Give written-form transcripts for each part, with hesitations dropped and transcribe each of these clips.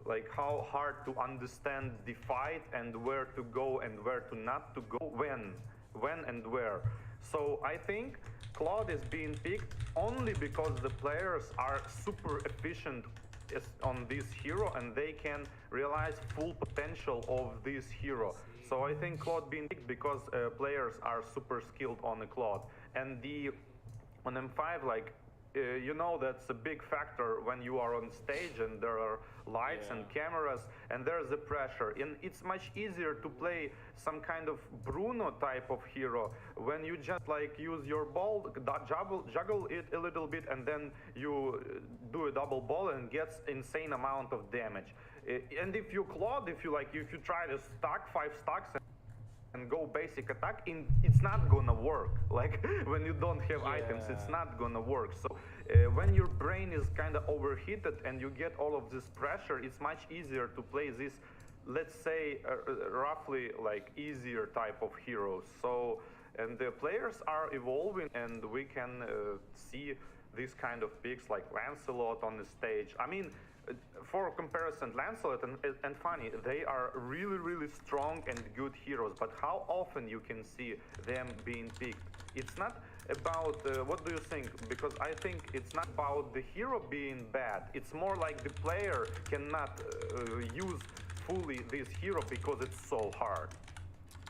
like how hard to understand the fight and where to go and where to not to go, when and where. So I think Claude is being picked only because the players are super efficient on this hero and they can realize full potential of this hero. So I think Claude being picked because players are super skilled on the Claude. And the on M5, like you know, that's a big factor when you are on stage and there are lights and cameras and there's the pressure, and it's much easier to play some kind of Bruno type of hero when you just like use your ball, juggle it a little bit, and then you do a double ball and gets insane amount of damage. And if you Claude, if you try to stack 5 stacks and go basic attack, it's not gonna work. Like when you don't have items, it's not gonna work. So when your brain is kind of overheated and you get all of this pressure, it's much easier to play this, let's say, roughly like easier type of heroes. So and the players are evolving, and we can see these kind of picks like Lancelot on the stage. I mean, for comparison, Lancelot and Fanny, they are really, really strong and good heroes, but how often you can see them being picked? It's not about, what do you think? Because I think it's not about the hero being bad, it's more like the player cannot use fully this hero because it's so hard.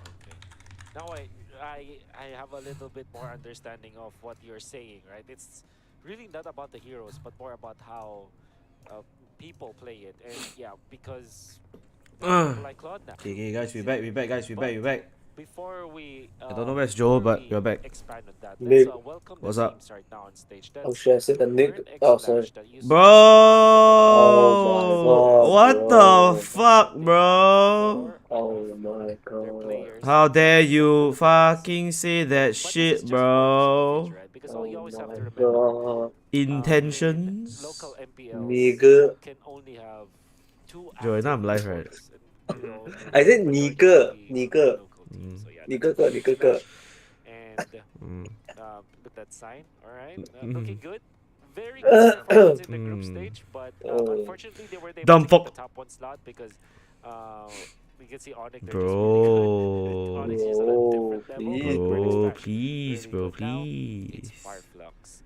Okay. Now I have a little bit more understanding of what you're saying, right? It's really not about the heroes, but more about how people play it. And yeah, because there are people like Claude now. Okay, guys, we back, guys, we But back. before we I don't know where's Joel, but really you're back. expand on that, let's Nick. welcome What's the up? teams right now on stage. Oh, That's should I say the Nick? Current X Oh, Slash sorry. that used to Bro, Oh my god, what bro. the fuck, bro? Oh my their god. players. How dare you fucking say that But this is shit, just for the bro? future, right? Because Oh you always have my to remember, god. in Intentions? local MPLs, Nigga. you can only have 2 Joey, now I'm active live, right? players. And, you know, I said majority nigga. will be Nigga. local teams. So yeah, Nigga that's ke, nigga ke. Smash. And with that sign, all right, looking good. Very good performance in the group stage, but unfortunately they weren't able Dumb to get fuck. the top 1 slot because we can see Onyx, they're just really good. Bro. Onyx is just on a different level, Please, but British Bro, Smash please, really bro, good. Now it's please. Fireflux.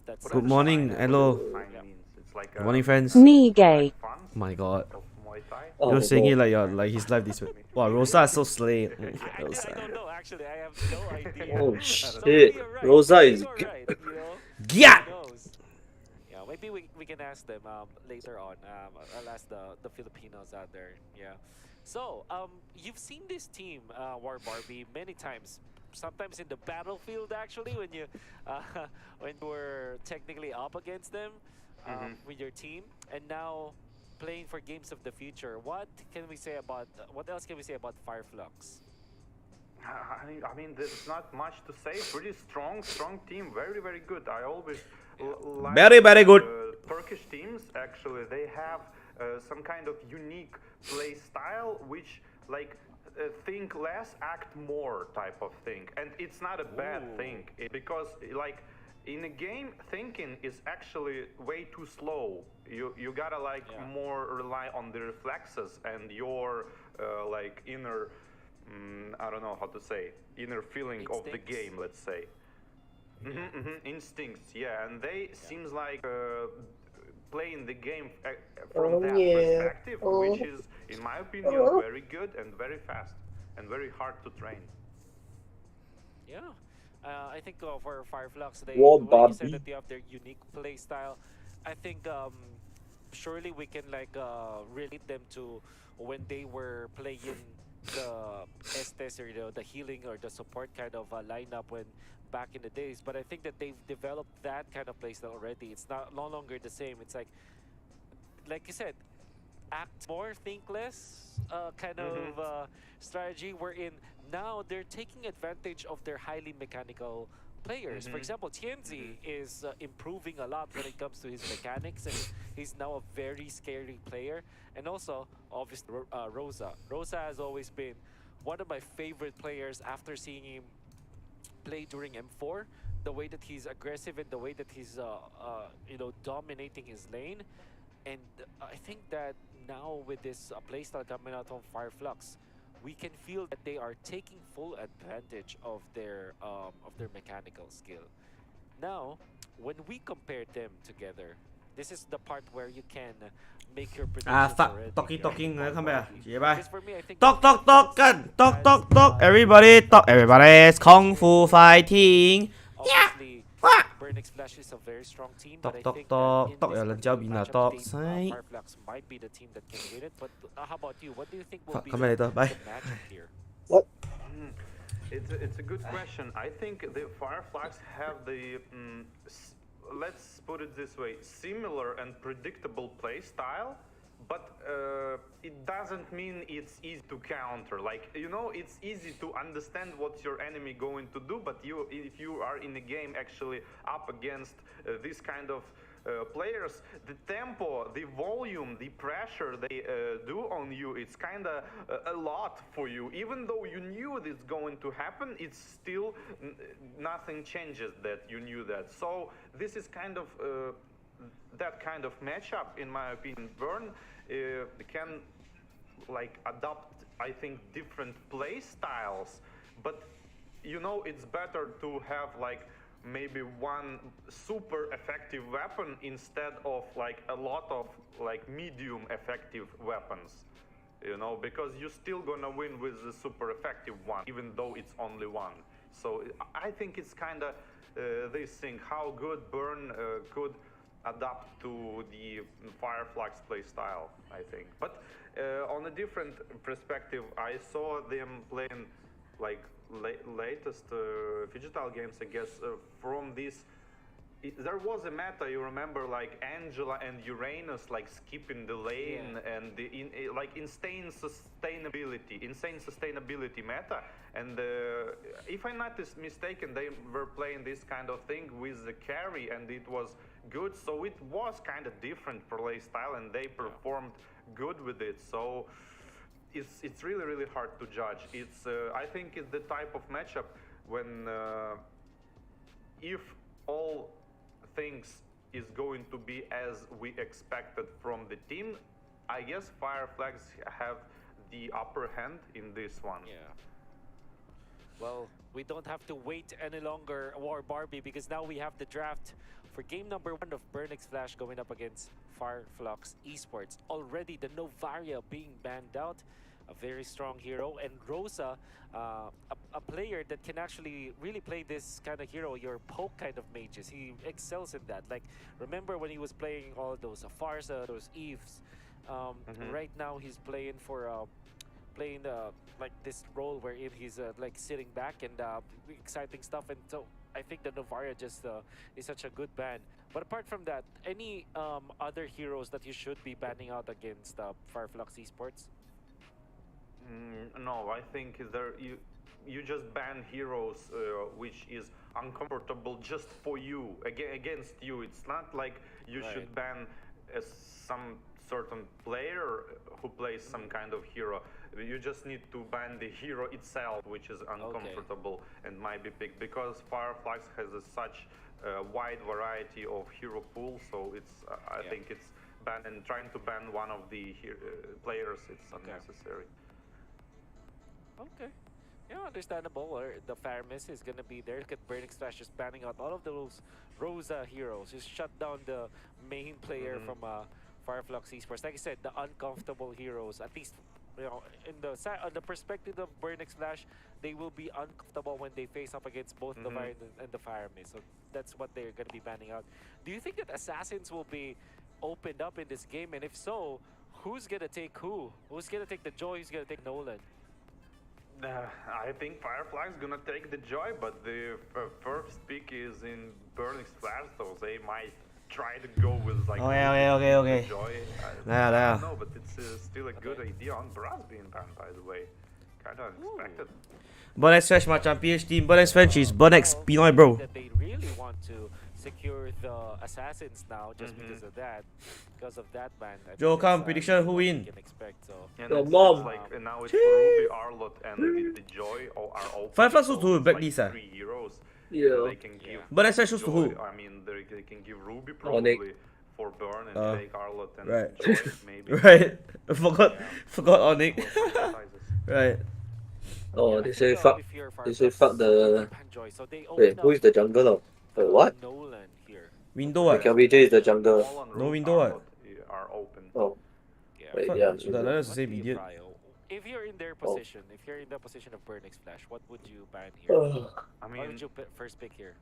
That's What Good does the morning, sign- hello. what does the sign Yeah. means? It's like Good morning, friends. Nigay. fans Oh my god. of Muay Thai. Oh You're saying god. it like you're like his life this way. Wow, Rosa is so slay. I don't know actually. I have no idea. Oh So shit. maybe you're right. Rosa Maybe is you're right, you know. Yeah. Who knows? Yeah, maybe we can ask them later on. I'll ask the Filipinos out there. Yeah. So you've seen this team, War Barbie, many times. Sometimes in the battlefield, actually, when you when you were technically up against them with your team, and now playing for games of the future. What can we say about? What else can we say about Fireflux? I mean, there's not much to say. Pretty strong team. Very, very good. I always like Very, very good. Turkish teams. Actually, they have some kind of unique play style, which like think less, act more type of thing. And it's not a bad thing because like in a game, thinking is actually way too slow. You gotta like more rely on the reflexes and your like inner. I don't know how to say, inner feeling of the game, let's say. Instincts, yeah, and they seems like playing the game from that perspective, which is, in my opinion, very good and very fast and very hard to train. Yeah, I think for Fireflux, they War when you said Barbie. that they have their unique play style, I think surely we can like relate them to when they were playing the Estes or the healing or the support kind of lineup when back in the days. But I think that they've developed that kind of playstyle already. It's not no longer the same. It's like you said, act more, think less kind of strategy. Wherein now they're taking advantage of their highly mechanical players. For example, Tienzi is improving a lot when it comes to his mechanics, and he's now a very scary player. And also, obviously, Rosa. Rosa has always been one of my favorite players after seeing him play during M4. The way that he's aggressive and the way that he's, you know, dominating his lane. And I think that now with this playstyle coming out from Fireflux, we can feel that they are taking full advantage of their mechanical skill. Now, when we compare them together, this is the part where you can make your Ah, predictions fuck. already. Talking right? come here. Barbie. Yeah, bye. Because for me, I think Talk, that gun. Fireflux Talk. has, Everybody, talk. Everybody's Kung Fu fighting. obviously, Burnix Flash is a very strong team, but I think that in this Talk. matchup, Say. Fireflux might be the team that can win it. But how about you? What do you think will Fuck, be come the, later. Bye. the matchup here? It's a good question. I think the Fireflies have the let's put it this way, similar and predictable play style, but it doesn't mean it's easy to counter. Like, you know, it's easy to understand what your enemy going to do, but if you are in a game actually up against this kind of players, the tempo, the volume, the pressure they do on you, it's kind of a lot for you. Even though you knew this going to happen, it's still nothing changes that you knew that. So this is kind of that kind of matchup, in my opinion. Burn can like adopt, I think, different play styles, but you know, it's better to have like maybe one super effective weapon instead of like a lot of like medium effective weapons, you know, because you're still gonna win with the super effective one, even though it's only one. So I think it's kind of this thing, how good Burn could adapt to the Fireflux play style, I think. But on a different perspective, I saw them playing like latest digital games, I guess, from this. There was a meta, you remember, like Angela and Uranus like skipping the lane, and the like insane sustainability meta. And if I'm not mistaken, they were playing this kind of thing with the carry, and it was good. So it was kind of different play style, and they performed good with it. So it's really hard to judge. It's I think it's the type of matchup when if all things is going to be as we expected from the team, I guess Fireflags have the upper hand in this one. Yeah. Well, we don't have to wait any longer, War Barbie, because now we have the draft for game number 1 of Burnix Flash going up against Fireflux Esports. Already the Novaria being banned out, a very strong hero, and Rosa, a player that can actually really play this kind of hero, your poke kind of mages. He excels in that. Like, remember when he was playing all those Farsa, those Eves. Right now he's playing for like this role wherein he's like sitting back and exciting stuff. And so I think the Novaria just is such a good ban. But apart from that, any other heroes that you should be banning out against Fireflux Esports? No, I think you just ban heroes which is uncomfortable just for you, against you. It's not like you should ban some certain player who plays some kind of hero. You just need to ban the hero itself, which is uncomfortable and might be picked, because Fireflux has such wide variety of hero pool. So it's I think it's and trying to ban one of the players, it's unnecessary. Okay. Yeah, understandable. Or the Faramis is gonna be there. Look at Burnix Flash just banning out all of those Rosa heroes. Just shut down the main player from Fireflux Esports. Like I said, the uncomfortable heroes, at least, you know, on the perspective of Burnix Flash, they will be uncomfortable when they face up against both the Fire and the Faramis. So that's what they're gonna be banning out. Do you think that Assassins will be opened up in this game? And if so, who's gonna take who? Who's gonna take the Joy? Who's gonna take Nolan? I think Firefly's gonna take the Joy, but the first pick is in Burnix Flash, so they might try to go with like okay. Joy. Yeah. I don't know, but it's still a good idea on Brass being banned, by the way. Kind of unexpected. Burnix Flash macam PhD Burnix Frenchies Burnix Pinoy, bro. That they really want to secure the Assassins now just because of that ban. Joe, come, prediction, who win? Can expect, so. And it's like now it's Ruby, Arlot, and the Joy are open. Fireflux was so who? it's Blacklist, like 3 heroes. Yeah. They can give Burnix Flash was Joy, who? I mean, they can give Ruby probably for Burn and take Arlot and Right. Joy maybe. Right. I forgot Onyx. Right. Oh, Yeah, they I say think, fuck. if you're They say Firefox, fuck the. Banjoy, so they Wait, open who up is the jungler? Wait, what? Nolan here. Window Wait, what? KVJ is the jungler. Nolan, No Root, window what? Arlott are open. Oh, Yeah. wait, Fuck, yeah. that's window. the What same do you idiot. prio? If you're in their Oh. position, if you're in the position of Burnix Flash, what would you ban here? I What mean, would you first pick here?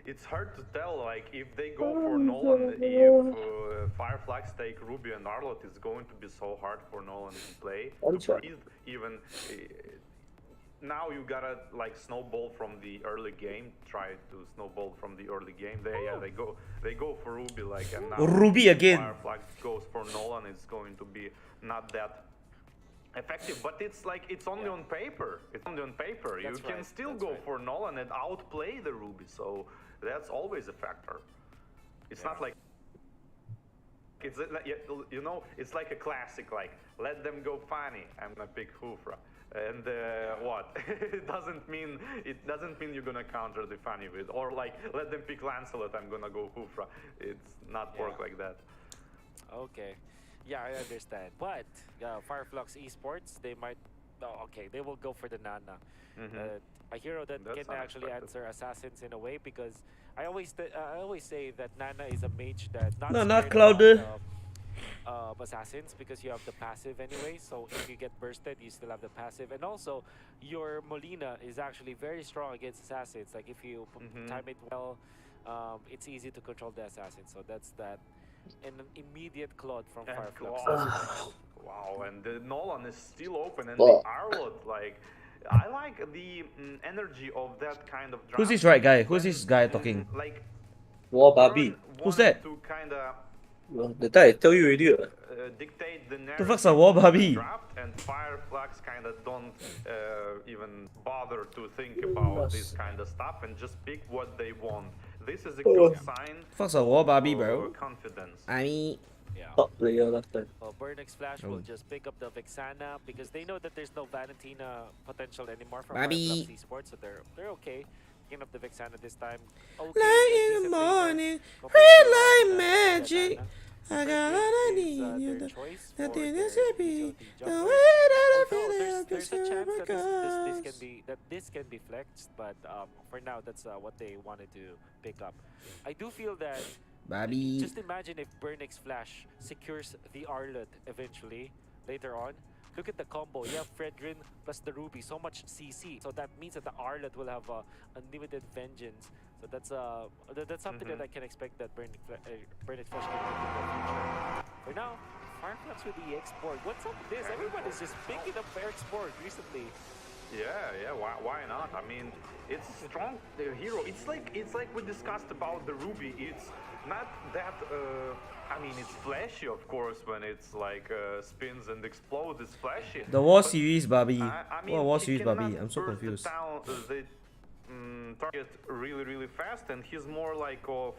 it's hard to tell. Like if they go for Nolan, if Fireflags take Ruby and Arlott, it's going to be so hard for Nolan to play. To breathe, even. Now you gotta like snowball from the early game. Try to snowball from the early game. They go for Ruby like, and now Ruby again. Fireflags goes for Nolan. It's going to be not that effective, but it's like it's only on paper. It's only on paper. That's you can right, still that's go right. for Nolan and outplay the Ruby. So that's always a factor. It's not like it's like, you know, it's like a classic. Like let them go funny. I'm gonna pick Hoofra. And what? it doesn't mean you're gonna counter the funny with, or like let them pick Lancelot. I'm gonna go Hoofra. It's not work like that. Okay. Yeah, I understand. But Fireflux Esports, they might. Oh, okay, they will go for the Nana, a hero that That's can actually unexpected. answer assassins in a way, because I always say that Nana is a mage that not No, not scared Clouder. about, assassins, because you have the passive anyway. So if you get bursted, you still have the passive, and also your Molina is actually very strong against assassins. Like if you time it well, it's easy to control the assassin. So that's that. And an immediate Claude from And Fireflux. Claude. Wow, and the Nolan is still open, and Wow. the Arlott, like, I like the energy of that kind of draft. Who's this right guy? Who's When, this guy talking? Like, War Barbie. Burn Who's wanted that? to kind of The time I tell you already. dictate the The narrative fuck's a War of the Barbie? draft, and Fireflux kind of don't even bother to think about this kind of stuff and just pick what they want. This is a good sign Fuck's a War Barbie, of bro. confidence. I mean, Yeah. Top player last time. Burnix Flash will just pick up the Vexana because they know that there's no Valentina potential anymore from Bobby. Fireflux Esports, so they're okay. Picking up the Vexana this time. Okay, light in the decent favor morning, compared red to, light the magic. Nana. I Red got all Ring I is, need. their choice for Nothing their is to be. utility The jungler. way that I Although feel it, I'm there's just a chance over that girls. this can be flexed, but for now that's what they wanted to pick up. I do feel that Bobby. just imagine if Burnix Flash secures the Arlott eventually later on. Look at the combo. You have Fredrin plus the Ruby, so much CC. So that means that the Arlott will have unlimited vengeance. So that's something that I can expect that Burnix Flash can do in the future. For now, Fireflux with the export. What's up with this? Everyone is just picking up their export recently. Yeah. Why not? I mean, it's strong hero. It's like we discussed about the Ruby. It's not that. I mean, it's flashy, of course, when it's like spins and explodes. It's flashy. The War But, series, Bobby. I mean, What War he series, Bobby? cannot I'm so burst confused. The target really fast, and he's more like of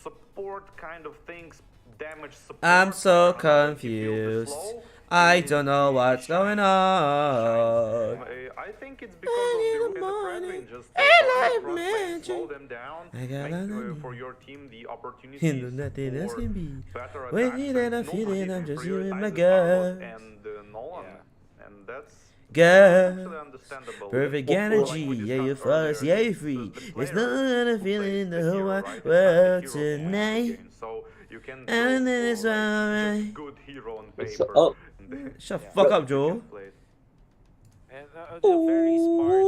support kind of things. Damage support. I'm so If you build it confused. slow, I it- don't know it what's going on. I think it's because of the Ruby and the Fredrin. Just front lane, slow them down, I got make for your team the opportunities You know nothing else for can be. better When attacks, you let and I'm feeling, nobody I'm just you and my prioritizes girl. Arlott and Nolan, and that's Girl. actually understandable. Perfect Like energy, we yeah, you discussed fast, earlier, yeah, you it's free. the It's player not a who feeling in plays the the whole hero, wide right? It's not the world hero who wins the tonight. game. So you can go And then for, it's like, alright. just good hero on What's paper. up? and Shut the Yeah. fuck up, you Joe. can play it. And a very smart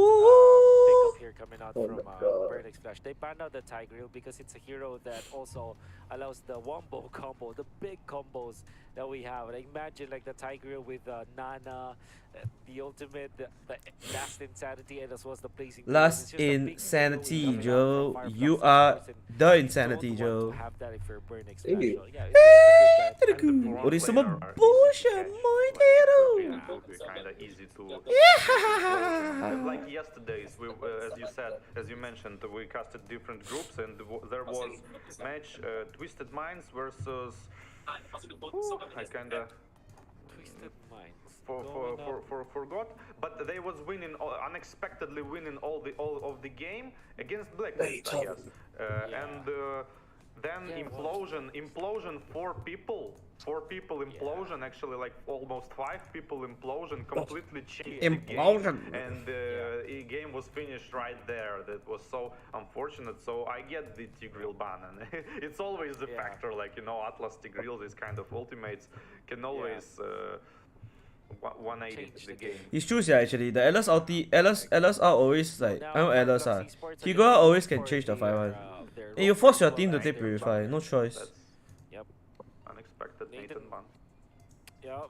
pickup here coming out Oh from my God. Burnix Flash. They banned out the Tigreal because it's a hero that also allows the wombo combo, the big combos that we have. Like, imagine like the Tigreal with Nana, the ultimate, the last insanity, and as well as the placing. Last insanity, Joe. You are the insanity, Joe. Have that if you're Burnix Hey. Flash. So, yeah, it's a good bet. And the What is some front laner are bullshit, easy to my catch. hero? Like, it would be kind of easy to. Like yesterday's, as you said, as you mentioned, we casted different groups, and there was match Twisted Minds versus. I kind of Twisted Minds. forgot, but they was winning unexpectedly winning all of the game against Blacklist, I guess. And Then Yeah, implosion, 4 people. 4 people implosion, actually like almost 5 people implosion, completely changed the Implosion. game. And the game was finished right there. That was so unfortunate. So I get the Tigreal ban, and it's always a factor, like, you know, Atlas Tigreal, these kind of ultimates can always 180 Change the the game. It's true, yeah, actually. The LS ulti, LS are always like, I know Now, LS Firefox Esports are Tigreal gonna go always can for change the their, 5-1. their And you roam force your as team well to as take their Purify, jungler. no choice. That's Yep. unexpected Nathan. Nathan ban. Yeah,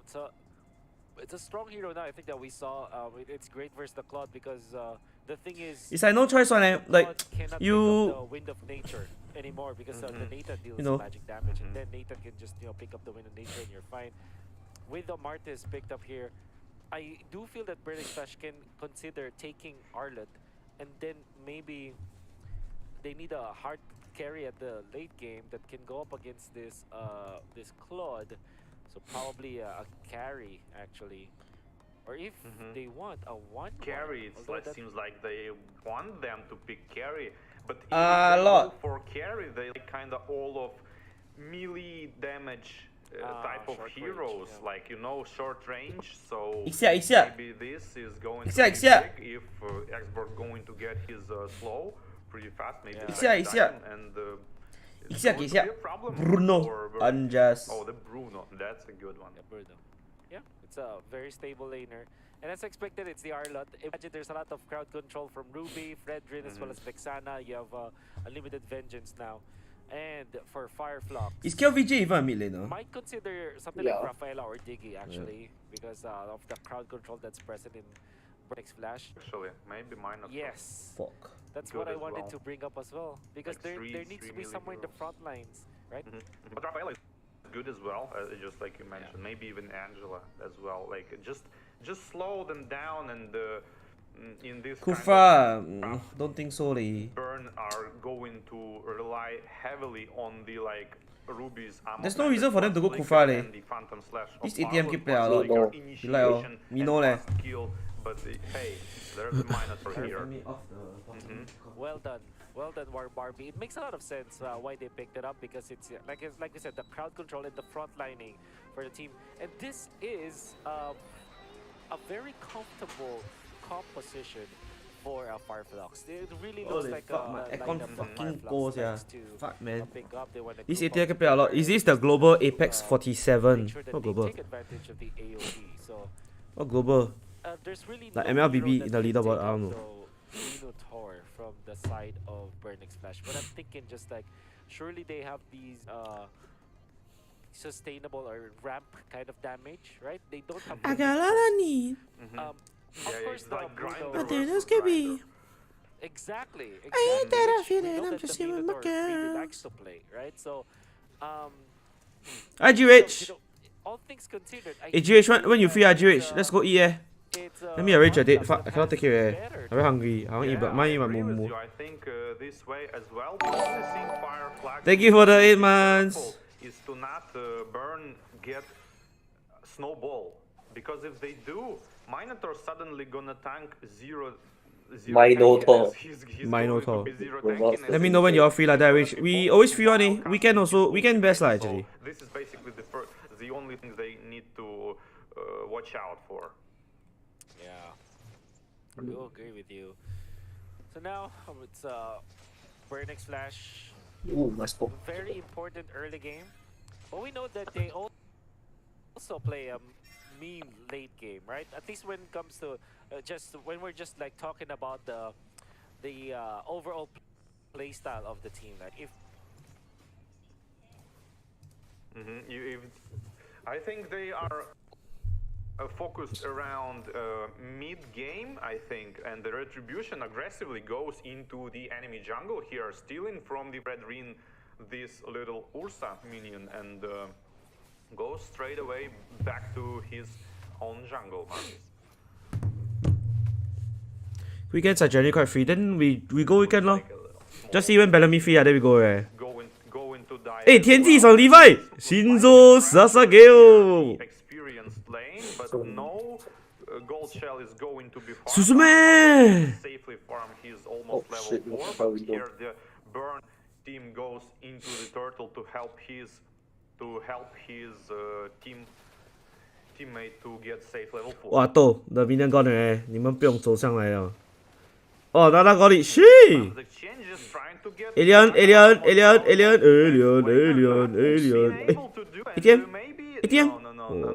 it's a strong hero now. I think that we saw. It's great versus the Claude because the thing is, It's like no choice on it. Like, Claude cannot pick you, up the Wind of Nature anymore because the Nathan deals know. magic damage, and then Nathan can just pick up the Wind of Nature and you're fine. With the Martis picked up here, I do feel that Burning Flash can consider taking Arlet, and then maybe they need a hard carry at the late game that can go up against this this Claude. So probably a carry actually, or if they want a 1-1. Carry, it seems like they want them to pick carry, but if A they lot. go for carry, they like kind of all of melee damage type of short range, heroes, yeah. like, you know, short range. So Ixia. maybe this is going to Ixia. be big if Xborg going to get his slow pretty fast, maybe Yeah. Ixia. and it's Ixia, going to Ixia. be a problem Bruno. for Unjust. Oh, the Bruno, that's a good one. Yeah, Bruno. Yeah, it's a very stable laner. And as expected, it's the Arlot. Imagine there's a lot of crowd control from Ruby, Fredrin, as well as Vexana. You have unlimited vengeance now. And for Fireflox, Is KLVJ even a mid laner? might consider something Yeah. like Rafaela or Diggy actually, because of the crowd control that's present in Burnix Flash. Actually, maybe minus. Yes, Fuck. that's Good what I as wanted well. to bring up as well, because Like there three needs to be melee somewhere in the heroes. front lines, right? But Rafaela is good as well, just like you mentioned. Maybe even Angela as well. Like just slow them down, and in this Kufa, kind of don't think so, leh. burn are going to rely heavily on the like Ruby's ammo. There's no reason for them to go Flicker Kufa, leh. and the Phantom Slash of This ATM keep play a Arlot, lot. No. like You like, oh, initiation me and know, leh. fast kill, but hey, there's a Minotaur here. Well done, War Barbie. It makes a lot of sense why they picked it up, because it's like we said, the crowd control and the front lining for the team, and this is a very comfortable composition for a Fireflox. It really looks Holy like fuck, my a aircon lineup that fucking Fireflox goes, yeah. likes to Fuck, man. pick up. They want to This group ATM up can play a lot. Is this the together global to, Apex make 47? sure that Not they global. take advantage of the AOE. So What global? there's really Like no MLBB hero in that the can leaderboard, take I don't out know. the Minotaur from the side of Burnix Flash, but I'm thinking just like surely they have these sustainable or ramp kind of damage, right? They don't have I got a lot of need. of Yeah, course it's the like Bruno- grinder But then versus it's gonna grinder. be. Exactly. I ain't that Which we feeling, know I'm that just the human, my Minotaur really girl. likes to play, right? So, IGH! all things considered, I GH, think when you free that IGH, let's go eat, eh. it's, Let me arrange a date. Fireflox Fuck, I that cannot has take it, eh. better I'm very hungry. I want to eat, Yeah, but mine eat my I agree with momo. you. I think this way as well. The only thing Fireflax Thank you for the needs to 8 be months. careful is to not get snowball, because if they do, Minotaur suddenly gonna tank zero Minotaur. tankiness. He's Minotaur. going to be zero Well, tankiness. Let me know when you're free like that, Rich. We always free on it. Weekend also. Weekend best lah, So actually. this is basically the only thing they need to watch out for. Yeah, I do agree with you. So now it's Burnix Flash, Ooh, nice poke. very important early game, but we know that they also play a mean late game, right? At least when it comes to just when we're just like talking about the overall play style of the team. Like if I think they are focused around mid-game, I think, and the retribution aggressively goes into the enemy jungle here, stealing from the Red Ring this little Ursa minion, and goes straight away back to his own jungle. Weekends are generally quite free. Then we go weekend lor. Like a little small Just see when Bellamy free, then we go, eh. go into dive. Hey, TNT is on Levi! Shinzo Sasageo! Experienced lane, but no gold shell is going to be farmed. Suzume! Safely farm. He's Oh, almost level shit, 4. probably But here the burn team goes into the turtle to help his teammate to get safe level 4. 哇，豆，the minion gone 了，你们不用走上来了。哦，Nana got it， The exchange is trying to get Alien. able to do, and ATM? maybe ATM? no.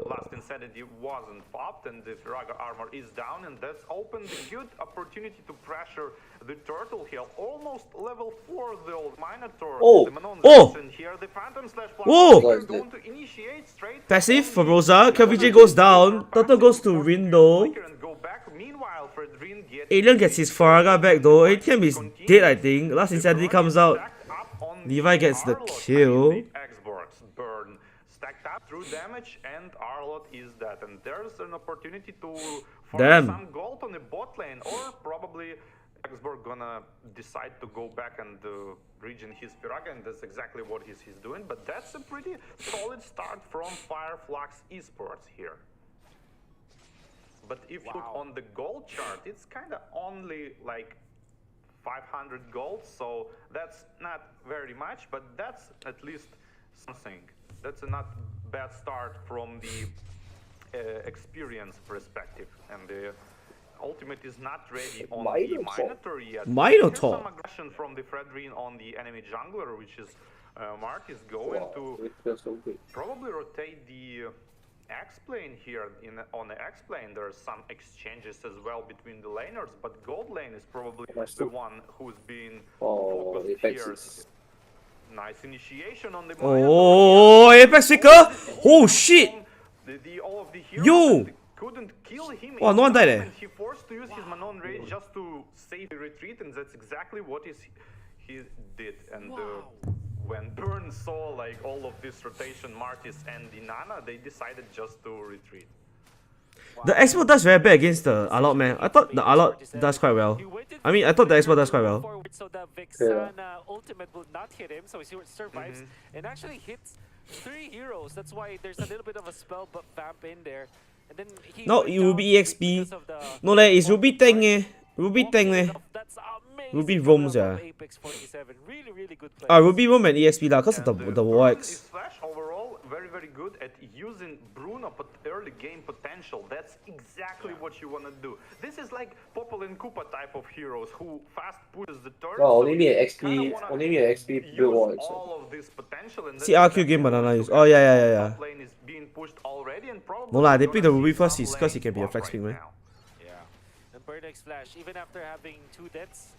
Last insanity wasn't popped, and the Firaga armor is down, and that's opened a good opportunity to pressure the turtle here. Almost level 4 though. Minotaur. Oh. The Manon Oh. in here. The Phantom Slash Whoa. We're going to initiate straight Passive on for the Rosa. KVJ goes down. Turtle goes to Rindo. and go back. Meanwhile, Fredrin gets Alien gets his Faraga back though. ATM is dead, I think. Last Insanity comes out. Levi gets the kill. Xbox burn stacked up through damage, and Arlot is dead. And there's an opportunity to farm Damn. some gold on the bot lane, or probably Xborg gonna decide to go back and regen his Firaga, and that's exactly what he's doing. But that's a pretty solid start from Fireflux Esports here. But if you look on the gold chart, it's kind of only like 500 gold, so that's not very much, but that's at least something. That's a not bad start from the experience perspective, and the ultimate is not ready on the Minotaur yet. Minotaur. Here's some aggression from the Fredrin on the enemy jungler, which is Mart is going to It feels so good. probably rotate the X-Plane here. On the X-Plane, there's some exchanges as well between the laners, but gold lane is probably the one who's being focused Apex here. is... Nice initiation on the Oh, Apex Picker. Oh shit. All of the heroes Yo. couldn't kill him. Oh, no one died there. And he forced to use his Manon Rage just to save the retreat, and that's exactly what he did. And when Burn saw like all of this rotation, Martis and Inanna, they decided just to retreat. The Expo does very bad against the Alot, man. I thought the Alot does quite well. I mean, I thought the Expo does quite well. Forward so that Vexana ultimate will not hit him, so he survives and actually hits 3 heroes. That's why there's a little bit of a spell but vamp in there. And then he No, went it will down be EXP. because of the No leh, it's Ruby Tang eh. Ruby Tang eh. That's amazing. Ruby roams, from yeah. Apex 47. Really good play. Ruby roam and EXP lah, cause of the Warx. Flash overall very good at using Bruno early game potential. That's exactly what you want to do. This is like Popol and Koopa type of heroes who fast pushes the turret. No, so only me you an kinda XP, wanna only me an XP build use one. all of this potential, and See RQ game banana use. Oh yeah. Top lane is being pushed already, and probably No lah, they we're pick gonna the Ruby see first some is cause he lane can be a swap flex right pick, man. now. Yeah. And Burnex Flash, even after having 2 deaths,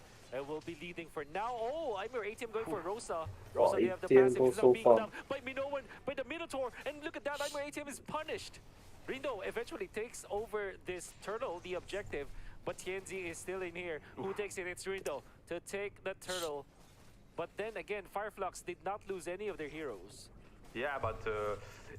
will be leading for now. Oh, I'm your ATM going for Rosa. Rosa, they have the ATM passive. goes He's so not being far. enough by Minoan, by the Minotaur. And look at that, I'm your ATM is punished. Rindo eventually takes over this turtle, the objective. But TNZ is still in here. Who takes it? It's Rindo to take the turtle. But then again, Fireflux did not lose any of their heroes. Yeah, but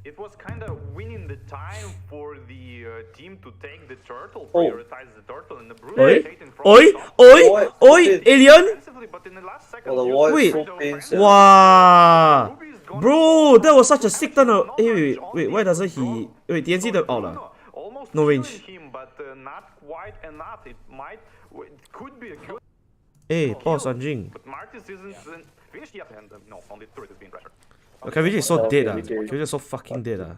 it was kind of winning the time for the team to take the turtle, prioritize the turtle, and the Bruno Oi, stayed in front of the top. oi, Alien. Defensively, but in the last second, Oh, the you wall Wait. is so Rindo painful. friendly. Wow. Ruby is gone. Bro, that was such a sick turn of... Damage Wait, why doesn't he... Wait, DNZ the out lah. Bruno almost No killing range. him, but not quite enough. It could be a good Hey, pause Anjing. but Martis isn't finished yet, and no, only turret is being pressured. Okay, VJ is so dead ah. KVJ. VJ is so fucking dead ah.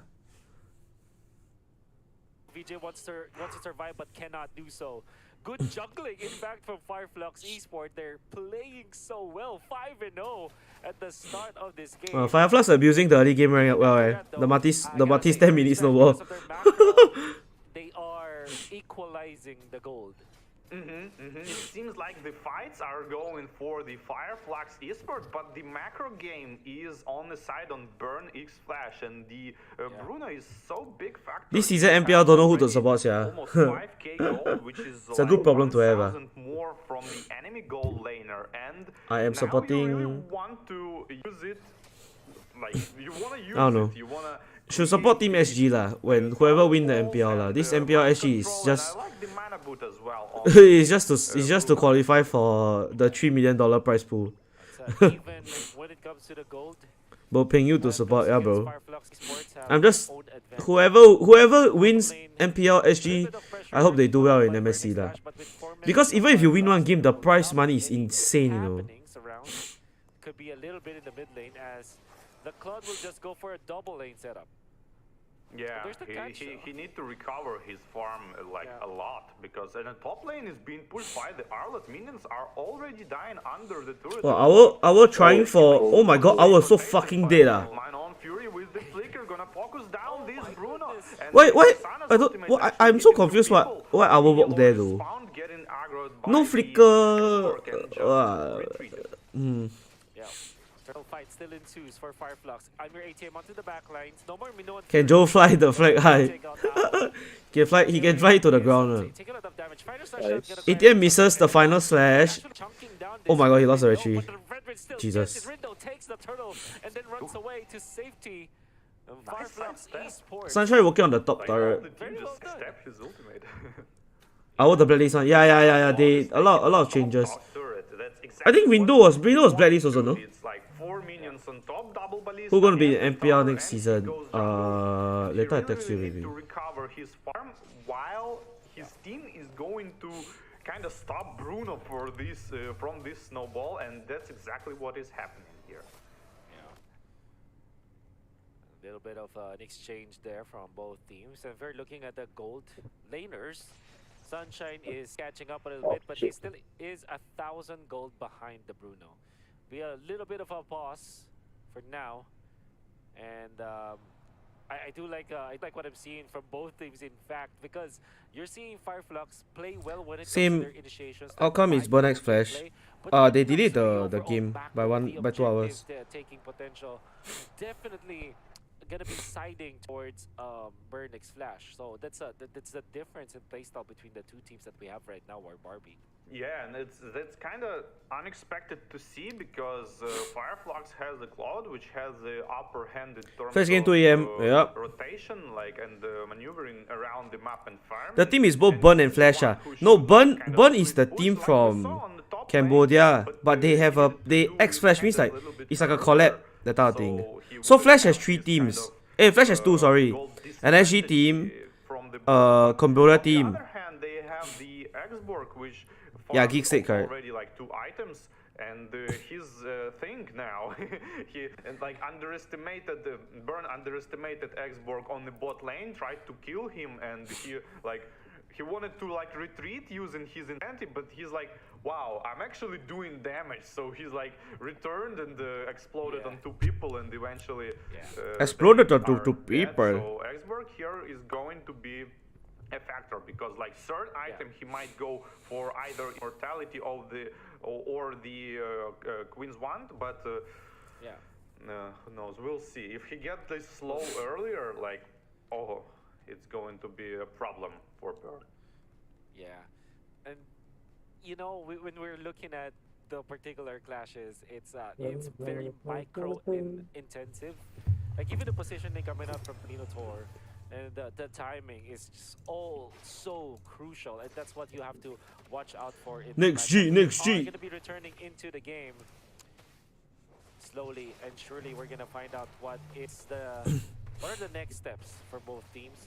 VJ wants to survive but cannot do so. Good juggling, in fact, from Fireflux Esports. They're playing so well, 5-0 at the start of this game. Fireflux abusing the early game right well eh. The Matisse 10 minutes no more. Because of their macro, they are equalizing the gold. It seems like the fights are going for the Fireflux Esports, but the macro game is on the side on Burn X Flash, and the Bruno is so big factor. This season MPL don't know who to support yeah. Almost 5k gold, which is It's a good problem to have, 1,000 more from the enemy gold laner, and I am now supporting- you really want to use it, like you want to use I don't know. it, you want to Should support Team SG lah. When whoever win the MPL lah. This MPL SG is just... I like the mana boot as well. it's just to qualify for the $3 million prize pool. So even when it comes to the gold, Bo paying you to support, yeah bro. Fireflux Esports have I'm just own advantage. whoever wins MPL SG, I hope they do well in MSC lah. Because even if you win one game, the prize money is insane, you know. could be a little bit in the mid lane as the Cloud will just go for a double lane setup. Yeah, there's the catch, he need to recover his farm a lot, because the top lane is being pushed by the Arlet. Minions are already dying under the turret. Well, our trying for. Oh my god, I was so fucking dead. Mine on Fury with the flicker gonna focus down this Bruno. And Why? Sana's I don't. ultimate What? actually I'm so hitting two confused. people. Why our He walk there always though? found getting aggroed by No the flicker. Exborg and just retreated. Yeah. Turtle fight still ensues for Fireflux. I'm your ATM onto the back lines. No more Mino and Can Joe fly the flag high? Can fly? He can fly to the ground. Take a lot of damage. Fighter slash Nice. shot, get a ATM misses the final slash. chunking down Oh my god, he lost the Rindo, retry. but the Red Red still Jesus. gets it. Rindo takes the turtle and then runs away to safety. Fireflux Esports. Sunshine working on the top Like, turret. the Very team well just done. stepped his ultimate. Oh, the blacklist one. Yeah. They a lot of changes. Top turret, that's I exactly think what Window was we want blacklist to also, do. no? It's like 4 minions on top, double ballista. Who gonna be and in NPL tower, next and he season? goes jungle. He Later I really, text you really maybe. need to recover his farm while his team is going to kind of stop Bruno for this from this snowball, and that's exactly what is happening here. A little bit of an exchange there from both teams. And we're looking at the gold laners. Sunshine is catching up a little bit, but he still is 1,000 gold behind the Bruno. Be a little bit of a pause for now. And I do like I like what I'm seeing from both teams, in fact, because you're seeing Fireflux play well when it Same comes to their initiations. outcome is Burnex Flash. They delayed the game by 2 hours. Taking potential, definitely gonna be siding towards Burnix Flash. So that's the difference in playstyle between the two teams that we have right now, or Barbie. Yeah, and that's kind of unexpected to see, because Fireflux has the Cloud, which has the upper hand in terms First game of 2 AM, yep. rotation, and maneuvering around the map and farm. The team is both Burn and Flash. No, Burn is the team from Cambodia, but they have X Flash means like it's like a collab, that type of thing. So Flash has 3 teams. Flash has 2, sorry. An SG team, Cambodia team. On the other hand, they have the Exborg, which Yeah, Geek State card. already like 2 items, and his thing now, he underestimated Burn underestimated Exborg on the bot lane, tried to kill him, and he wanted to retreat using his incentive, but he's like, wow, I'm actually doing damage. So he's returned and exploded on 2 people, and eventually Exploded they on two are dead. people. So Exborg here is going to be a factor, because third item he might go for either immortality of the or the Queen's Wand, but who knows, we'll see. If he gets this slow earlier, it's going to be a problem for Bird. Yeah, and when we're looking at the particular clashes, it's very micro intensive. Like even the positioning coming up from Minotaur, and the timing is just all so crucial, and that's what you have to watch out for. Next G. We're going to be returning into the game slowly and surely. We're going to find out what are the next steps for both teams.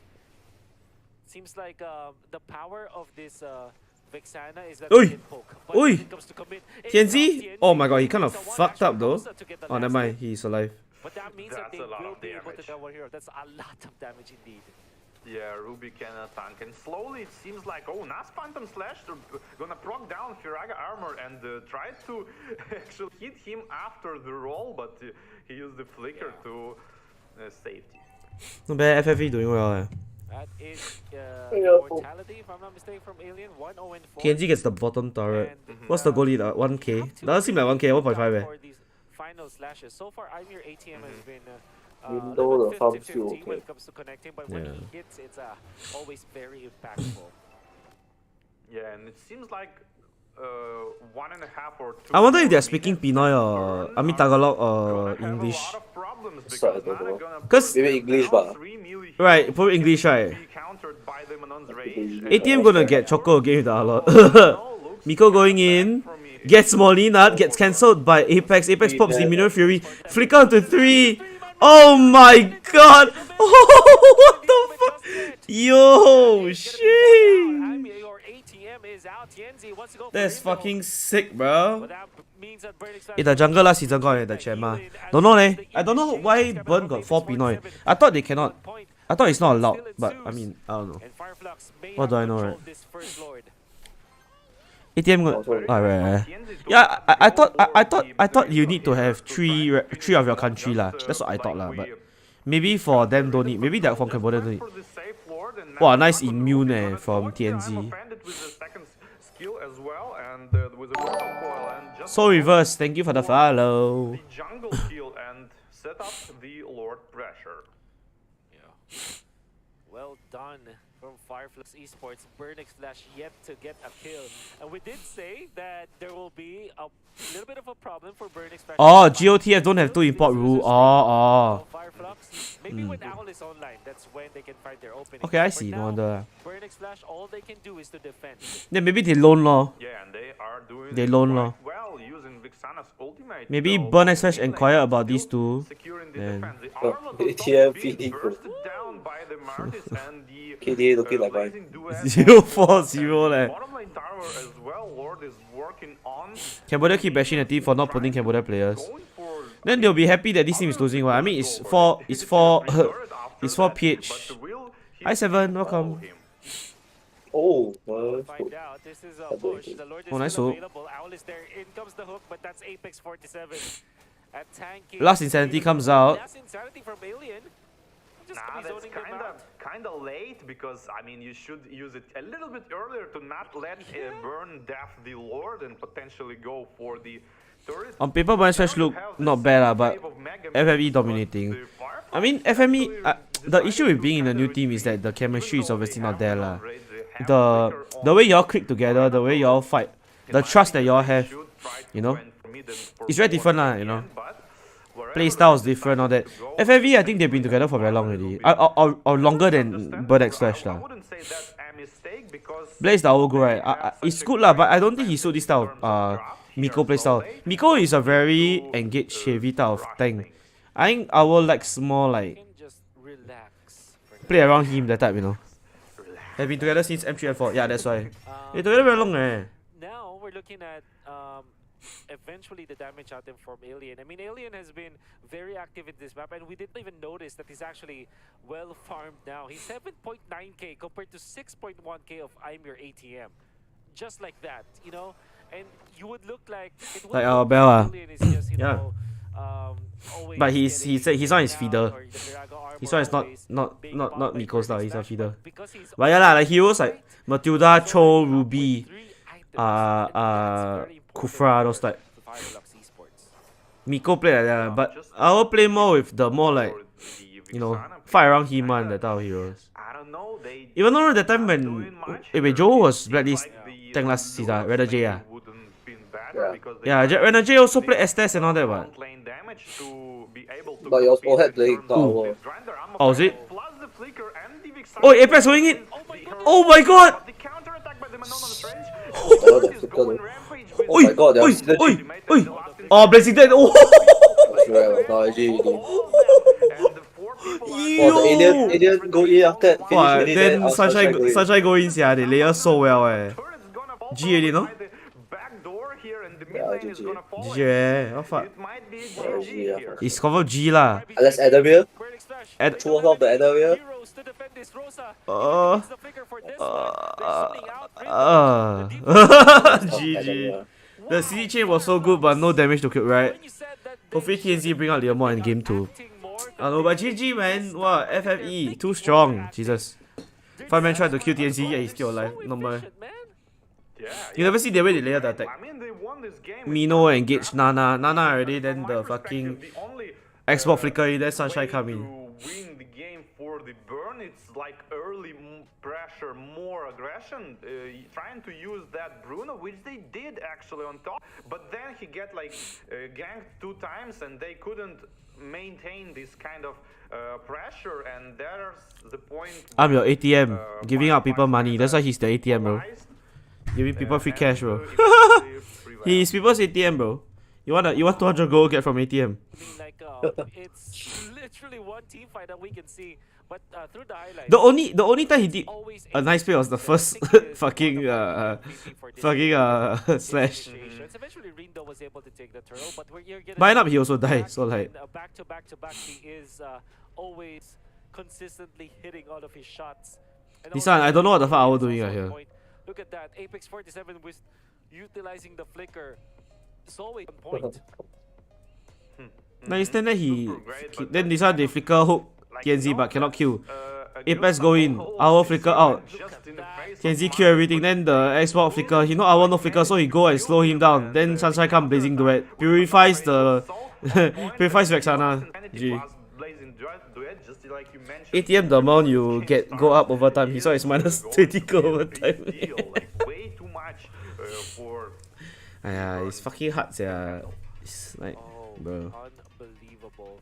Seems like the power of this Vexana is that Oi! they can poke. But when it comes to commit, it's Tianzi? not Oh my god, he kind of So one fucked up actually though. goes to get the Oh, never last mind, hit. he's alive. But that means that That's they a lot will of be able to damage. get one hero. That's a lot of damage indeed. Yeah, Ruby can tank, and slowly it seems like, Nas Phantom Slash, they're gonna proc down Firaga armor and try to actually hit him after the roll, but he used the flicker to safety. Not bad, FFE doing well. That is immortality, if I'm not mistaken, from Alien. 1-0-4. KNG gets the bottom turret. And, What's the goalie? 1k? Doesn't seem like 1k, 1.5 for these final slashes. So far, I'm your ATM has been Window, the farm 50-50 still when okay. it comes to connecting, but when Yeah. he hits, it's always very impactful. Yeah, and it seems like 1.5 or 2. I wonder if they're speaking Pinoy or Tagalog or English. Sorry, I don't know. Cause Maybe English, but right, probably English, right? ATM ATM gonna get Choco again with the Alot. Miko going in, gets Molina, gets cancelled by Apex. Apex pops the Minor Fury, flick out to 3. Oh my god! Oh, what the fuck? Yo, shit! I'm your ATM ATM is out. Tianzi wants to go for That's Indo, fucking sick, bro. but that means that Burning Slash 的 jungle last season got the Chema. Don't know leh. I don't know why Burn got 4 Pinoy. I thought they cannot. I thought it's not allowed, but I mean, I don't know. and Fireflux may What have do I know, control right? of this first lord. ATM got. Right. Yeah, I thought you need to have three of your country lah. That's what I thought lah. But maybe for them don't need. Maybe that from Cambodia don't need. Wow, nice immune from TNZ. So reverse. Thank you for the follow. The jungle kill and set up the Lord pressure. Yeah. Well done from Fireflux Esports. Burnix Flash yet to get a kill. And we did say that there will be a little bit of a problem for Burnix Flash. Oh, GOTF don't have to import rule. Oh. Fireflux, maybe when Owl is online, that's when they can find their opening. Okay, I For see. No now, wonder. Burnix Flash, all they can do is to defend. Then maybe they loan lor. Yeah, and they are doing They it loan quite lor. well using Vixana's ultimate. Maybe So, Burn Slash mid lane inquire is about still these two. securing the Then- defense. The Oh, Armor on top ATM being feeding. bursted down by the Martis and the KDA looking like Blazing Duet. 0-4-0 leh. Bottom lane tower as well. Lord is working on Cambodia keep bashing the team for not putting Cambodia players. going for Then they'll be happy that this team is losing. Well, I mean, it's for it's for PH. Hi, Seven, welcome. Oh, Find out. This is a push. The Lord is Oh, nice still hook. available. Owl is there. In comes the hook, but that's Apex 47. At tanking. Last Insanity comes out. Last Insanity from Alien. Just Nah, that's zoning them out. kind of late because I mean you should use it a little bit earlier to not let Burn death the Lord and potentially go for the turret. On paper, Burn Slash look not bad lah, but FME dominating. I mean, FME. The issue with being in a new team is that the chemistry is obviously not there lah. The way y'all click together, the way y'all fight, the trust that y'all have, you know, it's very different lah, you know. Play style is different, all that. FMV, I think they've been together for very long already. Or longer than Bird X Flash lah. Blaze the old go right. It's good lah, but I don't think he suit this style of Miko play style. Miko is a very engaged, heavy type of tank. I think Owl likes more like Can just relax. For now. play around him, that type, you know. They've been together since M3 and 4. Yeah, that's why. They're together very long Now we're looking at eventually the damage out from Alien. I mean, Alien has been very active in this map, and we didn't even notice that he's actually well farmed now. He's 7.9k compared to 6.1k of I'm Your ATM. Just like that, you know? And you would look like... It would Like look our Bella. Alien is just, you Yeah. know, always But he's getting on his down, feeder. or the Virago armor His one is always being not bombed by Miko's style, Burning he's a Slash, feeder. but because he's But yeah lah, like heroes like right, Matilda, so Cho, he's Ruby, up with 3 items, and that's very important Kufra, those type. for Fireflux Esports. Miko play like that, but I will play more with the more like, you know, fight around him one, that type of heroes. I don't know. They Even though that time when Joe was blacklist tank last the season, Redder J ah. wouldn't been better because they Yeah, Redder J also play Estes and all that but. front lane damage to be able to But he was compete overhead in playing terms tower. of grinder ammo Oh, is it? plus the flicker and the Vixana. Oh, Apex going in! Oh my god! Oh my god! But the counter attack by the Manon on the trench. Oh, Is that's a going good. rampage with Oh my god, Oi, that's legit. oi, oi! Oh, Blazing Dead! Oh! Right, no, actually, all of them. And the 4 people are Oh, the alien go in after that. Wow, Finish then alien, Sunshine go in sia, they layer so well eh. Turret's gonna fall G already, no? by the back door here, and the mid Yeah, lane is GG. gonna fall. GG eh, what fuck. It might be GG, GG yeah. here. It's confirm G lah. Unless Adamir. Burning Slash, Ad- they Two don't of the have Adamir. heroes to defend this. Rosa, Uh, even the flicker for this one. They're zoning out. The GG. The CD chain was so good but no damage to kill, right? When you said that they Hopefully TNC bring out Leomore in game 2. acting more I don't know, but GG man, wow, FFE, too strong, Jesus. 5-man tried to kill TNC, yeah, he's still alive, no more. efficient, man. Yeah, You never see the way they layer the attack. I mean, they won this game. Mino engaged Nana already, then From the my fucking perspective, the only, Xbox flicker in, then way Sunshine come to in. win the game for the Burn, it's like early pressure, more aggression, trying to use that Bruno, which they did actually on top, but then he get like ganked 2 times and they couldn't maintain this kind of pressure, and there's the point. I'm your ATM, giving out Fire people money, Fighter that's why he's the ATM bro. realized, Giving people free and, cash bro. eventually prevailed. He's people's ATM bro. You want 200 gold, get from ATM. I mean, like, it's literally one team fight that we can see. But through the highlights, The only time he did always a nice play was the first fucking slash. Eventually, Rindo was able to take the turtle, but you're gonna By up see he also died, back so like and, back to back to back, he is always consistently hitting all of his shots. And this also one I don't know what the fuck I was is doing also here. on point. Look at that, Apex 47 was utilizing the flicker. It's always on point. Now instead that Super great, but then this that's one they kind of flicker hook like, Kenzie but cannot that's, kill. a Apex good go in, whole our flicker out. just in the face of Kenzie Mars, kill everything, but then the Xbox flicker, he know I want no flicker, so he go and slow him down. Then Sunshine come blazing duet, purifies the purifies Vexana. G. ATM the amount you get go up over time. He saw it's minus 20 go over time. Aiya, it's fucking hard, yeah. It's like, Oh, bro. unbelievable.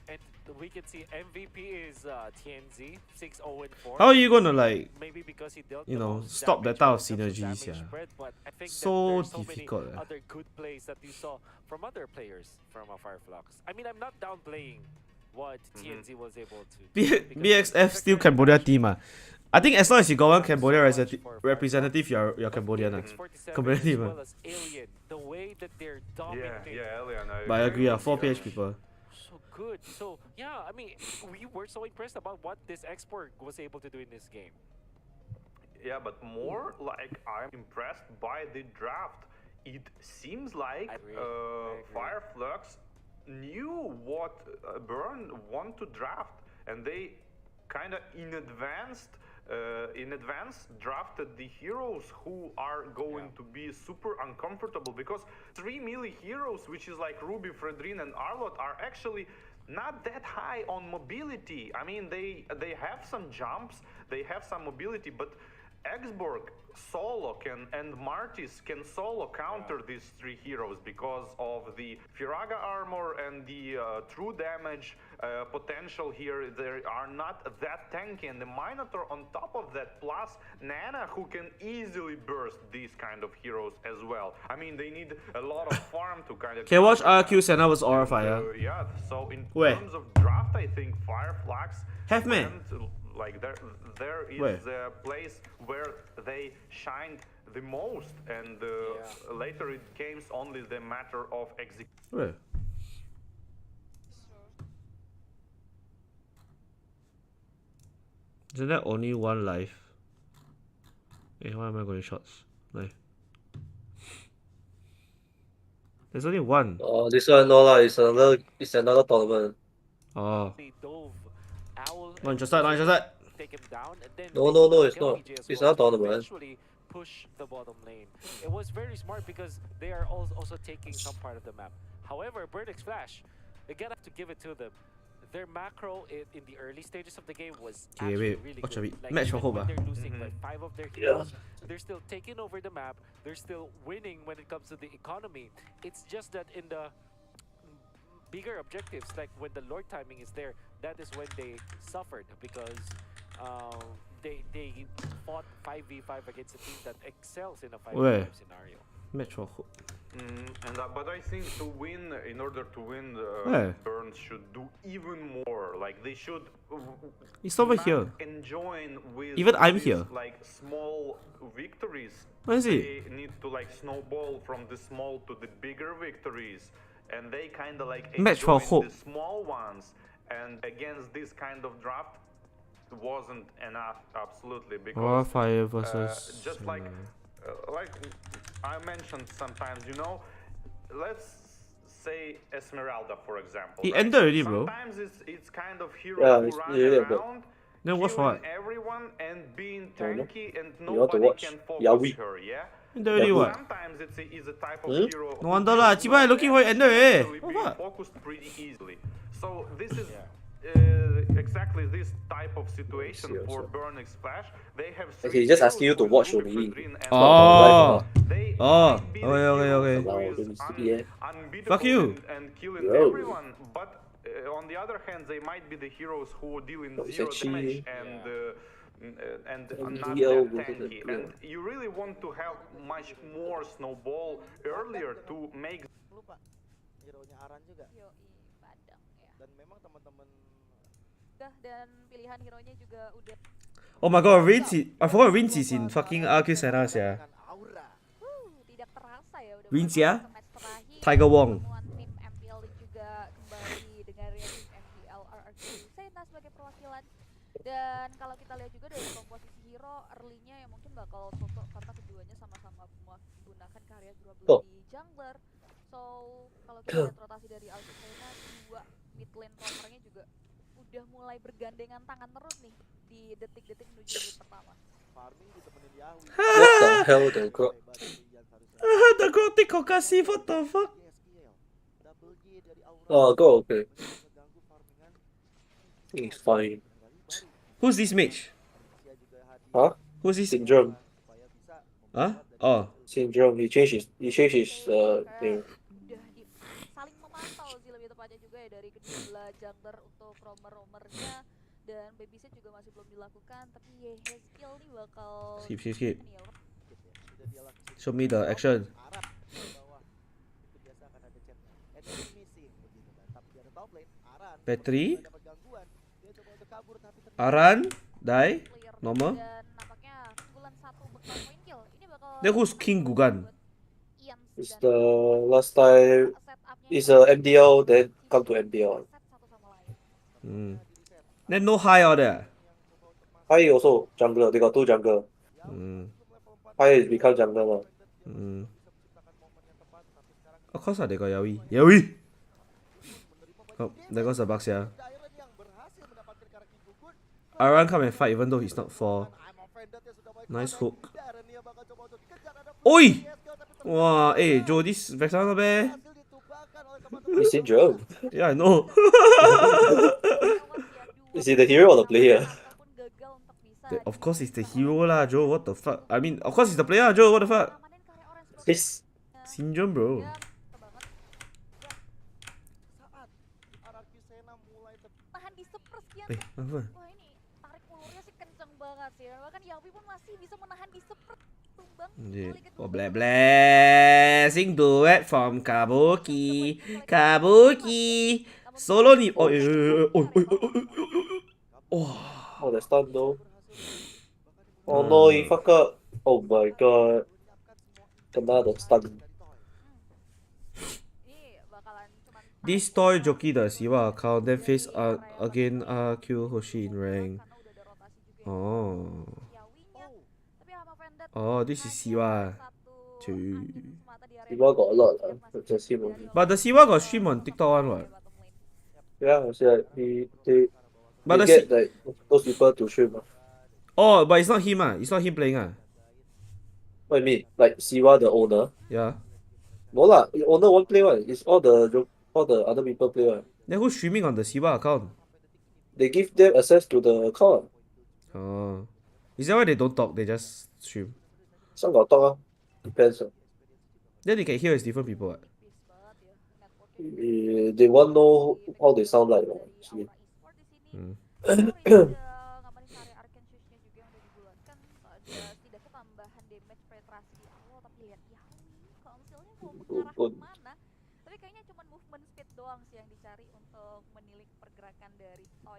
And we can see MVP is TNZ, 6-0-4. How are you gonna like, Maybe because he dealt you the know, most stop that damage type of when it comes to synergies, damage yeah? spread, but I think that So there's so difficult, many eh? other good plays that you saw from other players from Fireflux. I mean, I'm not downplaying what TNZ was able to do, because BXF still Cambodia team ah. I think as long as you got one Cambodia so much for representative, you're But Cambodian ah. Apex 47 Cambodian as team well as Alien, the way that they're dominating. Alien. But I agree, 4 PH people. So good. So yeah, I mean, we were so impressed about what this export was able to do in this game. Yeah, but more like I'm impressed by the draft. It seems like I agree. I agree. Fireflux knew what Burn want to draft, and they kind of in advance drafted the heroes who are going to be super uncomfortable, because 3 melee heroes, which is like Ruby, Fredrine, and Arlott, are actually not that high on mobility. I mean, they have some jumps, they have some mobility, but Exborg solo and Martis can solo counter these 3 heroes because of the Firaga armor and the true damage potential here. They are not that tanky, and the Minotaur on top of that, plus Nana, who can easily burst these kind of heroes as well. I mean, they need a lot of farm to kind of... Can watch RQ Senna was Aura Fire. Yeah, so in Where? terms of draft, I think Fireflux Have me. like there is Where? a place where they shined the most, and later it came only the matter of execution. Where? Isn't that only one life? Hey, why am I going shots? Life. There's only one. Oh, this one no lah. It's another tournament. Oh. They dove Owl Not interested, not interested. take him down, and then No, they no, no, took it's not. LPG as It's well not to tournament. eventually push the bottom lane. It was very smart because they are also taking some part of the map. However, Burnix Flash, you gotta have to give it to them. Their macro in the early stages of the game was Okay, actually wait, really watch good. a bit. Like, Match for even hope, when ah. they're losing like 5 of their heroes, they're still taking over the map. They're still winning when it comes to the economy. It's just that in the bigger objectives, like when the Lord timing is there, that is when they suffered, because they fought 5v5 against a team that excels in a 5v5 Where? scenario. Match for hope. But I think in order to win, Where? Burns should do even more. Like they should. It's over not here. Enjoying with Even I'm these, here. like small victories. Where is it? They need to like snowball from the small to the bigger victories, and they kind of like Match for enjoying hope. the small ones. And against this kind of draft, wasn't enough, absolutely, because Aura Fire versus. just like I mentioned sometimes, you know, let's say Esmeralda, for example. He right? ended already, bro. Sometimes it's kind of hero Yeah, who it's- run yeah, but- around, Then watch killing what? everyone and being I don't know. tanky, and You want to nobody watch can focus Yawi? her, yeah? Ended already Yeah, what? Sometimes it's a type of Hmm? hero. No wonder lah, Chiba looking for it ended eh. Actually What being fuck? focused pretty easily. So this is exactly this type of situation see for also. Burnix Flash. They have Okay, he's just asking you to with watch Ruby, only. Fredrine, and Oh. they Oh, might be the okay, heroes okay. who Wow, is this is stupid, unbeatable Fuck you. and killing Yo. everyone, but on the other hand, they might be the heroes who deal in Oh, it's zero actually- damage and Every not hero that with a tanky. player. And you really want to have much more snowball earlier to make Lupa hero-nya Aran juga. Yoi, Padang ya. Dan memang teman-teman Dan pilihan hero-nya juga udah Oh my god, I forgot Rince is in fucking RQ Senna, yeah. tidak terasa ya udah Rince mulai ya? masuk ke match terakhir. Tiger Wong. Pertemuan tim MPL dan juga kembali dengan tim MPL RRQ Sena sebagai perwakilan. Dan kalau kita lihat juga dari komposisi hero early-nya yang mungkin bakal sosok karena keduanya sama-sama menggunakan karya durable Oh. di jungler. So kalau kita lihat rotasi dari RRQ Sena, dua mid lane roamernya juga udah mulai bergandengan tangan terus nih di detik-detik menuju menit pertama. What the hell, the grok? The Gothic Kokasi, what the fuck? Oh, go, okay. It's fine. Who's this mage? Huh? Who's this? Syndrome. Huh? Oh. Syndrome, he changed his name. Udah saling memantau sih lebih tepatnya juga ya dari kedua jungler untuk roamer-roamernya, dan babysit juga masih belum dilakukan, tapi his skill nih bakal Skip. ini ya, Show me the action. Battery. Aran. Die. clear. Normal. Dan nampaknya keunggulan satu bekal point kill ini bakal Then who's King Gugan? Ian It's dan the last time. setupnya It's a MDL, then come to MDL. set satu sama lain. Then no high out there. High also jungler. They got two jungler. High is become jungler now. Of course they got Yaoi. Yaoi! Oh, there goes the Bucks, yeah. Aran come and fight even though he's not 4. Nice hook. Oi! Wow, hey Joe, this Vexana not bad. It's Syndrome. Yeah, I know. Is he the hero or the player? Of course it's the hero lah, Joe. What the fuck? I mean, of course it's the player, Joe. What the fuck? Please. Syndrome, bro. Tahan di sepersekian. Apa? Wah, ini tarik ulurnya sih kenceng banget sih. Bahkan Yawi pun masih bisa menahan di tumbang. Oh, blessing duet from Kabuki. Kabuki. Solo ni. Oh, Oh, the stun though. Oh no, he fuck up. Oh my god. Kena the stun. This toy jockey the Siwa account then face again RQ Hoshi in rank. Oh. Oh, this is Siwa. Siwa got a lot. Just him only. But the Siwa got stream on TikTok one what? Yeah, it's like they But the get like those people to stream. Oh, but it's not him It's not him playing What do you mean? Like Siwa the owner? Yeah. No lah, the owner won't play one. It's all the other people play one. Then who's streaming on the Siwa account? They give them access to the account. Oh. Is that why they don't talk? They just stream. Some got talk. Depends. Then they can hear as different people. What? They want to know how they sound like. Actually.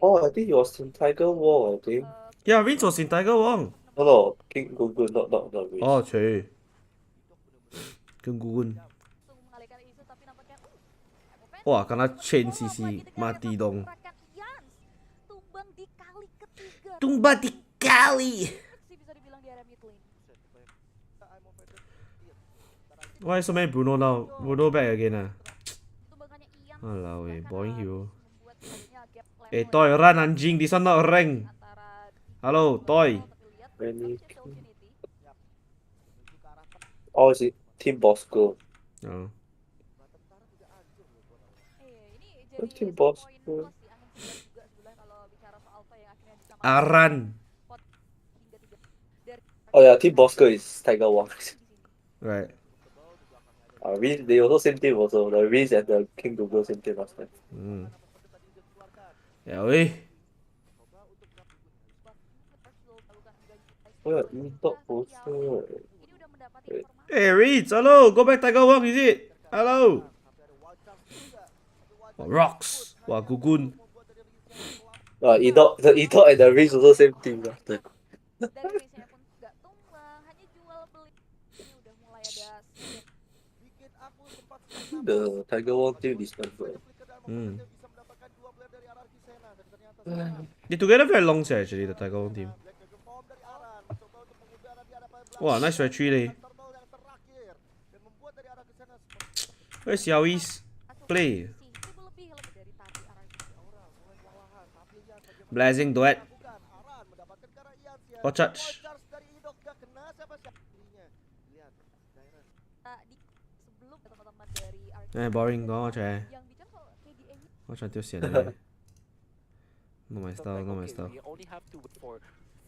Oh, I think he was in Tiger Wall, I think. Yeah, Rince was in Tiger Wong. No, King Gugun, not Rince. Oh, cuy. King Gugun. Wah, kena chain CC. Mati dong. Tumbang di kali. Why so many Bruno now? Bruno back again Alah weh, boring hero. Toy, run anjing, this one not rank. Hello, Toy. Oh, is it Team Bosco? Oh. Team Bosco. Aran. Oh yeah, Team Bosco is Tiger Wong. Right. They also same team also. The Riz and the King Google same team last time. Yeah, weh. Oh yeah, top also. Hey, Reeds, hello. Go back Tiger Wong, is it? Hello. Oh, rocks. Wah, Gugun. The E-Dog and the Rich also same team lah. dari range-nya pun nggak tumbang, hanya jual beli. Ini udah mulai ada The Tiger Wall team is not good. They together very long actually, the Tiger Wong team. Wow, nice retry leh. Where's Yaoi's play? Blazing duet. Or charge. Boring, don't watch Watch until sian already. Not my style, not my style. You only have to wait for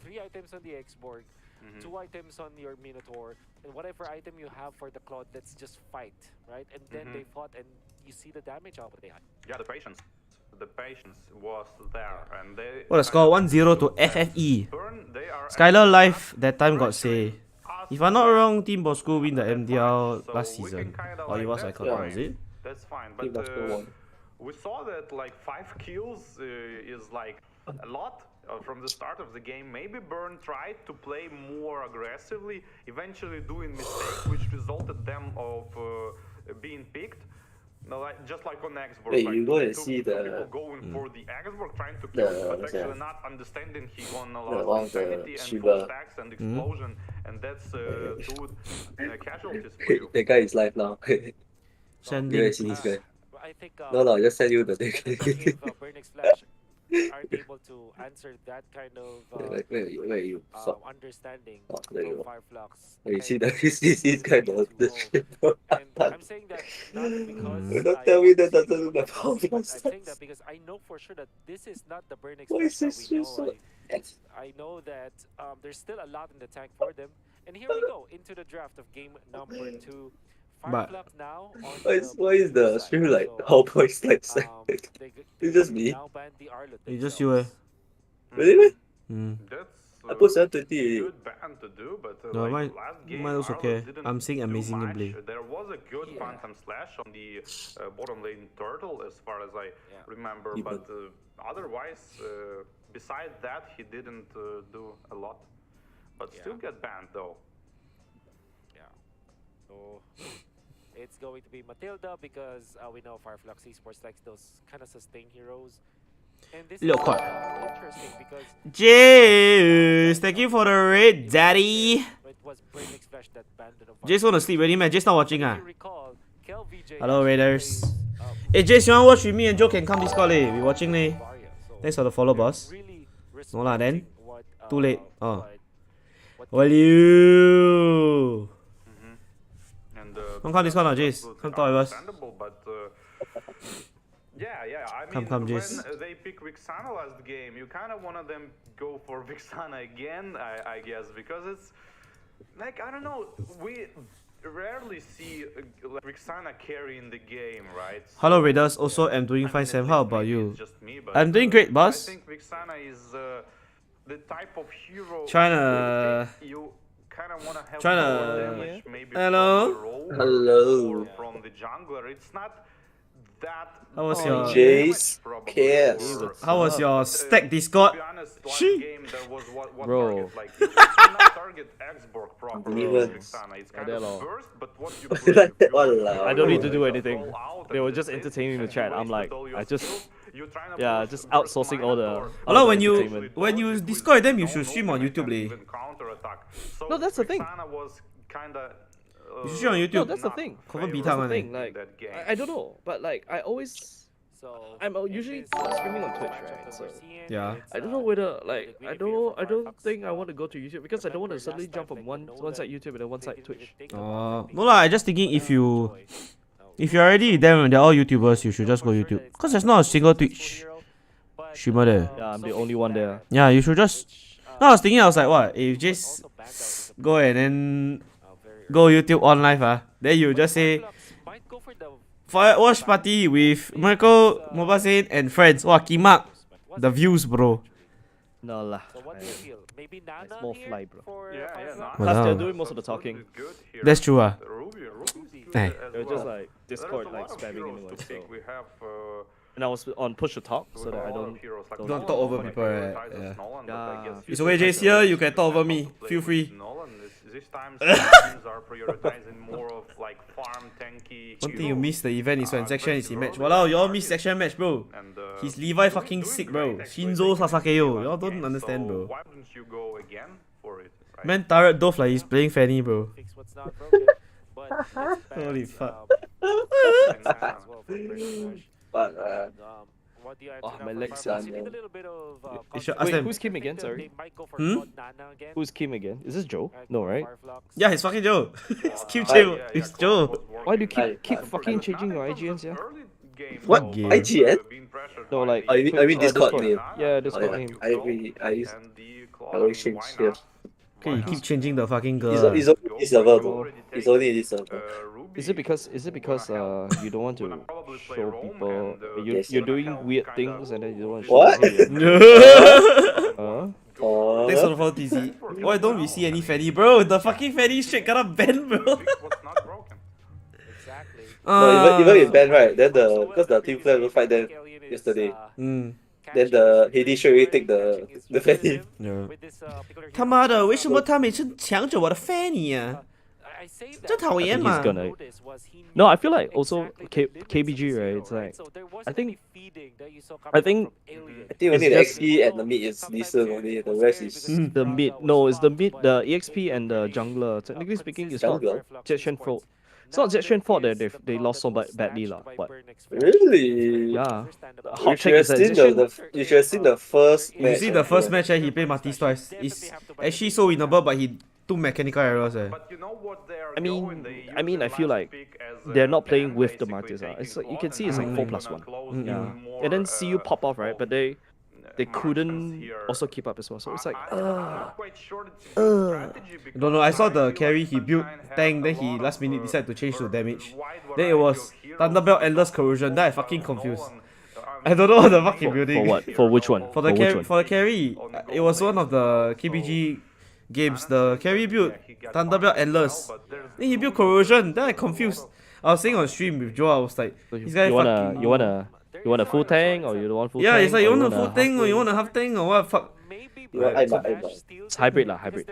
3 items on the X-Borg, 2 items on your Minotaur, and whatever item you have for the Claude, let's just fight, right? And then they fought, and you see the damage output they had. Yeah, the patience. The patience was there, and they. What a score 1-0 to FFE. Skylar Life that time got say. If I'm not wrong, Team Bosco win the MDL last season. Or it was Icon, was it? That's fine, Team but Bosco won. we saw that like 5 kills is like a lot from the start of the game. Maybe Burn tried to play more aggressively, eventually doing mistakes which resulted them of being picked. No, like, just like on Xbox, Hey, like you go and two see people the going for the Xbox, trying to kill, but actually not understanding he won a lot one of of the insanity and Shiba. full stacks and explosion, and that's two casualties for you. That guy is live now. You Sending. see this guy. I think No, I just send you the thing. I think if Burnix Flash aren't able to answer that kind of Like, where are you? Stop. understanding Oh, there you from go. Fireflux. You see that this kind of the shit. And I'm saying that not because Don't I tell me want that to doesn't look like I'm saying Fireflux. that because I know for sure that this is not the Burnix Why is Flash this that we just know. so... I know that there's still a lot in the tank for them. And here we go into the draft of game number 2. But- Fireflux now on Why is the side. stream like So, how voice like they It's just me. now ban the Arlet It's just you, eh? Really? That's I put 720. good band to do, but No, like mine- last game, mine was okay. Arlos didn't I'm seeing do amazing much. gameplay. There was a good Yeah. Phantom Slash on the bottom lane Turtle, as far as I remember, Yeah. but otherwise, beside that, he didn't do a lot. But still get banned though. Yeah. So it's going to be Matilda because we know Fireflux Esports likes those kind of sustain heroes. And this Little is quad. interesting because Jace, thank you for the raid, daddy. it was Burnix Flash that banned the Jace wanna sleep already, man. Jace not watching, ah. If you recall, Kel VJ Hello, actually Raiders. plays, Hey, Jace, you wanna watch with me and Joe can come Discord, leh. We watching, leh. Varia, so Thanks for the follow, they're boss. really No lah, then. respecting what, Too late. Oh. what Well, you. And Come Discord now, Jace. Come talk with us. Understandable, but yeah. I Come, mean, come, when Jace. they pick Vixana last game, you kind of wanted them go for Vixana again, I guess, because it's like I don't know, we rarely see like Vixana carry in the game, right? Hello, Raiders. Also, I'm doing I fine, mean, Sam. at How least about maybe you? it's just me, but, I'm doing great, boss. I think Vixana is the type of hero Tryna- you kind of want to have tryna- more damage, maybe Hello? from the roller Hello. or from the jungler. It's not that How was much your- Jace probably, cares. or- How was your stack to Discord? be honest, last She- game there was what Bro. target, like you cannot target Xborg properly Even- with Vixana. It's kind of Adelo. burst, but what you Like do that, is you walao. I don't need to do roll anything. out They and were that's just it. entertaining the And you chat. I'm wasted like, all your I just- skills. You're trying to yeah, burst- just burst outsourcing all the- Minotaur. Hello, the when you entertainment. when you With Discord them, you no should stream on movement YouTube, and leh. even counterattack. So No, that's the thing. Vixana was kinda, You should stream on No, YouTube. that's the not thing. Confirm favored beat That's one, the eh. thing. Like, that game. I don't know, but like, I always. So I'm usually streaming on Twitch, right? So Yeah. I don't know whether like I don't think I want to go to YouTube because I don't want to suddenly jump from one side YouTube and then one side Twitch. No lah, I just thinking if you're already there and they're all YouTubers, you should just go YouTube. Cause there's not a single Twitch streamer there. Yeah, I'm the only one there. Yeah, you should just. No, I was thinking, I was like, what? If just go and then go YouTube on live, then you just say Watch Party with Michael, Mobasin, and friends. Wow, Kimak. The views, bro. No lah. So what do you feel? Maybe Nana It's more here fly, bro. for Yeah, Fireflux? Nana. Plus, they're Wow. doing most of the talking. Good here. That's true, Ruby is good Hey. as They're well. just like There's Discord a like lot of spamming heroes anyway. to So pick. We have And I was on push to talk so that I don't. Don't talk over people, right? Yeah. Yeah. It's okay, Jace here. You can talk over me. Feel free. This time teams are prioritizing more of like farm tanky. One thing you miss the event is when Section is in match. Walao, y'all miss Section match, bro. He's Levi fucking sick, bro. Shinzo Sasakeo. Y'all don't understand, bro. Why wouldn't you go again for it? Right? Man, turret dove like he's playing Fanny, bro. Fix what's not broken, but it's Holy balanced, fuck. as well for British. But What do you have oh, to my know legs from are Farfetch? You need a numb. little bit of You should confidence. ask Wait, them. who's Kim again? They Sorry. might go for Hmm? God Nana again. Who's Kim again? Is this Joe? No, right? Fireflux. Yeah, it's fucking Joe. It's Kim Hi. Joe. It's Joe. Why do you I- keep I- fucking changing your IGNs, yeah? What? Game? IGN? No, like. I mean Discord name. Yeah, Oh, Discord yeah. name. I use I always change here. Okay, you keep changing the fucking It's, girl. it's only this server, bro. It's only this server. Is it because you don't want to show people Yes. you're doing weird things and then you don't want to show What? people? Yeah? Thanks for the follow, TZ. Why don't we see any Fanny, bro? The fucking Fanny shit cannot bend, bro. Exactly. No, even with Ben, right? Then because the team player will fight them yesterday. Mm. Then the Hades straight away take the Fanny. Yeah. 他妈的，为什么他每次抢走我的 Fanny 啊？真讨厌 I think 嘛 he's gonna- No, I feel like also KBG, right? It's like I think I think only the XP and the mid is decent only. The rest is the mid. No, it's the mid. The EXP and the jungler. Technically speaking, it's not Jungler? Zetshen fault. It's not Zetshen fault that they lost so badly lah. But really. yeah, the You hot should take have is that seen you should have seen the first You match. see the first match, he played Martis twice. It's actually so winnable, but he two mechanical errors. I mean, I feel like they're not playing with the Martyrs. It's like, you can see it's like 4+1. Yeah. And then see you pop off, right? But they couldn't also keep up as well. So it's like, No, I saw the carry, he built tank, then he last minute decided to change to damage. Then it was Thunderbelt Endless Corrosion, then I fucking confused. I don't know what the fuck he building. for what? For which one? For the which one? for the carry, it was one of the KBG games. The carry built Thunderbelt Endless. Then he built Corrosion. Then I confused. I was saying on stream with Joe, I was like, So this guy you fucking... you want a full tank or you don't want full Yeah, tank? it's like you or want a full half tank or you tank? want a half tank or what? Fuck. It's hybrid lah, hybrid.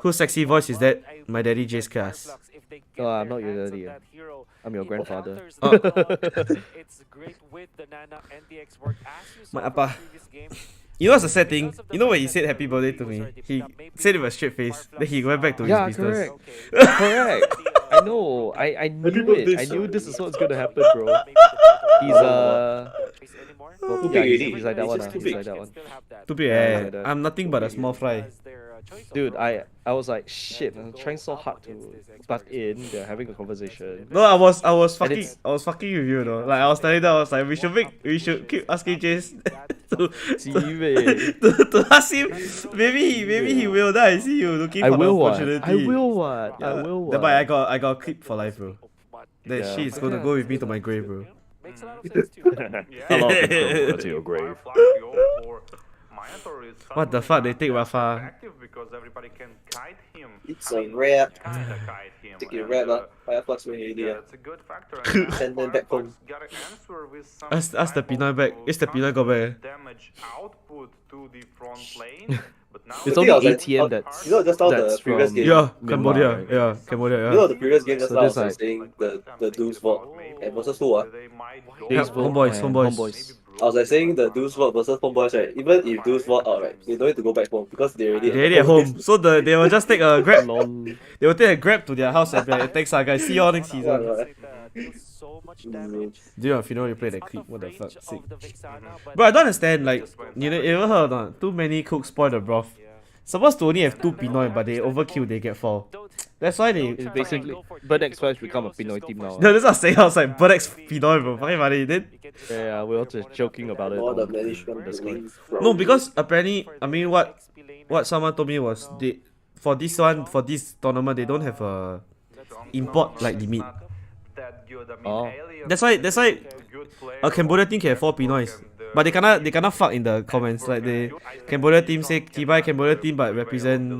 Whose sexy voice is that? My daddy Jay's class. No, I'm not your daddy. I'm your grandfather. Oh. My appa. You know what's the sad thing? You know when he said happy birthday to me? He said it with a straight face. Then he went back to his Yeah, business. correct. Correct. I know. I knew it. I knew this is what's gonna happen, bro. He's Too big yeah, already. he's like that He's one. just too He's big. like that one. Too big, Yeah, eh? that- I'm nothing but a small fry. Dude, I was like, shit. I'm trying so hard to butt in. They're having a conversation. No, I was And it's- fucking with you though. Like I was telling them, I was like, we should keep asking Jace to to ask him. Maybe he will. Then I see you looking I for the will what? opportunity. I will what? I will what? But I got a clip for life, bro. That Yeah. shit is gonna go with me to my grave, bro. Makes a lot of sense too. A lot of people go to your grave. What the fuck? They take Rafa. It's a rap. Take your rap, Fireflux when you Yeah, that's a good factor. Send them back home. Got to answer with some Ask the Pinoy back. It's the Pinoy go back. damage output to the front lane. But now It's The only thing was that- ATM that's you know, just now the that's previous from game. Yeah, Myanmar, Cambodia. right? Yeah, Cambodia. You know Yeah. the previous game just So now I this was like- saying the Doom's Vault and versus who ah? they might go Days Yeah, Vault homeboys, and homeboys. I was like saying the Doom's Vault versus Homeboys, right? Even if Doom's Vault out, right, they don't need to go back home because they already They already at home, so they will just take a grab. Lol. They will take a grab to their house and be like, thanks, guys. See you all next season. So much damage. Do you know if you know you play that clip? What the Range fuck? of Sick. the Vexana, but Bro, I don't understand. Like, you ever heard or not? Too many cooks spoil the broth. Supposed to only have 2 Pinoy, but they overkill, they get 4. That's why they. It's basically Bird X Flash become a Pinoy team now. No, that's what I'm saying. I was like, Budex Pinoy, bro. Fucking funny. Then Yeah, we're all just joking about it. all the on management Discord. building. no, because apparently, I mean, what someone told me was they for this tournament they don't have a import like limit. Oh. That's why a Cambodia team can have 4 Pinoys. But they cannot fuck in the comments. Like the Cambodia team say Kibai Cambodia team but represent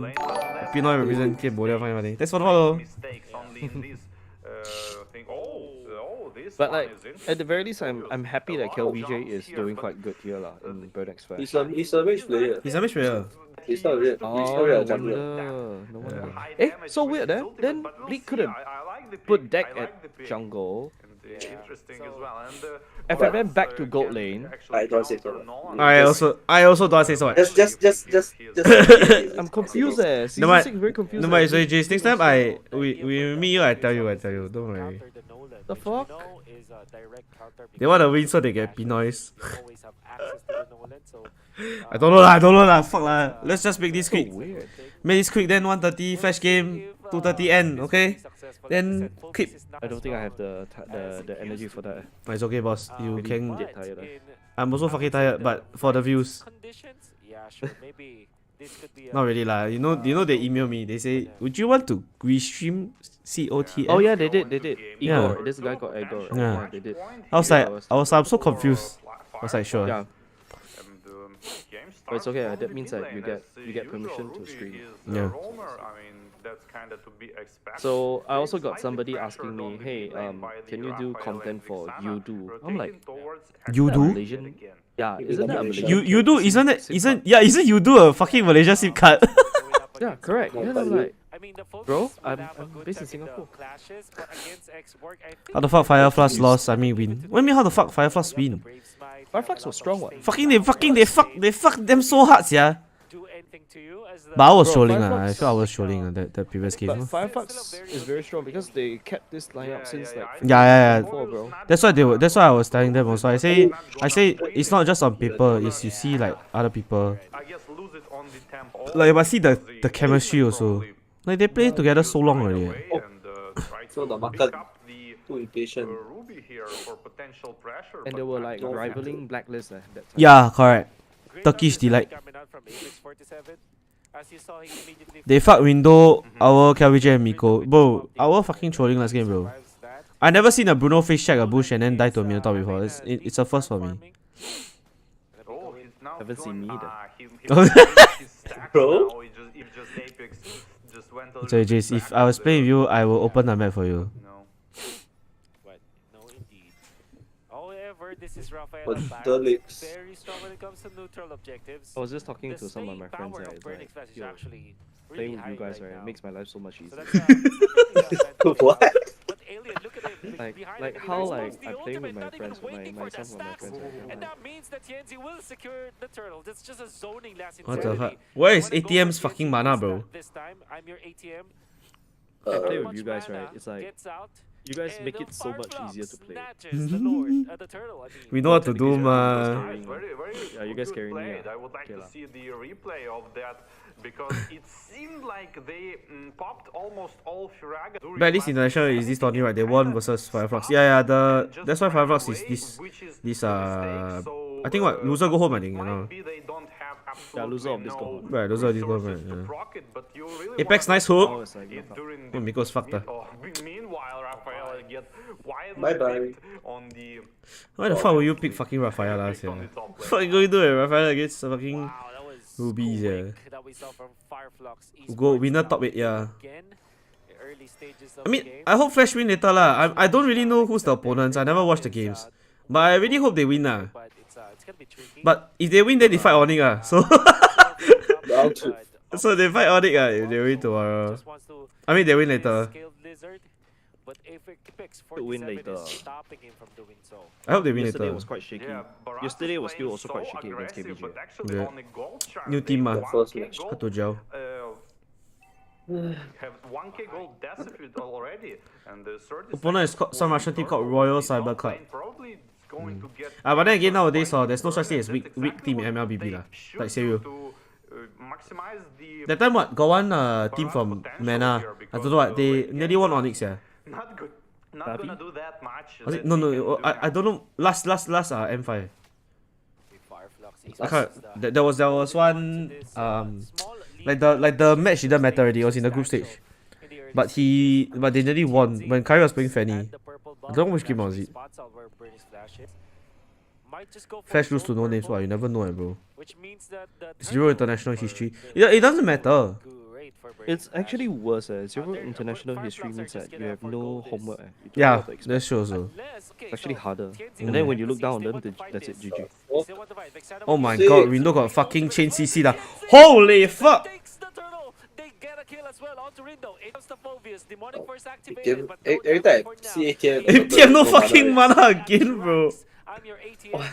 Pinoy represent Cambodia, fine funny. That's what follow. mistakes only in this thing. Oh, this But like at the very least, I'm happy that KLVJ is doing quite good here lah in Burnex Fair. He's a rich player. He's a match player. He's not real. He's Oh, not no real wonder. jungler. No wonder. So weird, eh? Then Bleak could have put deck at jungle. Interesting as well. FFM back to gold lane. I don't say so. I also don't say so much. Just. I'm confused, eh. Season No, 6 very confused. No, but so Jace, next time we meet you, I tell you. Don't worry. The fuck? They want to win so they get Pinoys. I don't know lah. Fuck lah. Let's just make this So quick. weird. Make this quick. Then 1:30 flash game, 2:30 end. Okay. Then keep. I don't think I have the energy for that. It's okay, boss. You Really can. get tired. I'm also fucking tired, but for the views, not really lah. You know they email me. They say, would you want to restream COTF? Oh yeah, they did. Yeah. Igor, this guy got Igor. Yeah. They did. I'm so confused. I was like, sure. Yeah. But it's okay. That means that you get permission to stream. Yeah. So I also got somebody asking me, hey, can you do content for You-Do? I'm like, You is that a do? Malaysian? Yeah, isn't that a Malaysian? You do? Isn't you do a fucking Malaysia SIM card? Yeah, correct. Then I'm like, bro, I'm based in Singapore. How the fuck Fireflux lost? I mean win. What do you mean how the fuck Fireflux win? Fireflux was strong, what? They fuck them so hard, yeah. But I was Bro, trolling, I Fireflux- feel I was trolling that previous game. But Fireflux is very strong because they kept this lineup since like Yeah. before, bro. That's why I was telling them also. I say it's not just on paper. It's you see like other people. Like you must see the chemistry also. Like they play together so long already. So the market too impatient. And they were like rivaling Blacklist that time. Yeah, correct. Turkish delight. They fuck window our KVJ and Miko. Bro, our fucking trolling last game, bro. I never seen a Bruno face check a bush and then die to a Minotaur before. It's a first for me. Haven't seen me either. Bro? So Jace, if I was playing with you, I will open the map for you. This is Rafael But back. the leaks. Very strong when it comes to neutral objectives. I was just talking to some of my friends Power there. of It's Burning like, Flash is yo, actually playing really with high you guys, right, now. it makes my life so much So easier. that's What? But Alien, look at it. Behind Like it, how he like responds the I'm playing with ultimate, my not even friends, with waiting my for the some of my stacks. friends. Right? I'm And like, that means that Yenzi will secure the turtle. That's just a zoning last What the insanity. fuck? Where is Wanna go ATM's for fucking Yenzi mana, wins bro? that This time, I'm your ATM. I play with Much you guys, mana right? It's like gets out, you guys and make the it so much Fireflux easier to play. snatches the Lord, the turtle, I mean. We know what to do, Technically, ma. Yeah, you guys carry me, yeah. I would like Okay to lah. see the replay of that because it seemed like they popped almost all Firaga. But at least international is this tournament, right? They won versus Fireflux. Yeah. That's why Fireflux is this I think what loser go home, I think, you know. Yeah, loser of this go home. Right, loser of this go home, right, yeah. Apex, nice hook. Oh, it's like knockout. Oh, Miko's fucked. Meanwhile, Rafael get widely Bye-bye. picked on the Why the fuck will you pick fucking Rafael last year? What you going to do it? Rafael against fucking Wow, that was Rubies, yeah. quick that we saw from Fireflux Go Esports winner now top 8, yeah. again, the early stages of I mean, the game. I hope Flash win later lah. I don't really know who's the opponents. I never watched the games. But I really hope they win lah. But it's gonna be tricky. But if they win, then they fight Onyx ah. So Round two. so they fight Onyx ah if they win tomorrow. Just wants to I mean they win later. scale Lizard, but Apex To win 47 later. is stopping him from doing so. I hope they win Yesterday later. was quite shaky. Yesterday was still also quite shaky against KBJ. Yeah. New team ah. First match. Hard to gel. Have 1k gold decimated already, and the third Opponent is some Russian team called Royal Cyber Club. Probably going to get But then again nowadays there's no such thing as weak team in MLBB lah. Like serious. maximize the That time what got one team from Mana. I don't know what they nearly won Onyx yeah. not good. Not gonna do that much. Was it? No. I don't know. Last M5. I can't. There was one like the match didn't matter already. It was in the group stage. But they nearly won when Kyrie was playing Fanny. I don't know which game was it. Flash lose to no names, what? You never know it, bro. Zero international history. It doesn't matter. for It's Burning actually Flash. worse. Zero international history means that you have no homework. You don't know Yeah, what to expect. that's true also. Unless, okay, It's actually so harder. TNC And then will when you have look to down see on if them, they want to fight that's it, this. GG. They still want to fight. Vexana Oh will my use god, it. Rindo got fucking chain TNC CC da. Holy fuck! takes the turtle. They get a kill as well onto Rindo. It comes to Phobius. Demonic Force ATM, activated, but no every damage time for now. see ATM, ATM no mana fucking already. mana again, bro. I'm your ATM.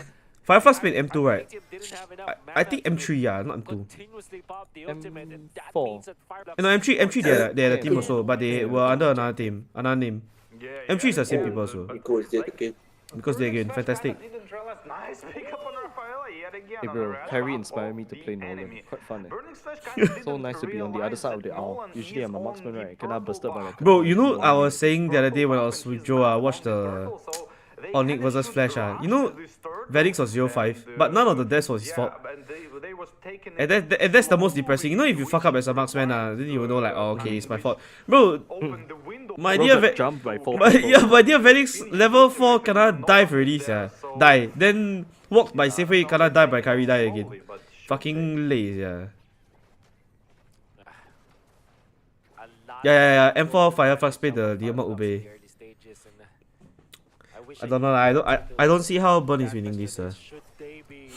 Fireflux played M2, right? ATM didn't have enough I mana think to M3, yeah, not M2. continuously pop the ultimate, and that M4. means that Fireflux No, M3 they had a team Yeah. also, but they were under another team, another name. Yeah, M3 is the same yeah, people but- also. but Nico is dead like, again. Because they again, Burning fantastic. Flash kinda didn't realize. Nice pick up on Rafaela yet again Hey on bro, the red Kyrie half inspired of me to the play Nolan. enemy. Quite fun. Burning Flash kinda So didn't nice to be on the other realize side of that the aisle. Nolan Usually is I'm a on marksman, the right? Kena purple busted by bar. like. Bro, you know, He's I on was the saying the other day when I purple was bar with and Joe, he's I not watched on the the turtle, so they Onyx kinda versus should Flash. rush You know, this turtle Velix was 0-5, and, but none of the deaths was his yeah, fault. and they was taking And it that's the most slowly, depressing. You know, if you fuck up as a marksman, then you will know like, oh, okay, it's my fault. Bro, open the window. my Bro dear got Ve- jumped by 4 my, people. yeah, my dear Velix level 4 kena dive already, sia. Die. Then walk by Safeway kena die by Kyrie die again. Fucking lazy, yeah. Yeah. M4 Fireflux played the Diamond Ube. I don't know. I don't see how Burn is winning this. Should they be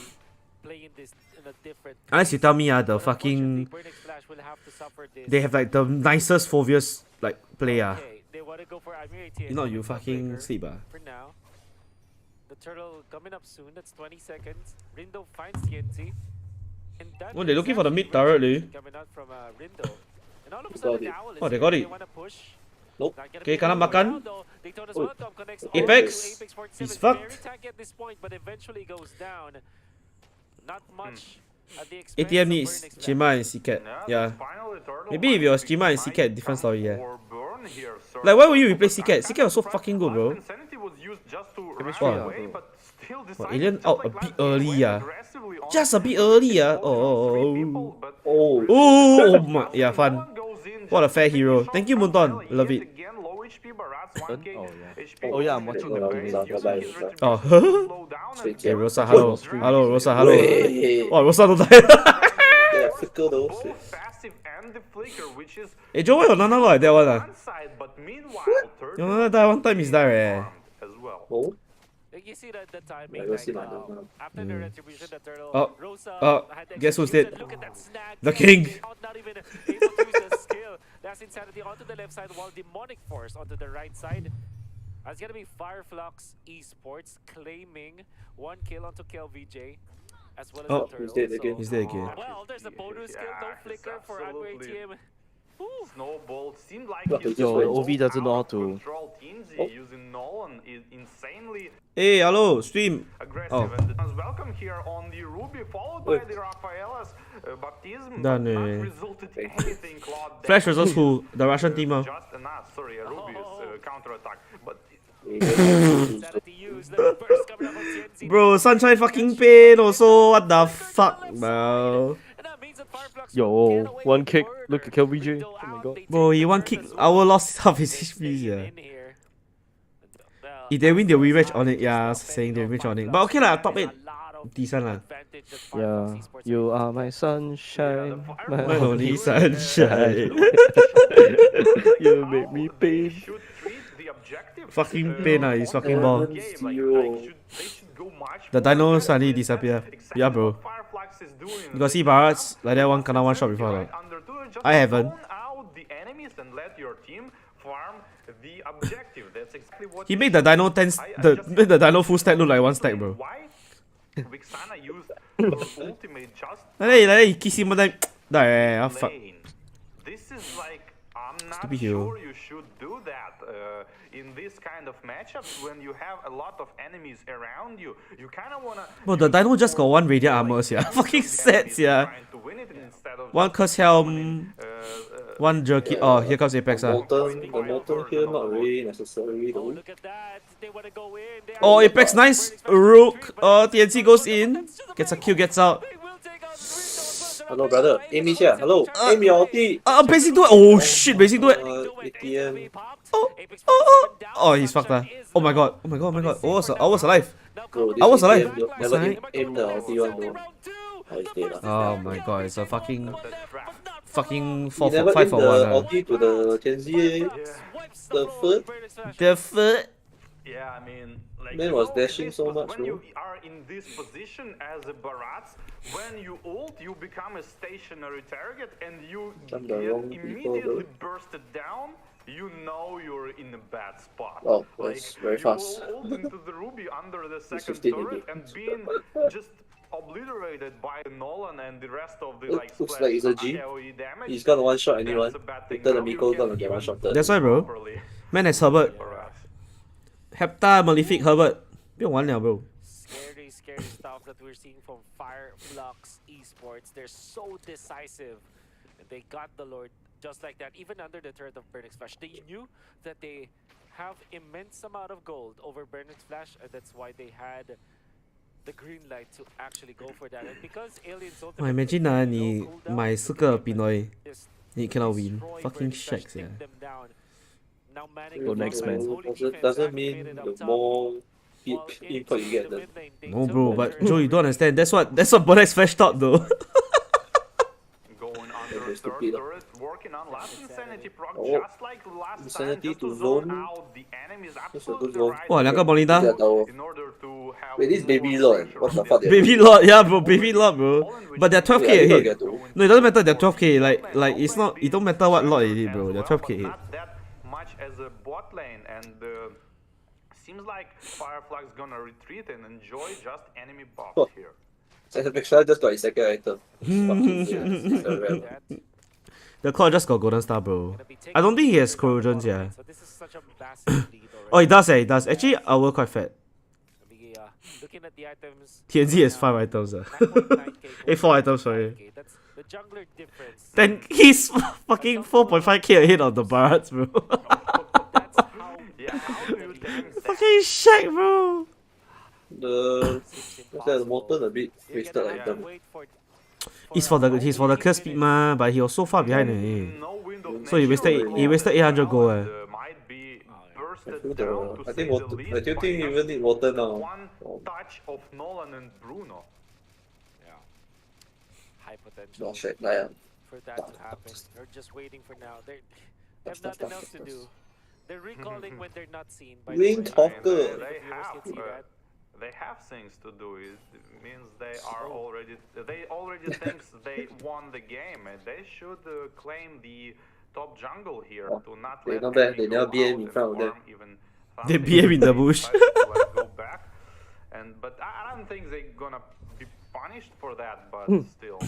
playing this in a different Unless you tell me, the fucking Burning Flash will have to suffer this. they have like the nicest Phobius like play. Okay, they want to go for Amir ATM. You know, you It's a fucking breaker sleep. For now. The turtle coming up soon. That's 20 seconds. Rindo finds TNT. And that Oh, they're is looking for the actually mid turret, great eh? coming out from Rindo. And all of a Got sudden, it. the Owl is Oh, they here. got it. wanna push. Nope. Not gonna Okay, be kena able to makan. go down, though. Daytona's Oh. welcome connects all Apex. to Apex 47. He's fucked. Very tacky at this point, but eventually goes down. Not much at the expense ATM of needs Burning Flash. Chima and Seacat. Yeah. Maybe if it was Chima and Seacat, different story, yeah. Like, Like, why would you replace Seacat? Seacat was so fucking good, bro. Chemistry, Wow. bro. Wow, Alien out a bit early, yeah. Just a bit early, yeah. Oh. Oh, Oh my, yeah, fun. What a fair hero. Thank you, Munton. Love it. Oh yeah. Oh yeah, I'm watching the video. Oh. shit, Hey, yeah. Rosa, hello. Hello, Rosa, hello. Wait. Oh, Rosa don't die. Yeah, flicker though. Shit. Hey, Joe, why your Nana like that one? Your Nana die one time is die, eh? Oh, Like you see the timing, I will like, see, man, I don't know. after the retribution, the turtle, Oh, Rosa had the guess who's execution. dead? Look at that snag. The king. Not even able to use a skill. That's Insanity onto the left side, while Demonic Force onto the right side. It's gonna be Fireflux Esports claiming 1 kill onto KLVJ, as well as Oh, the turtle. he's dead again. He's dead again. Well, there's a bonus skill, no flicker for Agro ATM. Woo. Snowball seemed like But he's he just Yo, went OV doesn't know how to. control teams Oh. using Nolan is insanely Hey, hello, stream. aggressive. Oh. And the fans welcome here on the Ruby, followed by Wait. the Rafaela's baptism. Done, Not eh. resulted in anything, Claude. Flash versus who? The Russian team, Just sorry, Ruby's counter attack. But Insanity used the burst coming up on TNC. Bro, Sunshine fucking pain also. What the fuck, bro? And that means that Fireflux Yo, will get away one with kick. murder. Look at KLVJ. Rindo Oh my out, god. they Bro, take he the one turn kick. as Our well. lost half his They HP, stay yeah. in here. Well, If they win, they'll rematch Fireflux on it. Yeah, I was is not saying they'll bad, rematch on it. Fireflux But okay lah, has top a 8. lot of Decent lah. advantage that Fireflux Yeah, Esports you are are my sunshine, my My only only sunshine. You make me pain. Fucking pain, it's fucking ball. 7-0. The dino suddenly disappear. Yeah, bro. You got see Barats like that one kena one shot before, right? I haven't. He made the dino 10 made the dino full stack look like one stack, bro. Like that he kiss him and then die. Ah, fuck. This is like, I'm not Stupid hero. sure you should do that in this kind of matchups when you have a lot of enemies around you. You kind of wanna. Bro, the dino just got one radiant armor, yeah. Fucking sad, yeah. One curse helm, one jerky. Oh, here comes Apex. The Molten here not really necessary Oh, though. look at that. They want to go in. They Oh, are- Apex, nice. Rook. TNC goes in. Gets a kill, gets out. They will take out Rindo as well. Hello brother, aim me here. Hello, aim your ulti. Basic do it. Oh shit, basic do it. ATM. Oh, he's fucked. Oh my god. Oh my god. Oh my god. I was alive. Bro, I was this alive. ATM don't- never aim the ulti one though. Oh, he's dead lah. Oh my god. It's a fucking fucking He never 5 aimed for the 1. ulti to the Tianzi. The foot. The foot. Yeah, I mean, like, Man you was know, dashing this so was much, when bro. you are in this position as a Barats, when you ult, you become a stationary target and you Some get the wrong people, immediately bro. bursted down. You know you're in a bad spot. Oh, like, that's very you fast. will ult into the Ruby under the second 15 turret AD. and being just obliterated by Nolan and the rest of the Looks splash like it's a G. AoE damage. He's gonna one shot anyone. That's a bad thing. Later the Now you Miko can't gonna get even one shotted. That's why, bro. properly Man has Herbert. Barats. Hepta, Malefic, Herbert. 不用玩了 bro. Scary stuff that we're seeing from Fireflux Esports. They're so decisive. They got the Lord just like that, even under the turret of Burnix Flash. They knew that they have immense amount of gold over Burnix Flash, and that's why they had the green light to actually go for that. And because Alien's ultimate Imagine is 你 low cooldown, 买 you 4 can 个 even Pinoy, just you cannot win. destroy Fucking Burnix Flash, shacks, take yeah. them down. Now manning Go the next, front lines, man. holding defense Doesn't mean activated up the top. more While input you into get, the the mid lane, they No took bro, the but turret Joe, you don't away. understand. That's what Bonex Flash thought though. Going under Very third stupid. turret, working on last Insanity proc, Oh. just like last Insanity time, just to to zone zone. out the enemies That's a absolutely good zone. right Wow, 2个 away Bonita. Yeah, tower. in order to have Wait, this more baby lord. pressure What on the the fuck? Baby lot, yeah bro, baby lot bro. But they're 12k Wait, are they gonna ahead. get to? No, it doesn't matter, they're 12k. Like it's not, it don't matter what lot it is bro, they're 12k ahead. Not that much as a bot lane, and seems like Firefly's gonna retreat and enjoy just enemy buffs Oh. here. Satisfaction just got his second item. Fucking yeah, it's a ram. That The Claw just got Golden Star bro. gonna be taken I don't think he has from the corrosions, bottom yeah. lane, so this is such a massive lead Oh, he already. does, yeah, he does. Actually, our quite fat. We, looking at the items, TNZ has now, 5 items. 9.9K 4 items, sorry. 5K. That's the jungler difference. Then he's fucking 4.5k ahead of the Barats, bro. That's how Yeah, how do you tank that? Fucking shag, bro. The it's what's that? The impossible. Morton a bit You're wasted gonna have to item. wait for He's for the clear speed ma, but he was so far behind eh. No wind of So he wasted- nature he wasted 800 gold, eh. Might be I bursted feel down to I say think the water. least I don't by think you just even need water now. one Oh, touch of Nolan and Bruno. yeah, high potential oh shit, yeah. for that to happen. They're just waiting for now. They have nothing else to do. They're recalling when they're not seen. By Wing the way. talker. The viewers They can have, see that. they have things to do. It means they are already. They already think they won the game, and they should claim the top jungle here Oh, to not they let not bad, enemy they go never BM out in and front of them. farm even They something. BM in the bush. Decided to, like, go back. But I don't think they're gonna be punished for that. But still,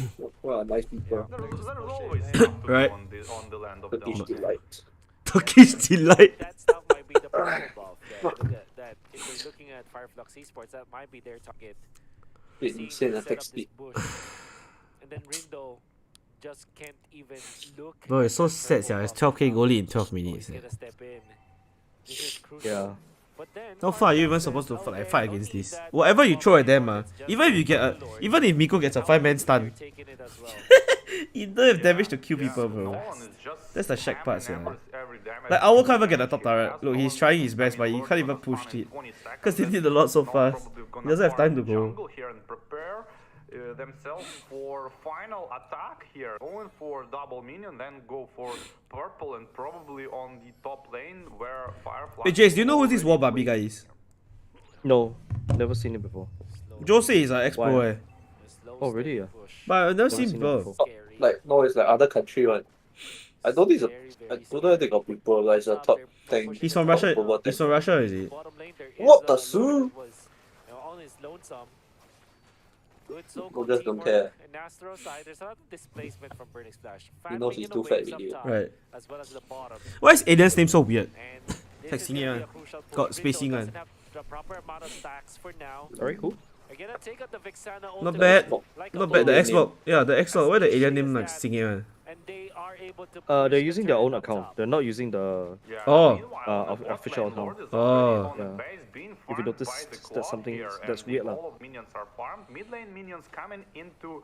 What a nice people. there's always stuff to Right. do on the land of Turkish Delta. delight. Turkish delight. That stuff might be the purple buff. That if they're looking at Fireflux Esports, that might be their target. Wait, Seeing insane them attack set up speed. this bush. And then Rindo just can't even look. Bro, it's so at that sad, purple yeah. It's buff 12k now. only in 12 Oh, minutes. he's Yeah. gonna step in. This is crucial. Yeah. But then, How far are you even Fireflux supposed to says, like "Okay, fight don't against need this? that Whatever you buff throw at them, anymore, it's just even if you get the Lord." even if Miko gets a Now 5-man they're stun, taking it as well. you don't have damage to kill people, bro. Nolan is just That's the shag spamming part, yeah. every damage Like, our he can't even get the can. top He turret. has Look, he's Nolan, trying his best, I but mean, he Lord's can't even gonna push spawn in it. 20 seconds, Because they and did a lot so Nolan fast. probably He gonna doesn't have time farm to go. jungle here and prepare themselves for final attack here. Going for double minion, then go for purple and probably on the top lane where Firefly. Hey, Jace, do you know who this War Barbie guy is? No, never seen it before. Joe says he's an ex-pro, Why? eh. Oh, really, yeah? But I've never seen seen it before. before. Scary. Like, no, it's like other country one. I don't think it's a, I don't know if they got people, like it's a top tank. He's from top Russia. global He's tank. from Russia, is it? Bottom lane, there is What the Lord su? that was, on his lonesome. Good People so-called just don't teamwork. care. And Astro's side, there's a lot of displacement from Burning Splash. He knows Farming he's in too the fat waves already. up top, Right. as well as the bottom. Why is Alien's name so weird? And this Like is singing gonna be one. a crucial push. Got Rindo spacing one. doesn't have the proper amount of stacks for now. Alright, cool. They're gonna take out the Vixana Not ultimate, bad. like a Not bad. The bullet. X-Lock. Yeah, the X-Lock. Why the alien name like singing one? And they are able to They're push the using their turret own up account. top. They're not using the. Yeah, Oh. meanwhile, the bot Official lane account. Lord is Oh. already on the Yeah. base, being you farmed notice, by the that's Claw something here, that's and weird, the lah. all of minions are farmed. Mid lane minions coming into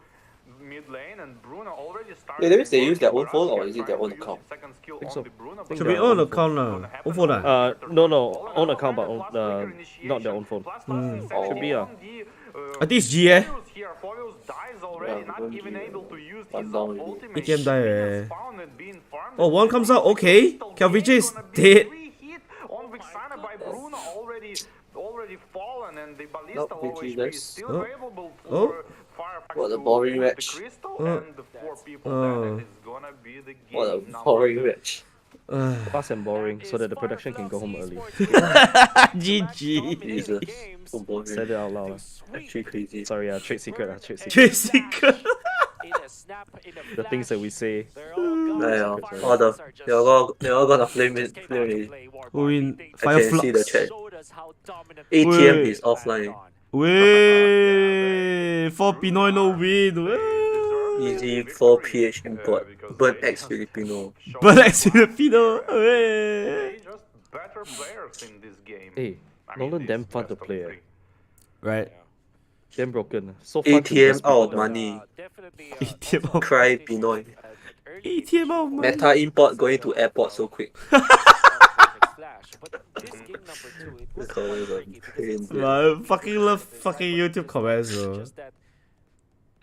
mid lane, and Bruno already started. Yeah, that means they use their working, own phone, but or Asker is it their trying own to use account? his second skill Think on so. the Bruno, Think Should their be own own account Gonna lah. happen Own phone on ah. No, All own in account, but all, on, plus trigger not their own phone. initiation. Should be, Plus Should be, insanity yeah. on the I think it's G, eh? Flavius here, Flavius dies already, Yeah, not don't even G, able to use One his down own already. ultimate. ATM die, He eh? has found it, being farmed. Oh, one comes out, okay. Crystal Calvice Gate is gonna be dead. 3 hit on Vixana by Bruno, already fallen, and the Ballista Nope, low GG, HP is guys. still Oh. available Oh. for Firefox What a to boring use match. the Crystal Oh. and the 4 people Oh. dead, and it's gonna be the game What a number boring 2. match. Fast and boring, so that the production can go home early. GG. Jesus. So boring. Said it out loud. Actually crazy. Sorry, trade secret, trade secret. Trade secret. The things that we say. Yeah, all the they're all gonna flame it. Who win? I can see the Fireflux. chat. ATM Wait. is offline. Wait, for Pinoy no win. Wait. Easy 4 PH import. Burn X Filipino. But ex Filipino. Wait. Just better players in this game. Hey, I mean, Nolan this damn fun to best of play. 3. Right. Damn broken. So fun to ATM just out of people down. money. ATM out. Cry Pinoy. ATM out, man. Meta import going to airport so quick. I fucking love fucking YouTube comments, though. Just that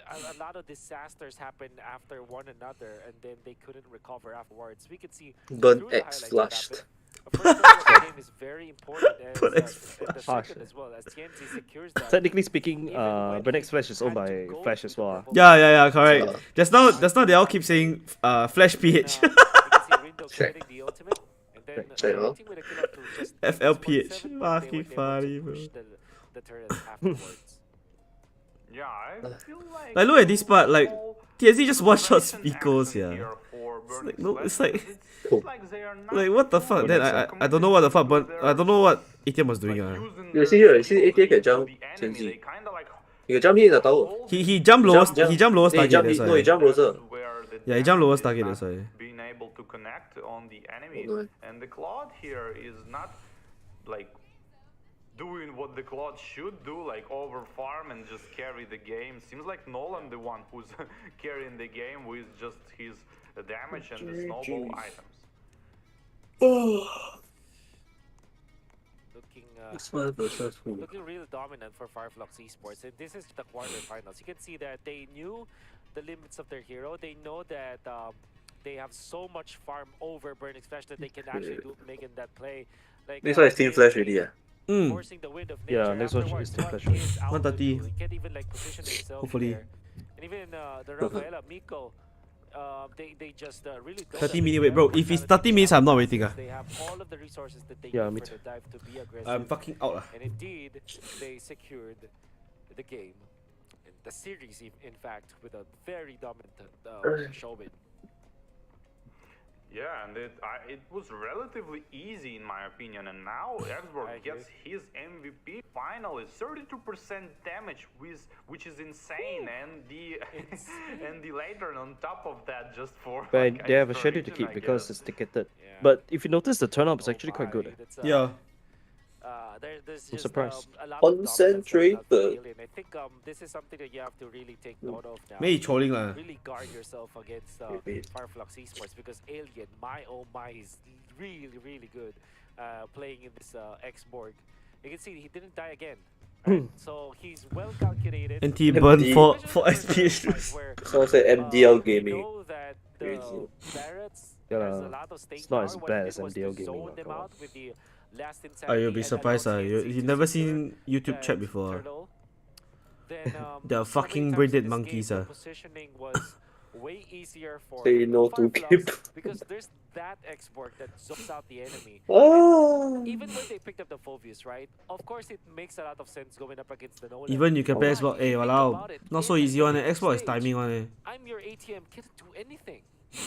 a lot of disasters happened after one another, and then they couldn't recover afterwards. We could see Burn through the X highlights what flushed. happened. First goal of the game is very important, as, Burn X and the flushed. second as well, as TNT secures that. Technically speaking, Even when Burnex he Flash is owned had to by go Flash to as the well. purple Yeah, correct. Yeah. Just now they all keep saying Flash PH. And, we can see Rindo Check. creating the ultimate, and then Check, huh? waiting with a kill up to just FLPH. 1-7, Fucking they were able to funny, bro. push the turret afterwards. Yeah, I feel like. Like, look at this part, like, all TNC just one-shot recent Spico's, action yeah. here for It's like, Burning no, Flash, it's like- it seems like they are not Like, what the fuck? Then I don't know what the fuck, but I don't know what ATM was doing. using You see here, you see their ATM can skills jump to the enemy. 10Z. They kinda like You can jump in the tower. He jumped lowest. Jump- He jumped lowest He target. jump- That's no, he why. jump closer. where the Yeah, he jumped lowest damage target. is That's not why. being able to connect on the enemy, Oh, no. and the Claude here is not like doing what the Claude should do, like over farm and just carry the game. Seems like Nolan the one who's carrying the game with just his damage and the snowball items. Looking really dominant for Fireflux Esports, and this is the quarterfinals. You can see that they knew the limits of their hero. They know that they have so much farm over Burning Flash that they can actually make that play. Like, This one is Team Flash already, yeah. forcing the wind of Yeah, nature next one afterwards. is Team What Flash. is out 130. to do? He can't even like position himself Hopefully. there. And even the Rafaela, Miko, they just really don't 30 have minute the wait, bro. level If it's talent 30 minutes, I'm not waiting. They have all of the resources that they Yeah, need me for too. the dive to be aggressive. I'm fucking out. And indeed, they secured the game, and the series, in fact, with a very dominant show win. Yeah, and it was relatively easy in my opinion, and now I Exborg agree. gets his MVP finally, 32% damage, which is insane, and the and the later on top of that just for But like, they have a extra schedule to region, keep I because guess. it's ticketed. Yeah. But if you notice, the turn-up is Oh actually quite my, good. that's, Yeah. There's I'm just surprised. a lot of dominance that Concentrated. Alien. I think this is something that you have to really take note of now. Maybe trolling lah. Really guard yourself against Maybe. Fireflux Esports, because Alien, my oh my, is really good playing in this X-Borg. You can see he didn't die again. Right? So he's well calculated. NT burn for Especially in the SPH. first fight where, Someone said MDL we gaming. know that the Crazy. Barretts Yeah, has a lot of staying it's not power. as What bad he as did was to MDL gaming, zone lah, them come on. out with the last Oh, insanity you'll be and surprised. allowed You've TNC to never secure seen YouTube that chat before. turtle. Then, They're so many fucking times brain dead in this monkeys, game, the ah. positioning was way easier for Say no to Fireflux keep. because there's that X-Borg that zooms out the enemy. Oh. Even when they picked up the Phobius, right? Of course, it makes a lot of sense going up against the Nolan. Even you can play But Xbox. if Hey, you think walao. about it, Not so in easy one. this Xbox is stage, timing one. I'm your ATM, can't do anything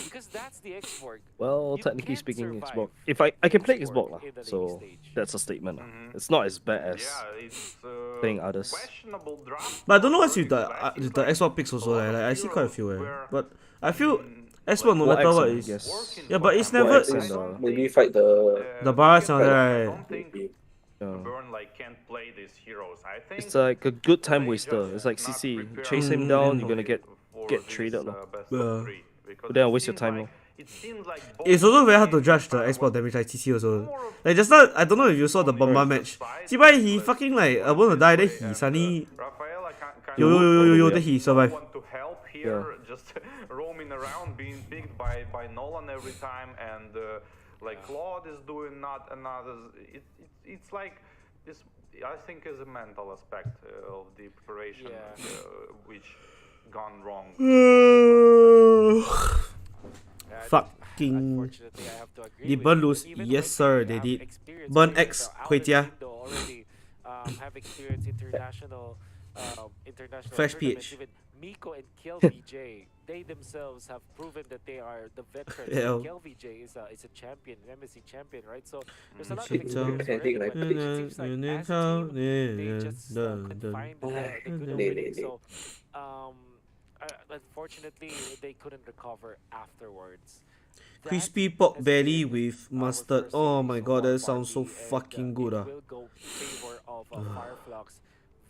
because that's the X-Borg. Well, You technically can't speaking, survive Xbox. If I can play Xbox Xbox lah, in the so later stage. that's a statement lah. Mhm. It's not as bad as Yeah, it's playing others. questionable draft. But I don't know what's for with the Burning Flash. Seems the like Xbox picks also. a lot Like, of I see quite a heroes few. were But I feel in, Xbox no Well, matter what X, I is. guess. working Yeah, for but it's them. never. X and, I don't Maybe think, fight the The bars we on can- there, I right? don't think Yeah. Burn like can't play these heroes. I think It's like a good time they waster. just It's like not CC. prepared Chase him Mm. down, you're gonna mentally get for traded this, lor. best Yeah. of 3, because But then it I waste your seems time like- lor. It seems like It's both also very hard to games judge the are export damage like TC also. more of Like just now, I don't know if you saw the on Bomba the match. side, See why he let's fucking go like this about to die, then way, he and, suddenly Rafaela kind Yo, of yo, yo, yo, yo, Yeah. then he survived. no one to help here, just roaming around, being picked by Nolan every time, and like Claude is doing not another. It's like this. I think is a mental aspect of the preparation, which gone wrong. Fucking. Unfortunately, I have to agree Did with Burn you. lose? Even Yes, when sir, they they have did. experienced Burn players X, out of the Huitia. window already have experienced international Flash tournaments. PH. Even Miko and KLVJ, they themselves have proven that they are the veterans. Yeah. KLVJ is a champion, MSC champion, right? So there's a lot of Shit, experience I think already, like but it seems like as a team, they just couldn't find the good opening. So unfortunately, they couldn't recover afterwards. Crispy That pork has belly been with our mustard. first Oh series my of god, that sounds so Watchparty, fucking and good. it will go in favor of Fireflux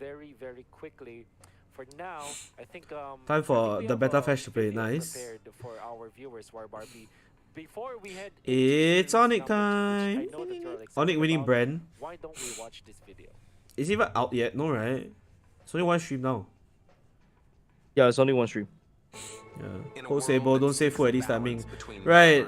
very, very quickly. For now, I think Time for we the have beta a flash to play. video Nice. prepared for our viewers, War Barbie. Before we head It's into Onyx series number 2, time. which I know that you're all Onyx excited winning about, brand. why don't we watch this video? Is it even out yet? No, right? It's only one stream now. Yeah, it's only one stream. Yeah. Ho Sable, don't say food at this timing. Right.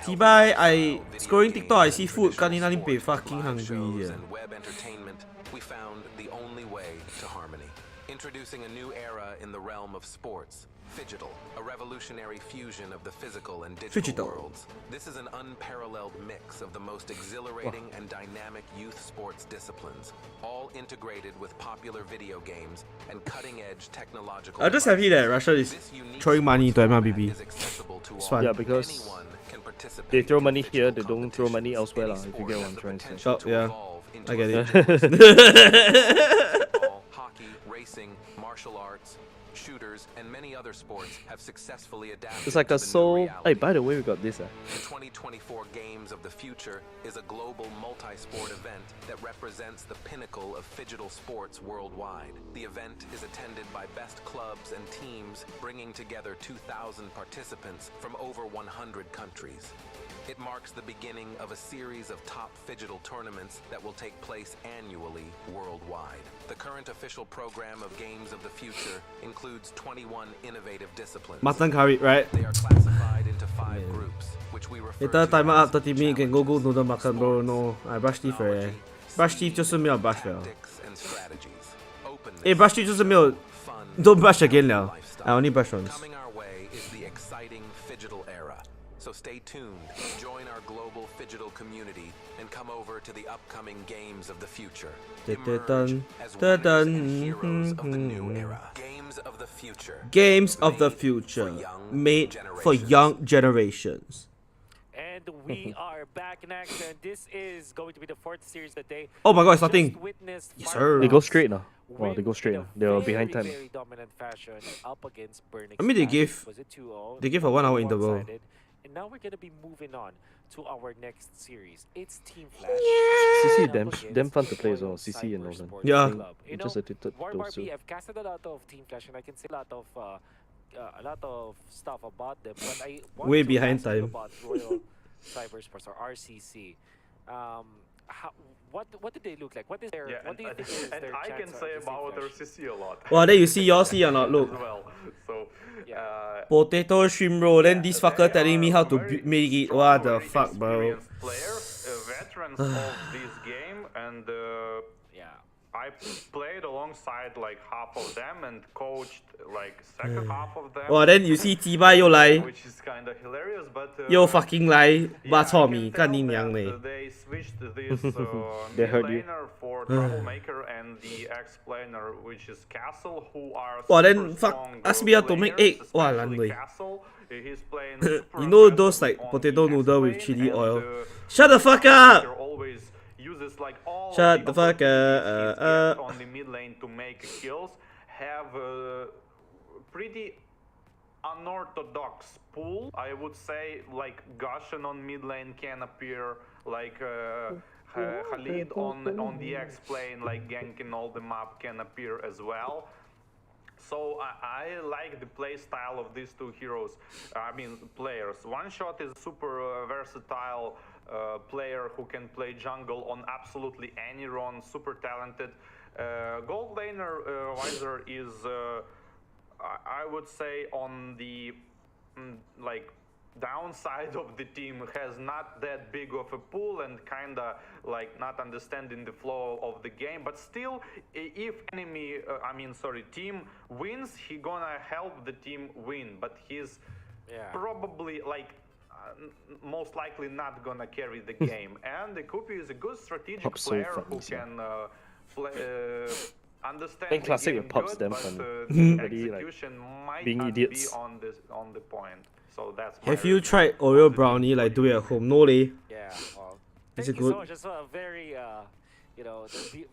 Tiba, I scrolling TikTok, I see food. Kanina limpe, fucking hungry. Yeah. And web entertainment, we found the only way to harmony. Introducing a new era in the realm of sports. Phygital, a revolutionary fusion of the physical and digital worlds. This is an unparalleled mix of the most exhilarating and dynamic youth sports disciplines, all integrated with popular video games and cutting-edge technological I'm just happy that Russia is throwing money into MLBB. It's fun. Yeah, because they throw money here, they don't throw money elsewhere, if you get what I'm trying to say. Oh, yeah. I get it. Hockey, racing, martial arts, shooters, and many other sports have successfully adapted It's like to a the new soul. Hey, reality. by the way, we got this. The 2024 Games of the Future is a global multi-sport event that represents the pinnacle of phygital sports worldwide. The event is attended by best clubs and teams, bringing together 2,000 participants from over 100 countries. It marks the beginning of a series of top phygital tournaments that will take place annually worldwide. The current official program of Games of the Future includes 21 innovative disciplines. Mutton curry, right? They are classified into 5 groups, which we refer Later to timer as up 30 minutes can go challenges, noodle makan bro. sports, No, I brush teeth already. technology, Brush teeth 就是没有 brush 了。 tactics, and strategies. Openness, 诶 brush teeth 就是没有 fun, don't brush again and 了。 lifestyle. I only brush once. Coming our way is the exciting phygital era. So stay tuned, join our global phygital community, and come over to the upcoming Games of the Future. Emerge as winners and heroes of the new era. Games of the Future. Games of the future made for young generations. And we are back next, and this is going to be the 4th series that they Oh my god, it's just starting. witnessed Yes, sir. They go straight now. Wow, win they go straight in now. a They were very, behind time. very dominant fashion up against Burning. I mean, they Smash. give- Was it 2-0? they give a 1 hour One interval. sided. And now we're gonna be moving on to our next series. It's Team Flash. CC up damn against fun to play as well. Royal CC and Cyber Nolan. Sports Yeah. Club. You know, Just addicted War to those Barbie, two. I've casted a lot of Team Flash, and I can say a lot of stuff about them. But I want Way to behind ask you time. about Royal Cyber Sports or RCC. What do they look like? What is their? Yeah, what do you think is and their I can chance say against Team about Flash? RCC a lot. Wow, then you see yours see or not? Look. As well. So, Potato shrimp roll, then this fucker they telling me are how to very make it. strong, What the very fuck, bro? experienced players, veterans of this game, and Yeah. I played alongside like half of them and coached like second half of them. Wow, then you see Tiba 又来 which is kind of hilarious, but 又 fucking 来 yeah, 挖 I 错 can 米 tell 干你 that, 娘嘞 they switched this They mid heard you. laner for Troublemaker and the explainer, which is Castle, who are Wow, super then fuck, strong ask me how to make players, egg. Wow, especially Landway. Castle. He's playing super You know aggressive those, like, on potato the noodle with X-Lane, chili and, oil? Shut the fuck Troublemaker up! always uses like all Shut of the fuck opportunities he up, gets on the mid lane to make kills. Have pretty unorthodox pool, I would say. Like Gushin on mid lane can appear, like Khalid on the X plane, like ganking all the map can appear as well. So I like the play style of these two heroes. I mean players. One Shot is super versatile player who can play jungle on absolutely any run. Super talented. Gold laner Weiser is, I would say, on the like downside of the team, has not that big of a pool and kinda like not understanding the flow of the game, but still if team wins, he gonna help the team win, but he's probably like most likely not gonna carry the game. And the Kupi is a good strategic player who can understand think the classic game with Pubs good, them but fun. the Really, like, execution might being not idiots. be on the point. So that's my Have you review tried of Oreo the brownie team. like do it at home? No leh. Yeah. Well, Is thank it you so good? much. It's a very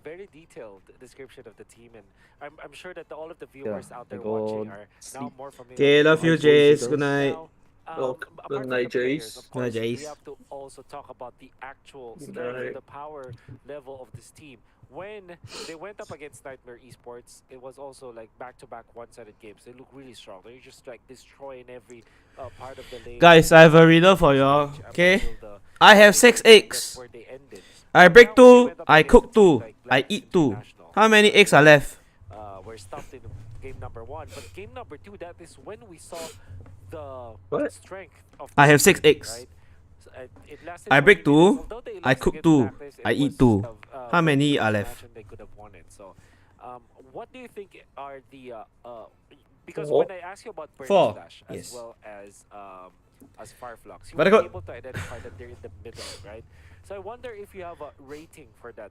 very detailed description of the team, and I'm sure that all of the viewers out they there go watching are now sleep. more familiar. Okay, love you, Like Jace. boys, Good night. Now, Oh, apart good from night, the players, Jace. of course, Night, we Jace. have to also talk about the actual Good strength night. and the power level of this team. When they went up against Nightmare Esports, it was also like back-to-back one-sided games. They look really strong. They're just like destroying every part of the lane. Guys, I have a riddle for y'all. Up Okay, until the I have 6 that's eggs. where they ended. I break Now, they 2, went up I against cook a team 2, like I Black eat 2. International. How many eggs are left? We're stopped in game number 1, but game number 2, that is when we saw the What? strength of I the have 6 team, eggs. right? So, it lasted I break 20 minutes. 2, Although they I lost cook against 2, Blacklist, it I eat was 2. a How very many close are match left? and they could have won it. So, what do you think are the because Four. when I asked you about Burning 4, Slash as yes. well as Fireflux, you Very were good. able to identify that they're in the middle, right? So I wonder if you have a rating for that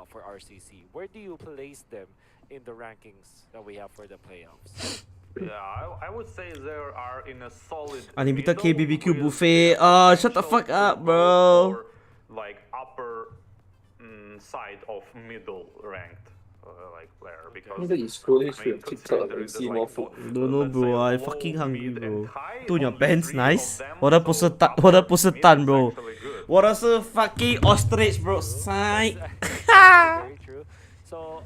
for RCC. Where do you place them in the rankings that we have for the playoffs? Yeah, I would say they are in a solid Unlimited middle KBBQ with buffet. the Shut the potential fuck to up, go bro. for, like upper side of middle ranked like player, because Maybe it's foolish I mean, to TikTok considering and there's see like more food. Don't know, let's say bro. I low, fucking hungry, mid, bro. and high, Dude, your only pants 3 nice. of them, 我的不是 so 蛋，我的 upper 不是 mid 蛋 is bro. actually good. 我的是 fucking ostrich, bro. True. Sign. That's very true. So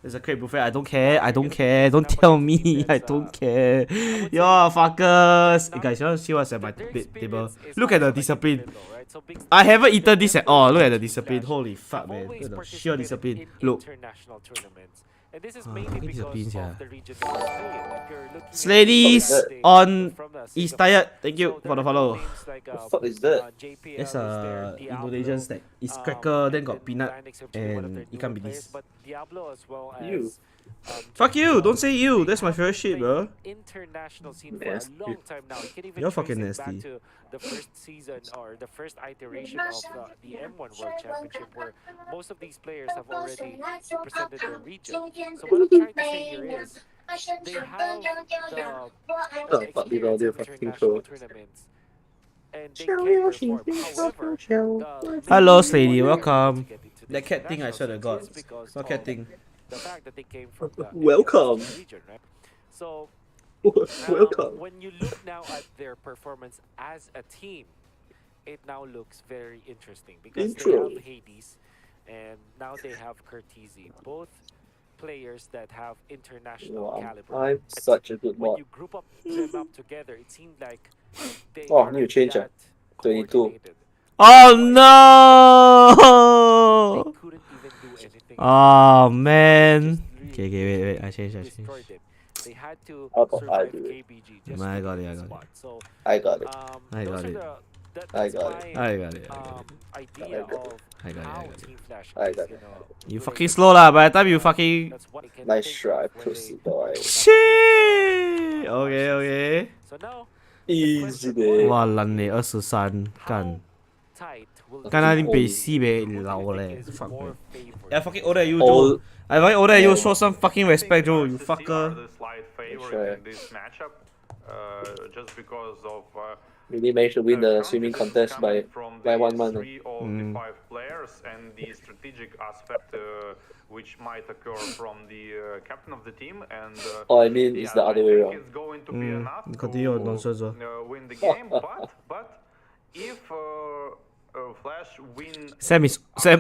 There's a crate buffet. I don't care. I don't care. Don't tell me. I don't care. Yo, fuckers. Hey, guys, you want to see what's at my table? Look at the discipline. I haven't eaten this at all. Look at the discipline. Holy fuck, man. Look at the sheer discipline. Look. And this is Ah, mainly fucking because discipline, yeah. of the region that we're playing. If you're looking at Sladies the- on from the is Singapore- tired. Thank you So for the there are follow. names like, The fuck is that? JPL That's is there, a Diablo, Indonesian snack. It's um, cracker, then and got peanut Dynix actually one of and their ikan newer players, bilis. but Diablo as well as You. Fuck you! Don't say you. they That's my have favorite shit, played bro. International scene for Nasty. a long time now. You can even You're trace fucking it back nasty. to the first season or the first iteration of the M1 World Championship, where most of these players have already represented their region. So what I'm trying to say here is they have the Oh, fuck, these are experience the in fucking international cool. tournaments, and they can perform. However, the Hello, main Slady. barrier Welcome. to get into the That cat thing, I swear to international God. is because Not cat of thing. the fact that they came from the Welcome. region, right? So Welcome. when you look now at their performance as a team, it now looks very interesting because Intro. they have Hades and now they have Curtizi, both players that have international Wow, caliber. I'm But such a good when mod. you group them up together, it seemed like they Oh, are new change, that 22. coordinated. Oh They no! couldn't even do anything. Oh They man. just Okay, really wait. I changed. destroyed them. They had to How about I survive do it? KBG just I to got get it, I the got it. spot. So I got it. I those got are it. that's I got it. my I got it. idea I got of I got it. how I got it. Team Flash I is got gonna You play fucking this slow lah. By the time game. you fucking That's what I can Nice think try, of when pussy they boy. go up shit. against, Okay, RCC. okay. So now Easy day. 哇，撚你23干， how tight will 干那你 Old. 北西呗， who do you 老 think 嘞 is ，fuck more man. favored? I fucking older you, All Joe. I fucking older you. all. Show some fucking respect, Joe. You RCC are fucker. the slight favorite Sure. in this matchup, just because of Really managed to win the confidence swimming contest by coming from by the 1 man. 3 of the 5 players, and the strategic aspect which might occur from the captain of the team. And Oh, I mean, it's the yeah, other I way think around. it's going to be enough continue to nonsense, win the game. But if Flash win, Sam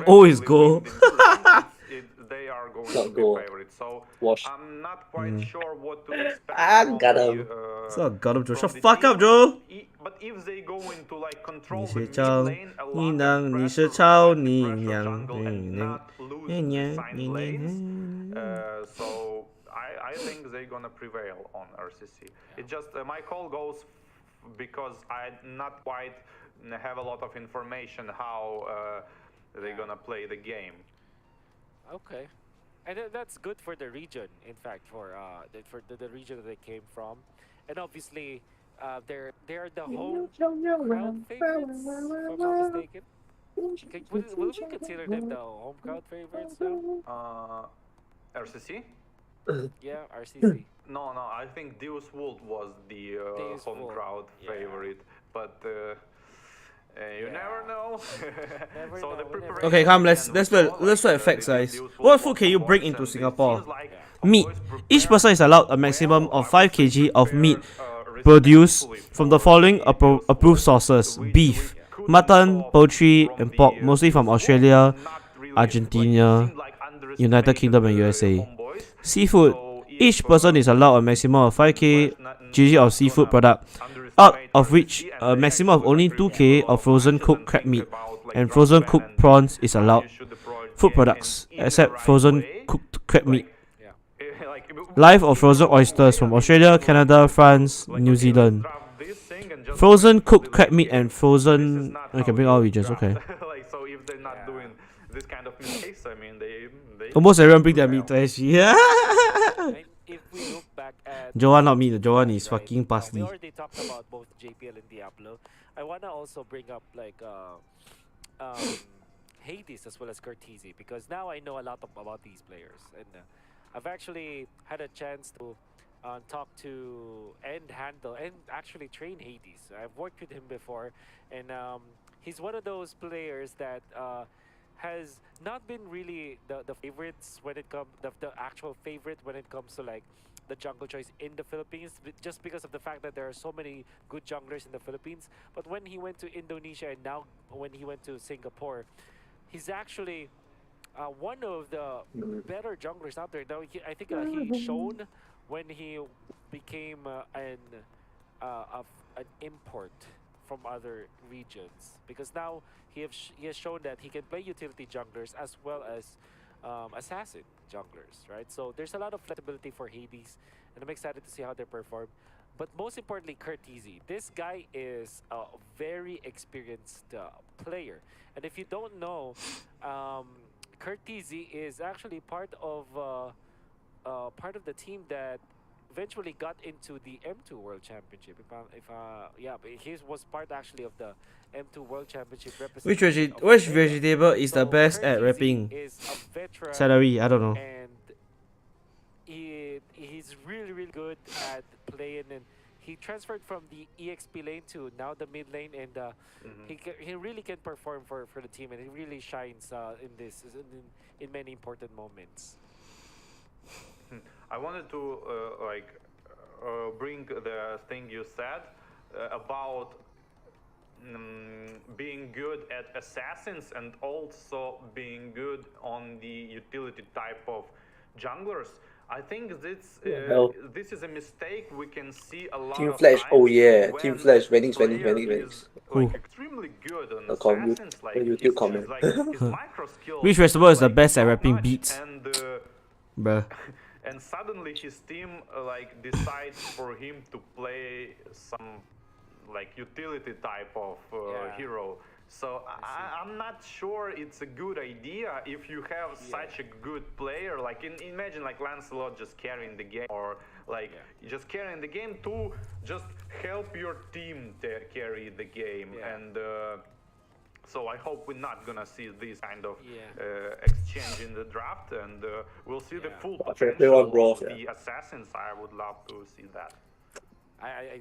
O is aggressively goal. win the tournament, they are going Not to be goal. favorites. So Wash. I'm not quite sure what to expect Ah, from got the, him. It's not got him, Joe. from Shut the fuck team. up, Joe. But if they go into like control 你 the 是 mid 超 lane a 你 lot 娘， and 你是 pressure 超 and 你 pressure 娘， jungle and not lose the side lanes, so I think they're gonna prevail on RCC. It just my call goes because I not quite have a lot of information how they're gonna play the game. Okay. And that's good for the region, in fact, for the region that they came from. And obviously, they're the home crowd favorites, if I'm not mistaken. Will we consider them the home crowd favorites now? RCC? Yeah, RCC. No, I think Deus Vult was the Deus home Vult, crowd yeah. favorite, but you Yeah. never know. Never So know, the we never preparation know. Okay, come, let's began let's with look all, let's like, look at facts, the guys. Deus Vult What was food can you on bring boys, into and it Singapore? seems like Yeah. Meat. boys Each prepared person is allowed a maximum well, of I 5 would say kg of meat prepared, produced respectfully from the for following the Deus approved Vult. sources: We beef, couldn't mutton, stop poultry, from and the, pork, mostly from Deus Vult, Australia, not really, Argentina, like, it seemed like United underestimated Kingdom, and the USA. homeboys. Seafood. So Each if, person is allowed a maximum of 5 kg of seafood product, out of which a maximum of only 2 kg of frozen cooked crab meat and frozen cooked prawns is allowed. Food products, except frozen cooked crab meat. Live or frozen oysters from Australia, Canada, France, New Zealand. Frozen cooked crab meat and frozen. I can bring all regions, okay. Like, so if they're not doing this kind of mistakes, I mean, they Almost everyone bring their meat to SG. Yeah. And if we look back at Joanne not meat, Joanne is right, fucking we parsley. already talked about both JPL and Diablo. I wanna also bring up like Hades as well as Cortese, because now I know a lot about these players, and I've actually had a chance to talk to and handle and actually train Hades. I've worked with him before, and he's one of those players that has not been really the favorites when it comes the actual favorite when it comes to like the jungle choice in the Philippines, just because of the fact that there are so many good junglers in the Philippines. But when he went to Indonesia and now when he went to Singapore, he's actually one of the better junglers out there. Now, I think he shown when he became an import from other regions, because now he has shown that he can play utility junglers as well as assassin junglers, right? So there's a lot of flexibility for Hades, and I'm excited to see how they perform. But most importantly, Cortese. This guy is a very experienced player, and if you don't know, Cortese is actually part of the team that eventually got into the M2 World Championship. Yeah, but he was part actually of the M2 World Championship representation. Which vegetable is the So best at Cortese rapping? is a veteran, Celery, I don't know. and he's really good at playing, and he transferred from the EXP lane to now the mid lane, and he really can perform for the team, and he really shines in many important moments. I wanted to bring the thing you said about being good at assassins and also being good on the utility type of junglers. I think this is a mistake we can see a lot Team of Flash, times oh yeah, when Team Flash, Venix, player Venix. is, like, extremely good on A comment, assassins, like a YouTube his, comment. like, his micro skills Which vegetable is the like, best at top rapping notch, beats? and Bruh. and suddenly his team like decides for him to play some like utility type of hero. So I'm not sure it's a good idea if you have such a good player. Like imagine like Lancelot just carrying the game, or like just carrying the game to just help your team carry the game. And so I hope we're not gonna see this kind of exchange in the draft, and we'll see the full potential of the assassins. I would love to see that. I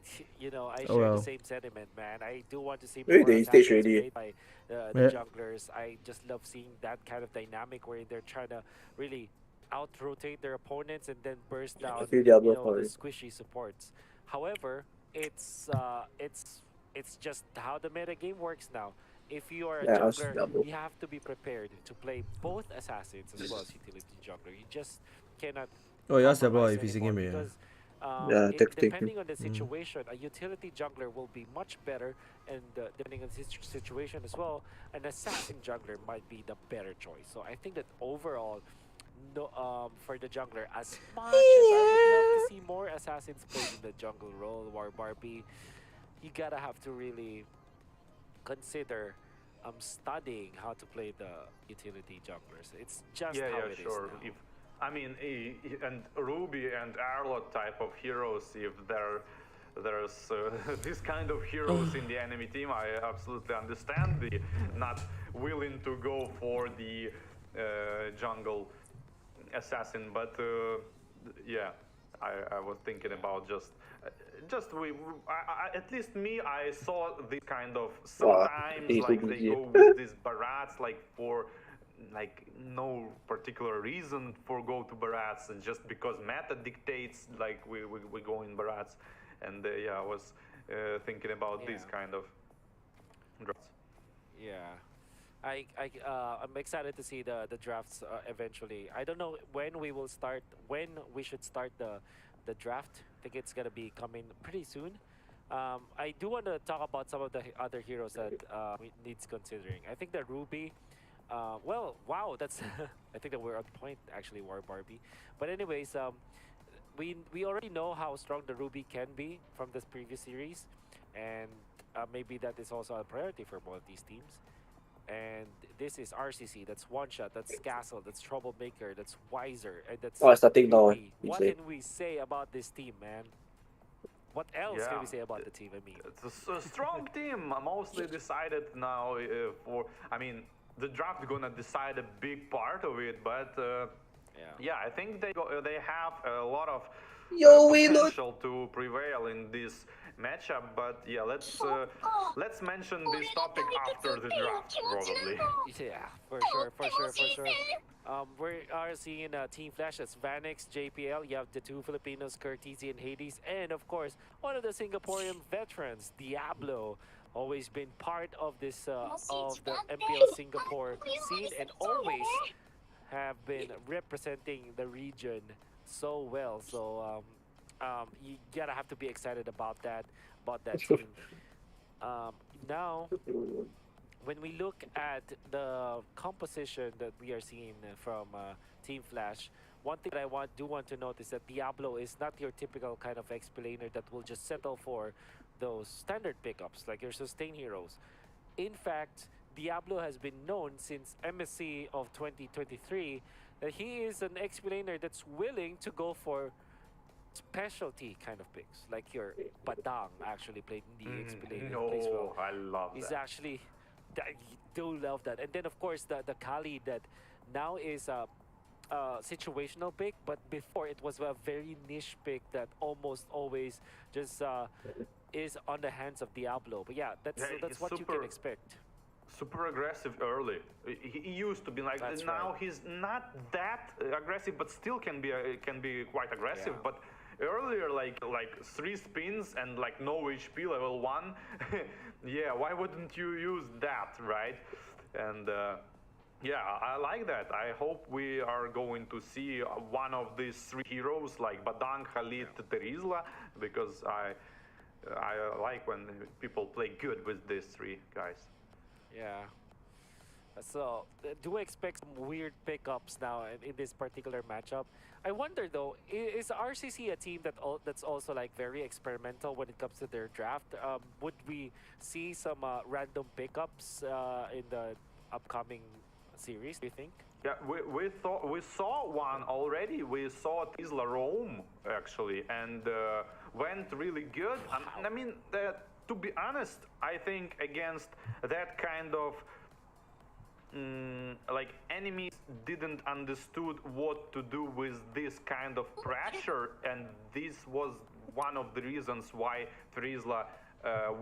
share the same sentiment, man. I do want to see more Really? assassins Stage ready. played by the junglers. I just love seeing that kind of dynamic where they're trying to really out-rotate their opponents and then burst down the squishy supports. However, it's just how the meta game works now. If you are a jungler, you have to be prepared to play both assassins as well as utility jungler. You just cannot. Oh, you asked Diablo compromise if he's anymore, thinking me. because Take Depending on the situation, a utility jungler will be much better, and depending on the situation as well, an assassin jungler might be the better choice. So I think that overall, no, for the jungler, as much as I would love to see more assassins played in the jungle role, War Barbie, you gotta have to really consider studying how to play the utility junglers. It's just how it is sure. now. If I mean, and Ruby and Arlot type of heroes, if there's this kind of heroes in the enemy team, I absolutely understand the not willing to go for the jungle assassin, but yeah, I was thinking about just at least me, I saw this kind of sometimes like they go with these barats like for like no particular reason for go to barats, and just because meta dictates like we go in barats, and yeah, I was thinking about this kind of drafts. Yeah, I'm excited to see the drafts eventually. I don't know when we should start the draft. I think it's gonna be coming pretty soon. I do want to talk about some of the other heroes that needs considering. I think the Ruby. Well, wow, that's I think that we're on point actually, War Barbie. But anyways, we already know how strong the Ruby can be from this previous series, and maybe that is also a priority for both these teams. And this is RCC. That's One Shot. That's Castle. That's Troublemaker. That's Wiser. And that's starting now. What can we say about this team, man? What else can we say about the team? I mean, it's a strong team. Mostly decided now for. I mean, the draft gonna decide a big part of it, but yeah, I think they have a lot of potential to prevail in this matchup. But yeah, let's mention this topic after the draft, probably. yeah, for sure. We are seeing Team Flash. That's Vanix, JPL. You have the two Filipinos, Curtisi and Hades, and of course one of the Singaporean veterans, Diablo. Always been part of this of the MPL Singapore scene, and always have been representing the region so well. So you gotta have to be excited about that team. Now, when we look at the composition that we are seeing from Team Flash, one thing that I do want to note is that Diablo is not your typical kind of explainer that will just settle for those standard pickups like your sustain heroes. In fact, Diablo has been known since MSC of 2023 that he is an explainer that's willing to go for specialty kind of picks, like your Badang actually played in the explainer. Plays well. I love He's that. actually, I do love that. And then of course the Kali that now is a situational pick, but before it was a very niche pick that almost always just is on the hands of Diablo. But yeah, that's what you can expect. Super aggressive early. He used to be like That's now right. he's not that aggressive, but still can be quite aggressive. Yeah. But earlier, like 3 spins and like no HP level 1, yeah, why wouldn't you use that, right? And yeah, I like that. I hope we are going to see one of these 3 heroes like Badang, Khalid, Terizla, because I like when people play good with these 3 guys. Yeah. So, do expect some weird pickups now in this particular matchup. I wonder though, is RCC a team that's also like very experimental when it comes to their draft? Would we see some random pickups in the upcoming series, do you think? Yeah, we saw one already. We saw Tesla Rome actually, and went really good. I mean, to be honest, I think against that kind of like enemies didn't understood what to do with this kind of pressure, and this was one of the reasons why Trizla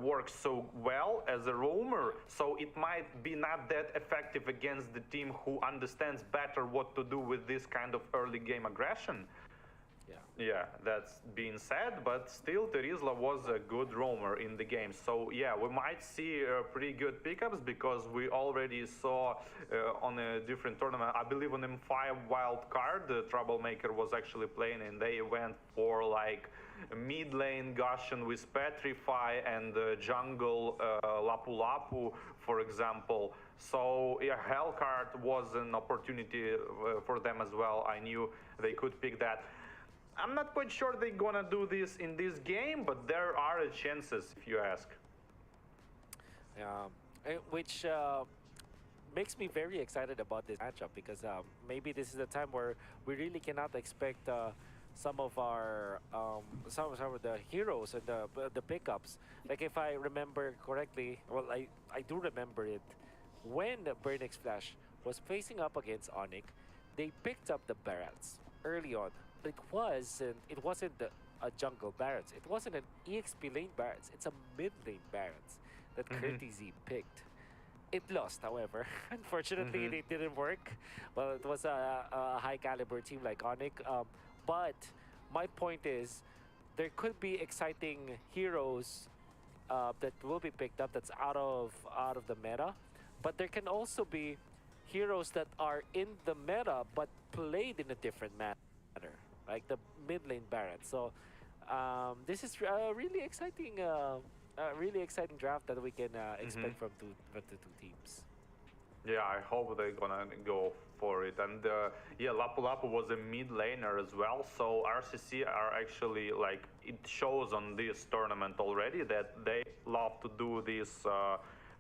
works so well as a roamer. So it might be not that effective against the team who understands better what to do with this kind of early game aggression. Yeah, that's being said, but still Terizla was a good roamer in the game. So yeah, we might see pretty good pickups, because we already saw on a different tournament, I believe on M5 wild card, the Troublemaker was actually playing, and they went for like mid lane Gaussian with Petrify and jungle Lapu Lapu, for example. So yeah, Hellcard was an opportunity for them as well. I knew they could pick that. I'm not quite sure they're gonna do this in this game, but there are chances, if you ask. Which makes me very excited about this matchup because maybe this is the time where we really cannot expect some of our some of the heroes and the pickups. Like if I remember correctly, well, I do remember it when Burnix Flash was facing up against Onyx, they picked up the Barats early on. It wasn't a jungle Barats. It wasn't an EXP lane Barats. It's a mid lane Barats that Curti Z picked. It lost, however. Unfortunately, it didn't work. Well, it was a high caliber team like Onyx. But my point is, there could be exciting heroes that will be picked up that's out of the meta. But there can also be heroes that are in the meta but played in a different manner, like the mid lane Baron. So this is a really exciting draft that we can expect from the two teams. Yeah, I hope they're gonna go for it. And yeah, Lapu Lapu was a mid laner as well. So RCC are actually like, it shows on this tournament already that they love to do these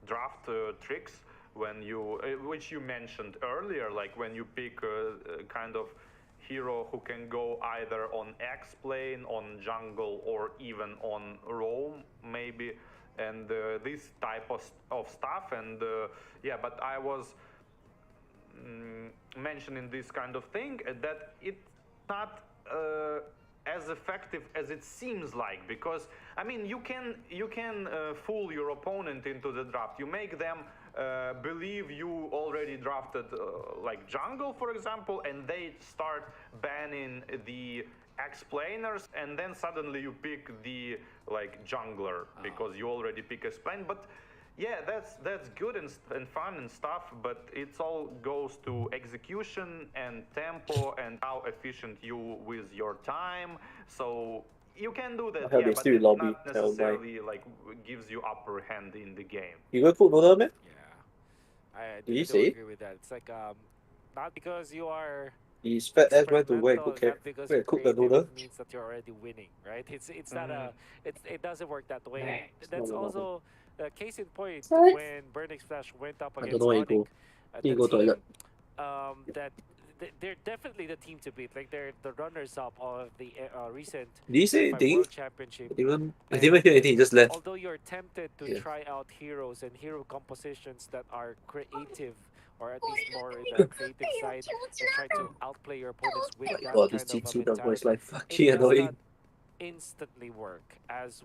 draft tricks when you, which you mentioned earlier, like when you pick kind of hero who can go either on X plane, on jungle, or even on roam maybe, and this type of stuff. And yeah, but I was mentioning this kind of thing that it's not as effective as it seems like, because I mean you can fool your opponent into the draft. You make them believe you already drafted like jungle, for example, and they start banning the explainers, and then suddenly you pick the like jungler because you already pick explain. But yeah, that's good and fun and stuff, but it all goes to execution and tempo and how efficient you with your time. So you can do that, yeah, but it's not necessarily like gives you upper hand in the game. You go put noodle, man? Yeah, I Did you do say? agree with that. It's like not because you are His fat ass went to go and cook, not because you're cook the creative, noodle. it means that you're already winning, right? It's not it doesn't work that way. It's That's not also a case in point Sorry? when Burnix Flash went up I against don't know where you go. Onyx. You The go team toilet. that they're definitely the team to beat. Like they're the runners-up of the recent Did you say FIFA anything? World Championship. I didn't even hear anything, he just left. Although you're tempted to Yeah. try out heroes and hero compositions that are creative, or at least more in the creative side, and try to outplay your opponents with My that god, this kind of a GT number is mentality, like it fucking does annoying. not instantly work as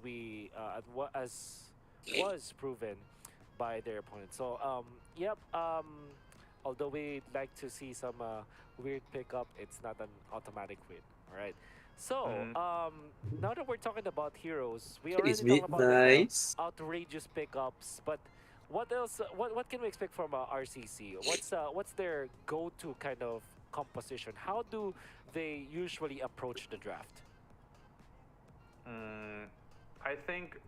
was proven by their opponents. So yep, although we'd like to see some weird pickup, it's not an automatic win. All right. So now that we're talking about heroes, we already It's talked about like, nice. outrageous pickups, but what else? What can we expect from RCC? What's their go-to kind of composition? How do they usually approach the draft? I think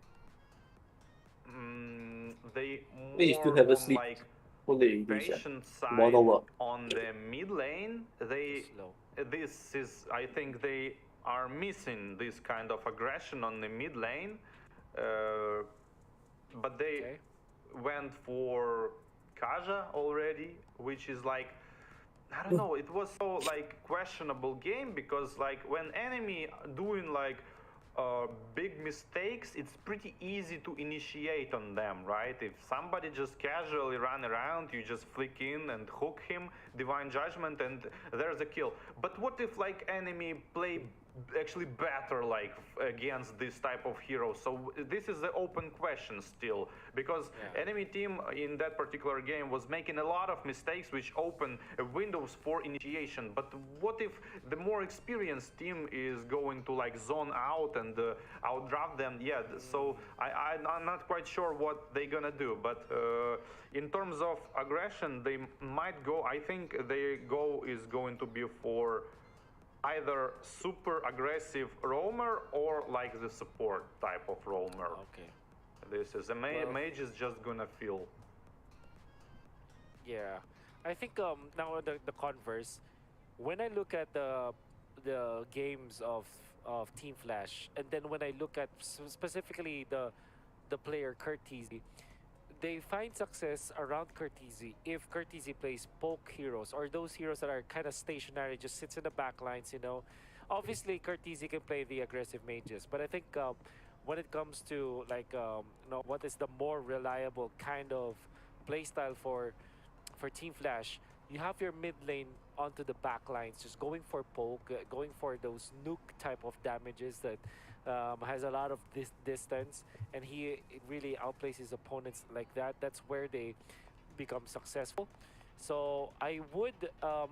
they Hey, you still more have a on sleep. like Only English. patient Tomorrow side work. on the mid lane. Slow. This is, I think they are missing this kind of aggression on the mid lane, but they went for Kaja already, which is like, I don't know, it was so like questionable game, because like when enemy doing like big mistakes, it's pretty easy to initiate on them, right? If somebody just casually run around, you just flick in and hook him, divine judgment, and there's a kill. But what if like enemy play actually better like against this type of hero? So this is the open question still, because enemy team in that particular game was making a lot of mistakes which open windows for initiation. But what if the more experienced team is going to like zone out and outdraft them? Yeah, so I'm not quite sure what they're gonna do, but in terms of aggression, they might go, I think their go is going to be for either super aggressive roamer or like the support type of roamer. Okay. This is a mage is just gonna feel. Yeah, I think now the converse, when I look at the games of Team Flash, and then when I look at specifically the player Curtizi, they find success around Curtizi if Curtizi plays poke heroes or those heroes that are kind of stationary, just sits in the back lines, you know. Obviously, Curtizi can play the aggressive mages, but I think when it comes to like you know, what is the more reliable kind of playstyle for Team Flash, you have your mid lane onto the back lines, just going for poke, going for those nuke type of damages that has a lot of distance, and he really outplays his opponents like that. That's where they become successful. So I would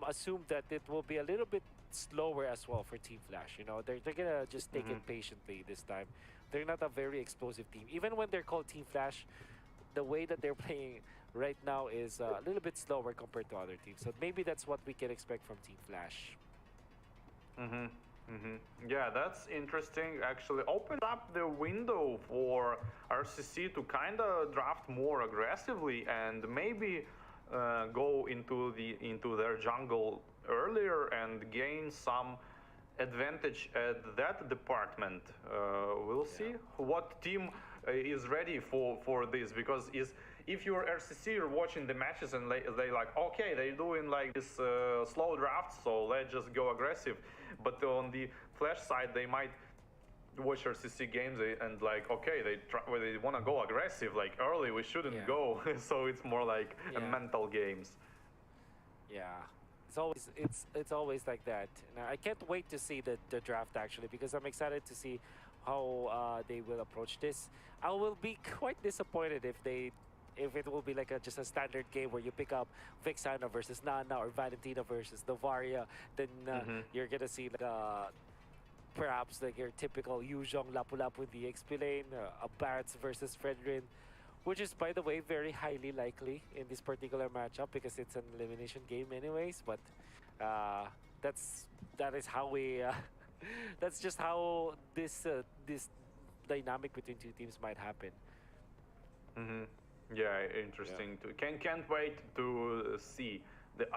assume that it will be a little bit slower as well for Team Flash. You know, they're gonna just take it patiently this time. They're not a very explosive team. Even when they're called Team Flash, the way that they're playing right now is a little bit slower compared to other teams. So maybe that's what we can expect from Team Flash. Yeah, that's interesting. Actually, opens up the window for RCC to kind of draft more aggressively and maybe go into their jungle earlier and gain some advantage at that department. We'll see what team is ready for this, because if you're RCC, you're watching the matches and they like, okay, they're doing like this slow draft, so let's just go aggressive. But on the Flash side, they might watch RCC games and like, okay, they want to go aggressive, like early, we shouldn't go. So it's more like a mental games. Yeah, it's always like that. Now, I can't wait to see the draft actually, because I'm excited to see how they will approach this. I will be quite disappointed if it will be like just a standard game where you pick up Vixana versus Nana or Valentina versus Novaria. Then you're gonna see like perhaps like your typical Yuzhong Lapu-Lapu in the XP lane, a Barretts versus Fredrin, which is, by the way, very highly likely in this particular matchup because it's an elimination game anyways. But that is how we that's just how this dynamic between two teams might happen. Yeah, interesting. Can't wait to see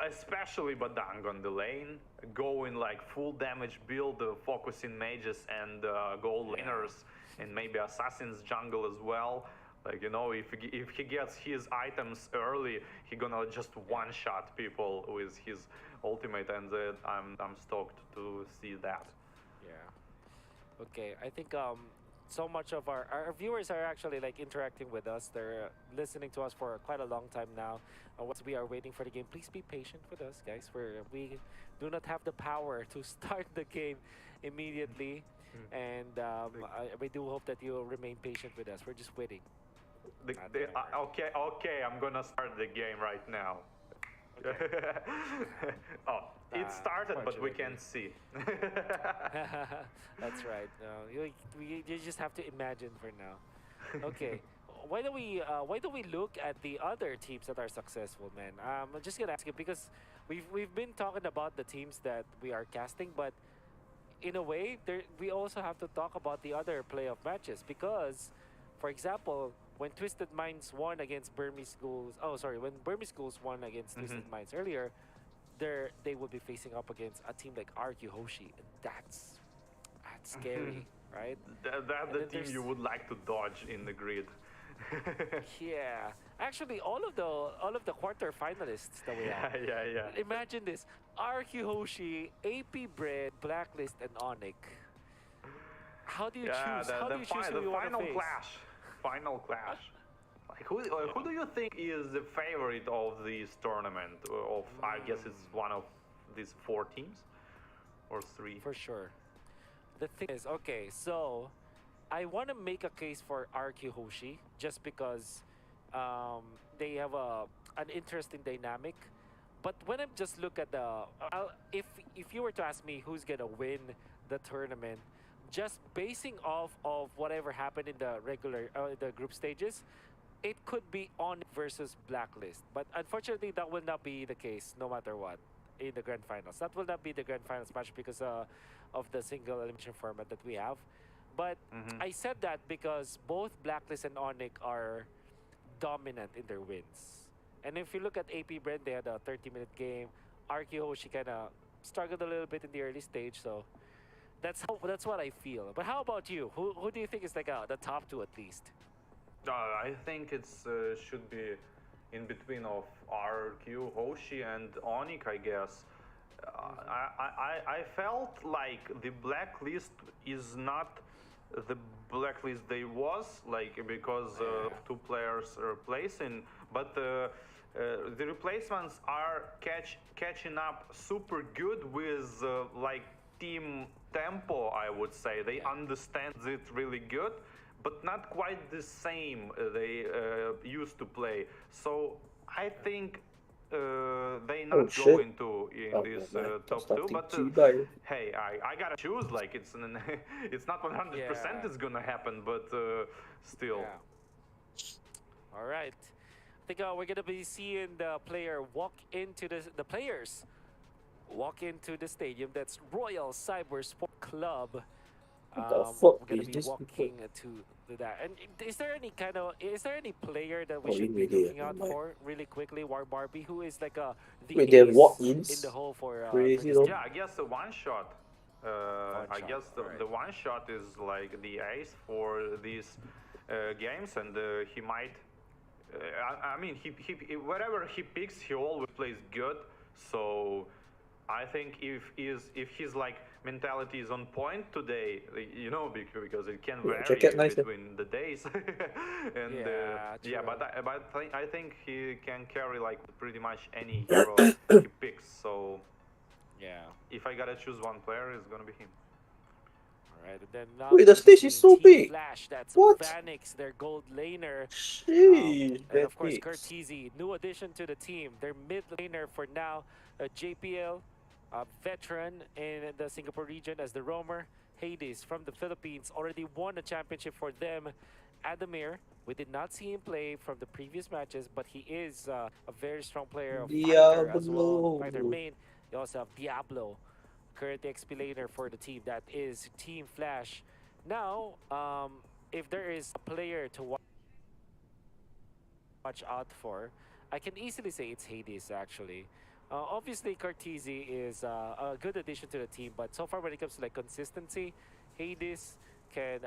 especially Badang on the lane, going like full damage build, focusing mages and gold laners, and maybe assassins jungle as well. Like, you know, if he gets his items early, he gonna just one-shot people with his ultimate, and I'm stoked to see that. Yeah. Okay, I think so much of our viewers are actually like interacting with us. They're listening to us for quite a long time now. Once we are waiting for the game, please be patient with us, guys. We do not have the power to start the game immediately, and we do hope that you'll remain patient with us. We're just waiting. Okay, I'm gonna start the game right now. Okay. Oh, it started, but we can't see. That's right. No, you just have to imagine for now. Okay. Why don't we look at the other teams that are successful, man? I'm just gonna ask you because we've been talking about the teams that we are casting, but in a way, we also have to talk about the other playoff matches because, for example, when Twisted Minds won against Burmese Schools, when Burmese Schools won against Twisted Minds earlier, they will be facing up against a team like RQ Hoshi, and that's scary, right? That's the team you would like to dodge in the grid. Yeah, actually, all of the quarterfinalists that we have. Yeah. Imagine this: RQ Hoshi, AP Bread, Blacklist, and Onyx. How do you choose? How do you choose who you want to face? Final clash. Like who do you think is the favorite of this tournament? I guess it's one of these 4 teams or 3. For sure. The thing is, okay, so I want to make a case for RQ Hoshi just because they have an interesting dynamic. But when I just look at if you were to ask me who's gonna win the tournament, just basing off of whatever happened in the the group stages, it could be On versus Blacklist. But unfortunately, that will not be the case no matter what. in the grand finals. That will not be the grand finals match because of the single elimination format that we have. But I said that because both Blacklist and Onyx are dominant in their wins. And if you look at AP Brand, they had a 30-minute game. RQ Hoshi kind of struggled a little bit in the early stage, so that's what I feel. But how about you? Who do you think is like the top two at least? I think it's should be in between of RQ, Hoshi, and Onyx, I guess. I felt like the blacklist is not the blacklist they was, like, because two players are replacing, but the replacements are catching up super good with like team tempo, I would say. They understand it really good, but not quite the same they used to play. So I think they not going to in this top two, but hey, I gotta choose. Like it's it's not 100% it's gonna happen, but still. Yeah. All right. I think we're gonna be seeing the player walk into the players walk into the stadium. That's Royal Cyber Sport Club. The fuck we're gonna is be this walking to that. And is there any player that we should be looking out for really quickly? War Barbie, who is like the Wait, they have ace walk-ins? in the hole for Crazy, this though. Yeah, I guess the one shot. I guess the one shot is like the ace for these games, and he might. I mean, he whatever he picks, he always plays good. So I think if his like mentality is on point today, you know, because it can vary between the days, and but I think he can carry like pretty much any hero he picks. So yeah, if I gotta choose one player, it's gonna be him. All right, and then wait, the stage is so big. Flash, that's What? Vanix, their gold laner. Sheesh, and of course, Curtizi, new addition to the team. Their mid laner for now, JPL. A veteran in the Singapore region as the roamer. Hades from the Philippines already won a championship for them. Adamir, we did not see him play from the previous matches, but he is a very strong player of fighter as well. Fighter main. You also have Diablo, current XP laner for the team. That is Team Flash. Now, if there is a player to watch out for, I can easily say it's Hades actually. Obviously, Cartesi is a good addition to the team, but so far when it comes to like consistency, Hades can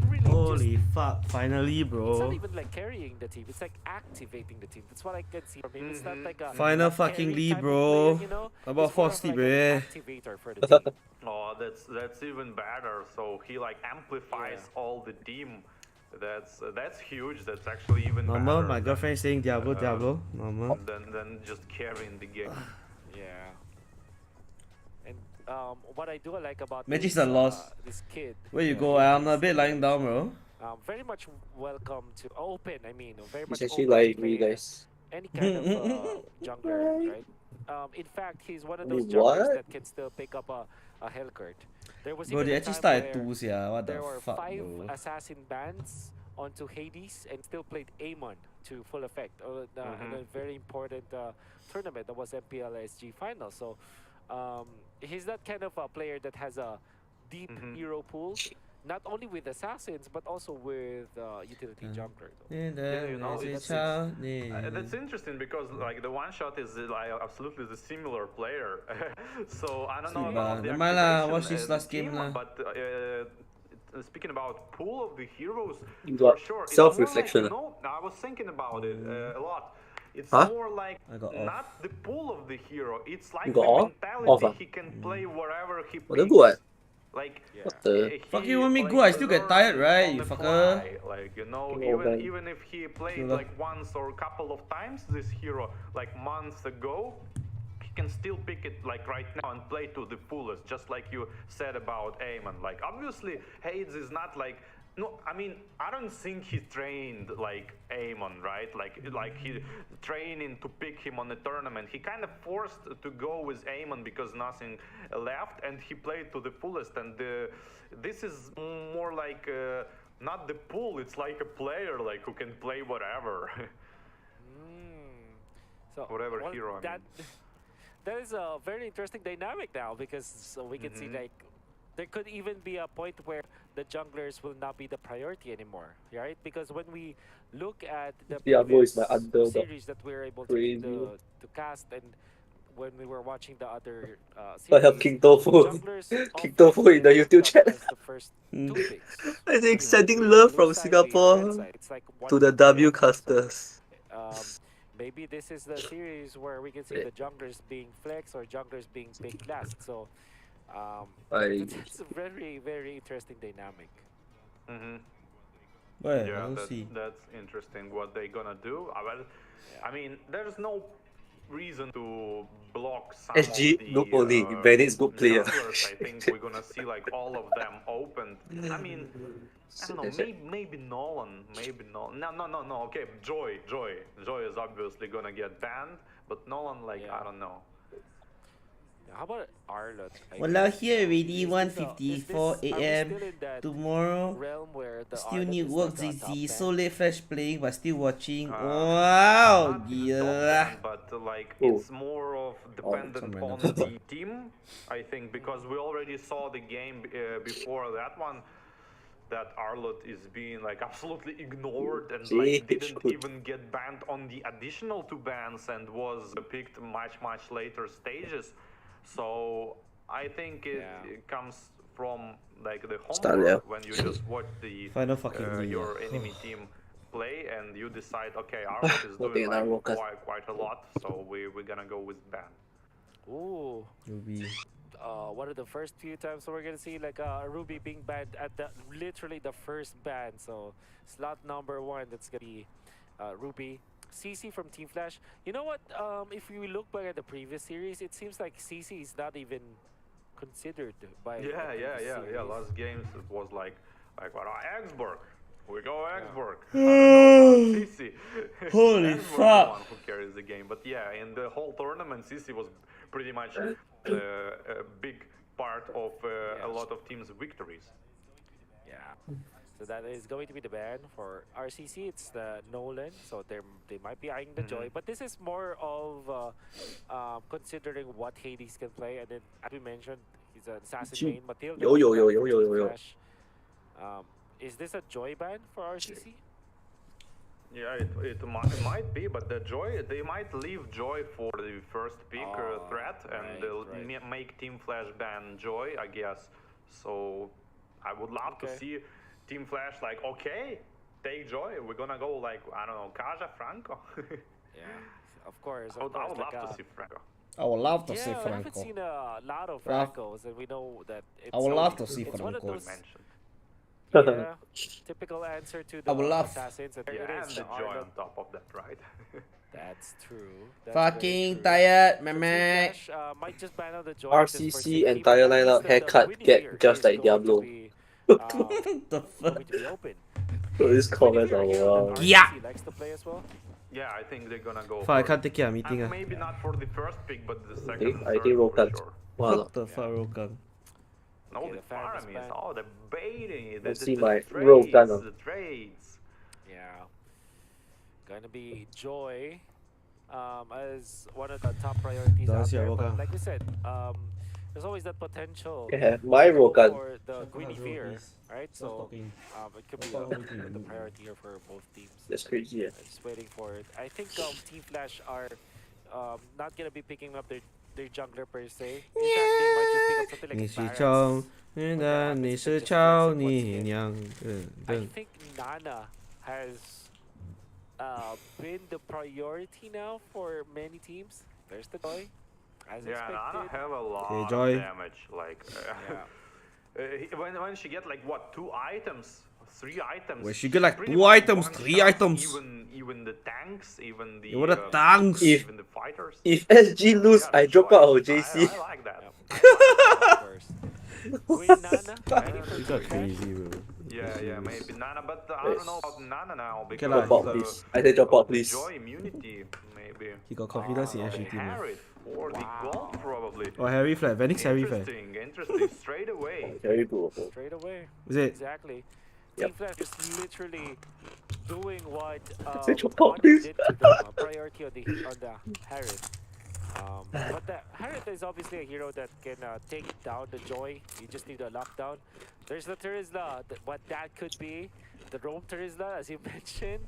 really Holy fuck, finally, bro. It's not even like carrying the team, it's like activating the team. That's what I can see from him. It's not like a Final fucking Lee, bro. Player, you know? About It's more force of like sleep, an activator for the team. Oh, that's even better. So he like amplifies all the team. That's huge. That's actually even Normal, better my girlfriend saying Diablo. Normal. than just carrying the game. Yeah. And what I do like about Magic's this, a loss. this kid. Where you go? I'm a bit lying down, bro. Very much welcome to open. I mean, very much He's actually open to lying to you play guys. any kind of jungler, right? In fact, he's one of those junglers that can still pick up a Hellcurt. There was Bro, even they a actually time start at where 2, yeah. What the there were fuck, 5 bro? assassin bands onto Hades and still played Amon to full effect in a very important tournament that was MPLSG final. So he's that kind of a player that has a deep hero pool, not only with assassins but also with utility jungler. Yeah, you know, that's interesting because like the one shot is like absolutely the similar player. So I don't know about the activation watch this as last a team, game lah. but speaking about pool of the heroes, You for got sure, it's self-reflection. more like, you know, I was thinking about it a lot. It's more like I got not the pool of the hero. It's like You the got off? mentality he can play wherever he Well, they're picks. good. Like, What the? Fuck you want me go? I still get tired, right, you fucker? Like, you know, Oh, man. even if he played like once or a couple of times this hero, like months ago, he can still pick it like right now and play to the fullest, just like you said about Eamon. Like, obviously, Hades is not like, no, I mean, I don't think he trained like Eamon, right? Like he training to pick him on the tournament. He kind of forced to go with Eamon because nothing left, and he played to the fullest. And this is more like not the pool. It's like a player, like who can play whatever. So Whatever hero, I mean. that is a very interesting dynamic now because we can see like there could even be a point where the junglers will not be the priority anymore, right? Because when we look at the Diablo is previous my underdog. series that we were able Crazy. to cast, and when we were watching the other I series, have King Tofu. junglers King often Tofu in the get YouTube looked at chat. as the first two picks. I think Be sending it love blue from side, be it red Singapore side. It's like one to the pick away. W So, casters. maybe this is the series where we can see the junglers being flex or junglers being picked last. So it's a very, very interesting dynamic. Well, Yeah, we'll see. that's interesting what they're gonna do. Well, I mean, there's no reason to block some SG, of the no only. Bennett's good player. junglers. I think we're gonna see like all of them opened. I mean, I don't know, maybe Nolan, No. Okay, Joy is obviously gonna get banned, but Nolan, like, I don't know. How about Arlott? Well, here already Is 1:54 this- are we a.m. still in that Tomorrow. realm where the Still Arlott need is work, like a top ZZ. 10? So late Flash playing, but still watching. Not Wow, in the top yeah. 10, but like Oh. it's more of dependent some on random the team, I think, because we already saw the game before that one that Arlott is being like absolutely ignored and like didn't even get banned on the additional 2 bans and was picked much later stages. So I think it comes from like the homework when you just watch the Final fucking your enemy team play and you decide, okay, Arlott is doing like quite a lot, so we're gonna go with ban. Ooh. Ruby. One of the first few times we're gonna see like Ruby being banned at the literally the first ban. So slot number 1, that's gonna be Ruby. CC from Team Flash. You know what? If we look back at the previous series, it seems like CC is not even considered by. Yeah. Last games it was like what? Augsburg. We go Augsburg. CC. Holy Augsburg, fuck. the one who carries the game. But yeah, in the whole tournament, CC was pretty much a big part of a lot of teams' victories. Yeah. So that is going to be the ban for RCC. It's the Nolan, so they might be eyeing the Joy, but this is more of considering what Hades can play. And then, as we mentioned, he's an assassin main. Matilda. Yo. Is this a Joy ban for RCC? Yeah, it might be, but the Joy, they might leave Joy for the first pick threat, and they'll make Team Flash ban Joy, I guess. So I would love to see Team Flash like, okay, take Joy. We're gonna go like, I don't know, Kaja, Franco. Yeah, of course. I would love to see Franco. I would love to see I haven't Franco. seen a lot of Francos, and we know that it's I would love to see it's one of Franco. those yeah, typical answer to the I would love. assassins. And Yeah, there and it is, the the Joy Arlott. on top of that, right? That's true. That's Fucking very true. tired, So my Team man. Flash, might just ban out the Joy just for RCC safety, entire but that means lineup that the haircut Winnie get here just is like going Diablo. to be, The fuck? going to be open. This comment Winnie here, wow. that Yeah. RCC likes to play as well. Yeah, I think they're gonna go. Fuck, I for can't take it, I'm eating. maybe not for the first pick, but the second. Okay, and I third think for Rokan. sure. Wow. What the fuck, Rokan? No, Okay, the the fan is Faramis. banned. Oh, the baiting. Let's The see my trades, Rokan. the trades. Yeah. Gonna be Joy as one of the top priorities out there. But like we said, there's always that potential Yeah, my to go Rokan. for the Guinevere, right? So it could be the priority here for both teams. That's crazy, yeah. Just waiting for it. I think Team Flash are not gonna be picking up their jungler per se. In fact, they might just pick up something like 你是 Barracks. 超女的，你是超女娘。 I think Nana has been the priority now for many teams. There's the Joy, as Yeah, Nana expected. have a lot Okay, of Joy. damage. Like when she get like what, 2 items, 3 items. When she get like pretty 2 much items, one 3 shot items. Even the tanks, even the What the tanks? even the fighters. If SG lose, Yeah, I drop Joy. out of JC. I like that. Of course. Queen Nana, ready for You Team got Flash? crazy, bro. Yeah, maybe Nana, but I don't know about Nana now because lah, Drop out, please. I said drop out, please. Joy immunity, maybe. He got confidence in every team. Man. Harry or the gold probably. Oh, Harry flat. Venix Harry flat. Interesting. Straight away. Very good. Straight away. Is it? Exactly. Yep. Team Flash is literally doing what Say drop out, Bonnie please. did to the priority on the Harris. But the Harith is obviously a hero that can take down the Joy. You just need a lockdown. There's the Terizla, what that could be. The Roam Terizla, as you mentioned.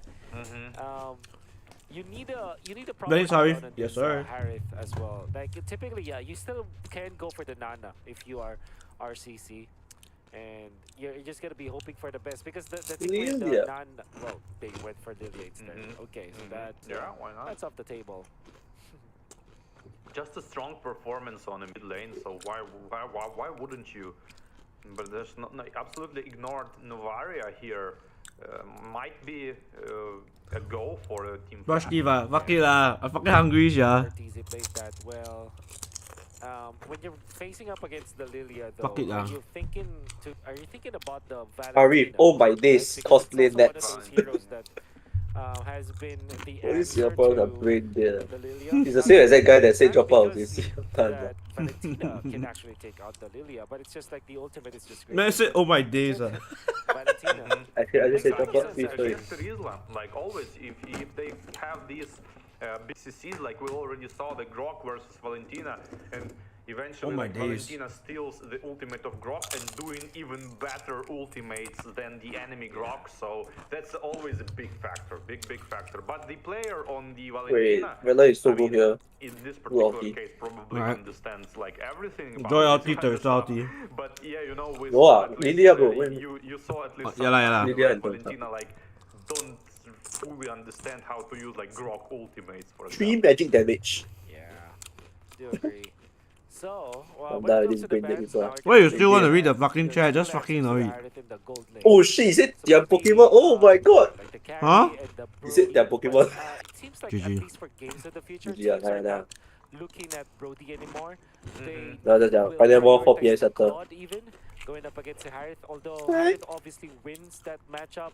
You need a proper Very sorry. lockdown on Yes, this, sir. Harith as well. Like typically, yeah, you still can go for the Nana if you are RCC. And you're just gonna be hoping for the best because the thing with Lilia. well, they went for Lilia instead. Okay, so why not? that's off the table. Just a strong performance on the mid lane, so why wouldn't you? But there's not absolutely ignored Novaria here. Might be a go for a team. Rush Diva, fuck it lah. I'm fucking hungry, yeah. Ortiz plays that well. When you're facing up against the Lilia, though, Fuck it, are you thinking about the Arif, Valentina? oh my days, Because cosplay it's also one of nets. those heroes that has been the All these answer Singaporeans are to brain dead. the Lilia. He's the same as that guy that said Not drop out of because this that Valentina can actually take out the Lilia, but it's just like the ultimate is just great. Man, I said, oh my days. Valentina. I just said drop out, please sorry. Against Rizla, like always, if they have these big CCs, like we already saw the Grok versus Valentina, and eventually Oh my like, days. Valentina steals the ultimate of Grok and doing even better ultimates than the enemy Grok, so that's always a big factor, big factor. But the player on the Wait, Valentina, Vela is so I good mean, here. in this particular Rocky. case, probably Alright. understands like everything about Joy this ulti, kind of Thirst stuff. ulti. But yeah, you know, we No, saw at least, Lilia, bro, when- you saw at least Yeah lah, yeah lah. sometimes Lilia like and Thirst. Valentina like don't fully understand how to use like Grok ultimates, for 3 example. magic damage. Yeah, do agree. So, I'm when done it with comes to this the brain bans, dead now people. we're Why you gonna still see want to the read the bans. fucking There's chat? two Just fucking access to ignore the it. Harith in the gold lane. Oh shit, is it So their could be, Pokemon? Oh my god! like the carry Huh? and the Is it their Brody, Pokemon? but, it seems like GG. at least for games of the future, GG, teams are yeah. not looking at Brody anymore. They Yeah. will Final ball for prioritize PS the Center. Claude even going up against the Harith, although Right. Harith obviously wins that matchup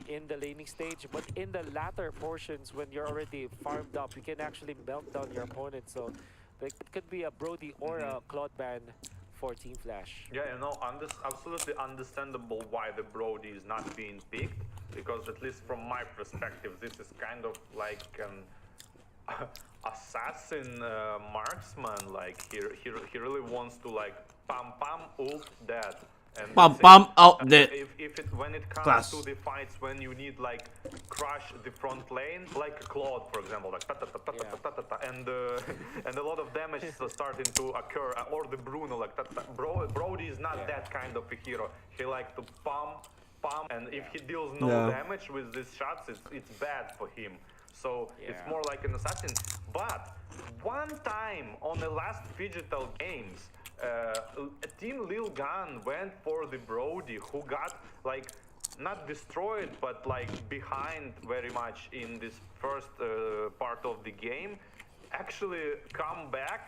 in the laning stage, but in the latter portions when you're already farmed up, you can actually melt down your opponent. So like, it could be a Brody or a Claude ban for Team Flash. Yeah, you know, absolutely understandable why the Brody is not being picked, because at least from my perspective, this is kind of like an assassin marksman. Like he really wants to like pam ult that. And Pam say- pam out there. when it comes Class. to the fights when you need like crush the front lane, like Claude for example, like and and a lot of damage is starting to occur, or the Bruno like Brody is not that kind of a hero. He like to pump, and if he deals no Yeah. damage with these shots, it's bad for him. So it's Yeah. more like an assassin. But one time on the last Digital Games, Team Lil Gun went for the Brody, who got like not destroyed, but like behind very much in this first part of the game. Actually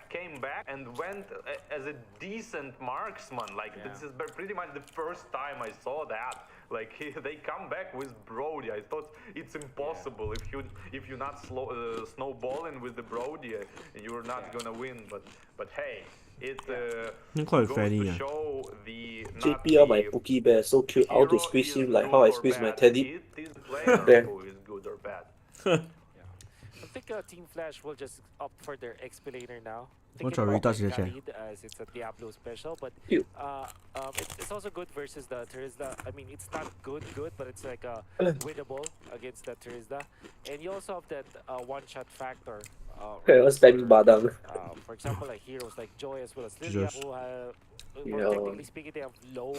came back and went as a decent marksman. Like this is pretty much the first time I saw that. Like they come back with Brody. I thought it's impossible if you're not snowballing with the Brody, you're not gonna win. But hey, it You call it goes Fanny, to yeah. show the JPL, my Pookie Bear, so cute. I want to hero squeeze is him like good how I or squeeze my bad. Teddy. It is the player There. who is good or bad. I think Team Flash will just opt for their XP laner now. What's Thinking our about retouch in the chat? Khalid, as it's a Diablo special, but Cute. it's also good versus the Terizla. I mean, it's not good, but it's like winnable against the Terizla. And you also have that one-shot factor. Okay, what's spamming Badang? For example, like heroes like Joy as well as Lilia, Jesus. who have, Yeah. well, technically speaking, they have low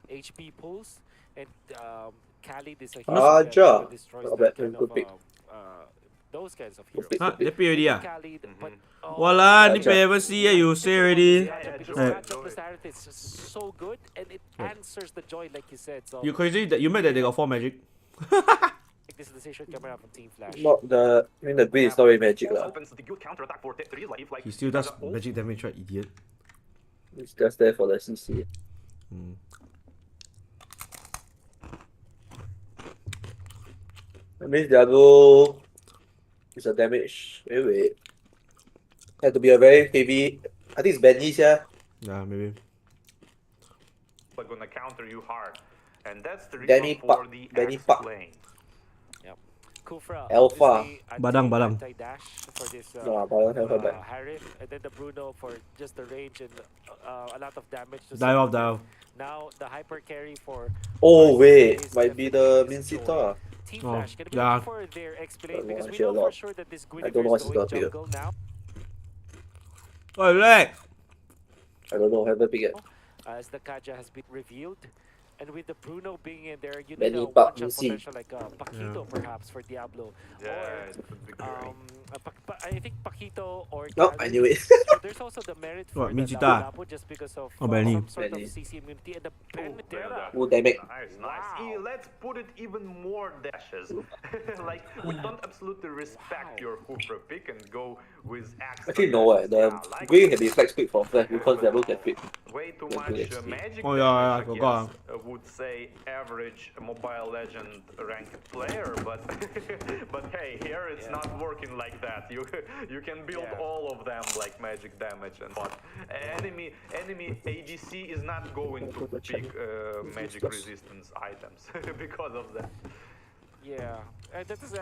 HP pools, and Khalid is a Ah, hero that ja. destroys Not that bad, kind good of, pick. those kinds of heroes. pick. Huh? DP already ah? Khalid, but Wallah, Gotcha. DP haven't see you say already. Because Hey. matchup with Harith is just so good, and it answers the Joy like you said. So You crazy that you meant that they got 4 magic? this is the decision coming out from Team Flash. Not the, I mean the green is not really magic Also lah. opens the good counter attack for Terizla if like He still does has a ult. magic damage, right, idiot? It's just there for the CC. That means Diablo is a damage. Wait. Had to be a very heavy. I think it's Benny's, yeah. Yeah, maybe. Like gonna counter you hard, and that's the reason Danny for Park. the Danny X Park. lane. Kufra, Alpha. obviously, Badang, badang. anti-dash for this No, but I don't have a back. Harith, and then the Bruno for just the range and a lot of damage to Die off, support die him. off. Now the hyper carry for Oh RCC wait, is might be definitely the his Joy. Minsita. Team Oh, Flash, gonna be yeah. looking for their X-Blade Don't know, because we actually a know for lot. sure that this I Guinevere don't know is what's going gonna be. jungle now. Oh, lag! I don't know, haven't picked yet. As the Kaja has been revealed. And with the Bruno being in there, you Many need a bugs one-shot you see. potential like Paquito perhaps for Diablo. Yeah, Or, it would be great. I think Paquito or No, Gary. I knew it. So there's also the merit for What, the Minchita? Lapu-Lapu just because of Oh, Benny. some sort Benny. of CC immunity and the Oh, Benedetta. Oh, damn it. Nice. Wow. Let's put it even more dashes. Like, we don't absolutely respect your Hoofra pick and go with extra Actually, no, dashes. the Yeah, like Green it. can be flex pick for Flash because they don't get picked. Way too That's much good XP. magic Oh, yeah, damage, yeah, I I guess, would say average Mobile Legend ranked player, but but hey, here it's not working like that. You can build Yeah. all of them like magic damage, and but enemy ADC is not going to pick magic resistance items because of that. Yeah, that is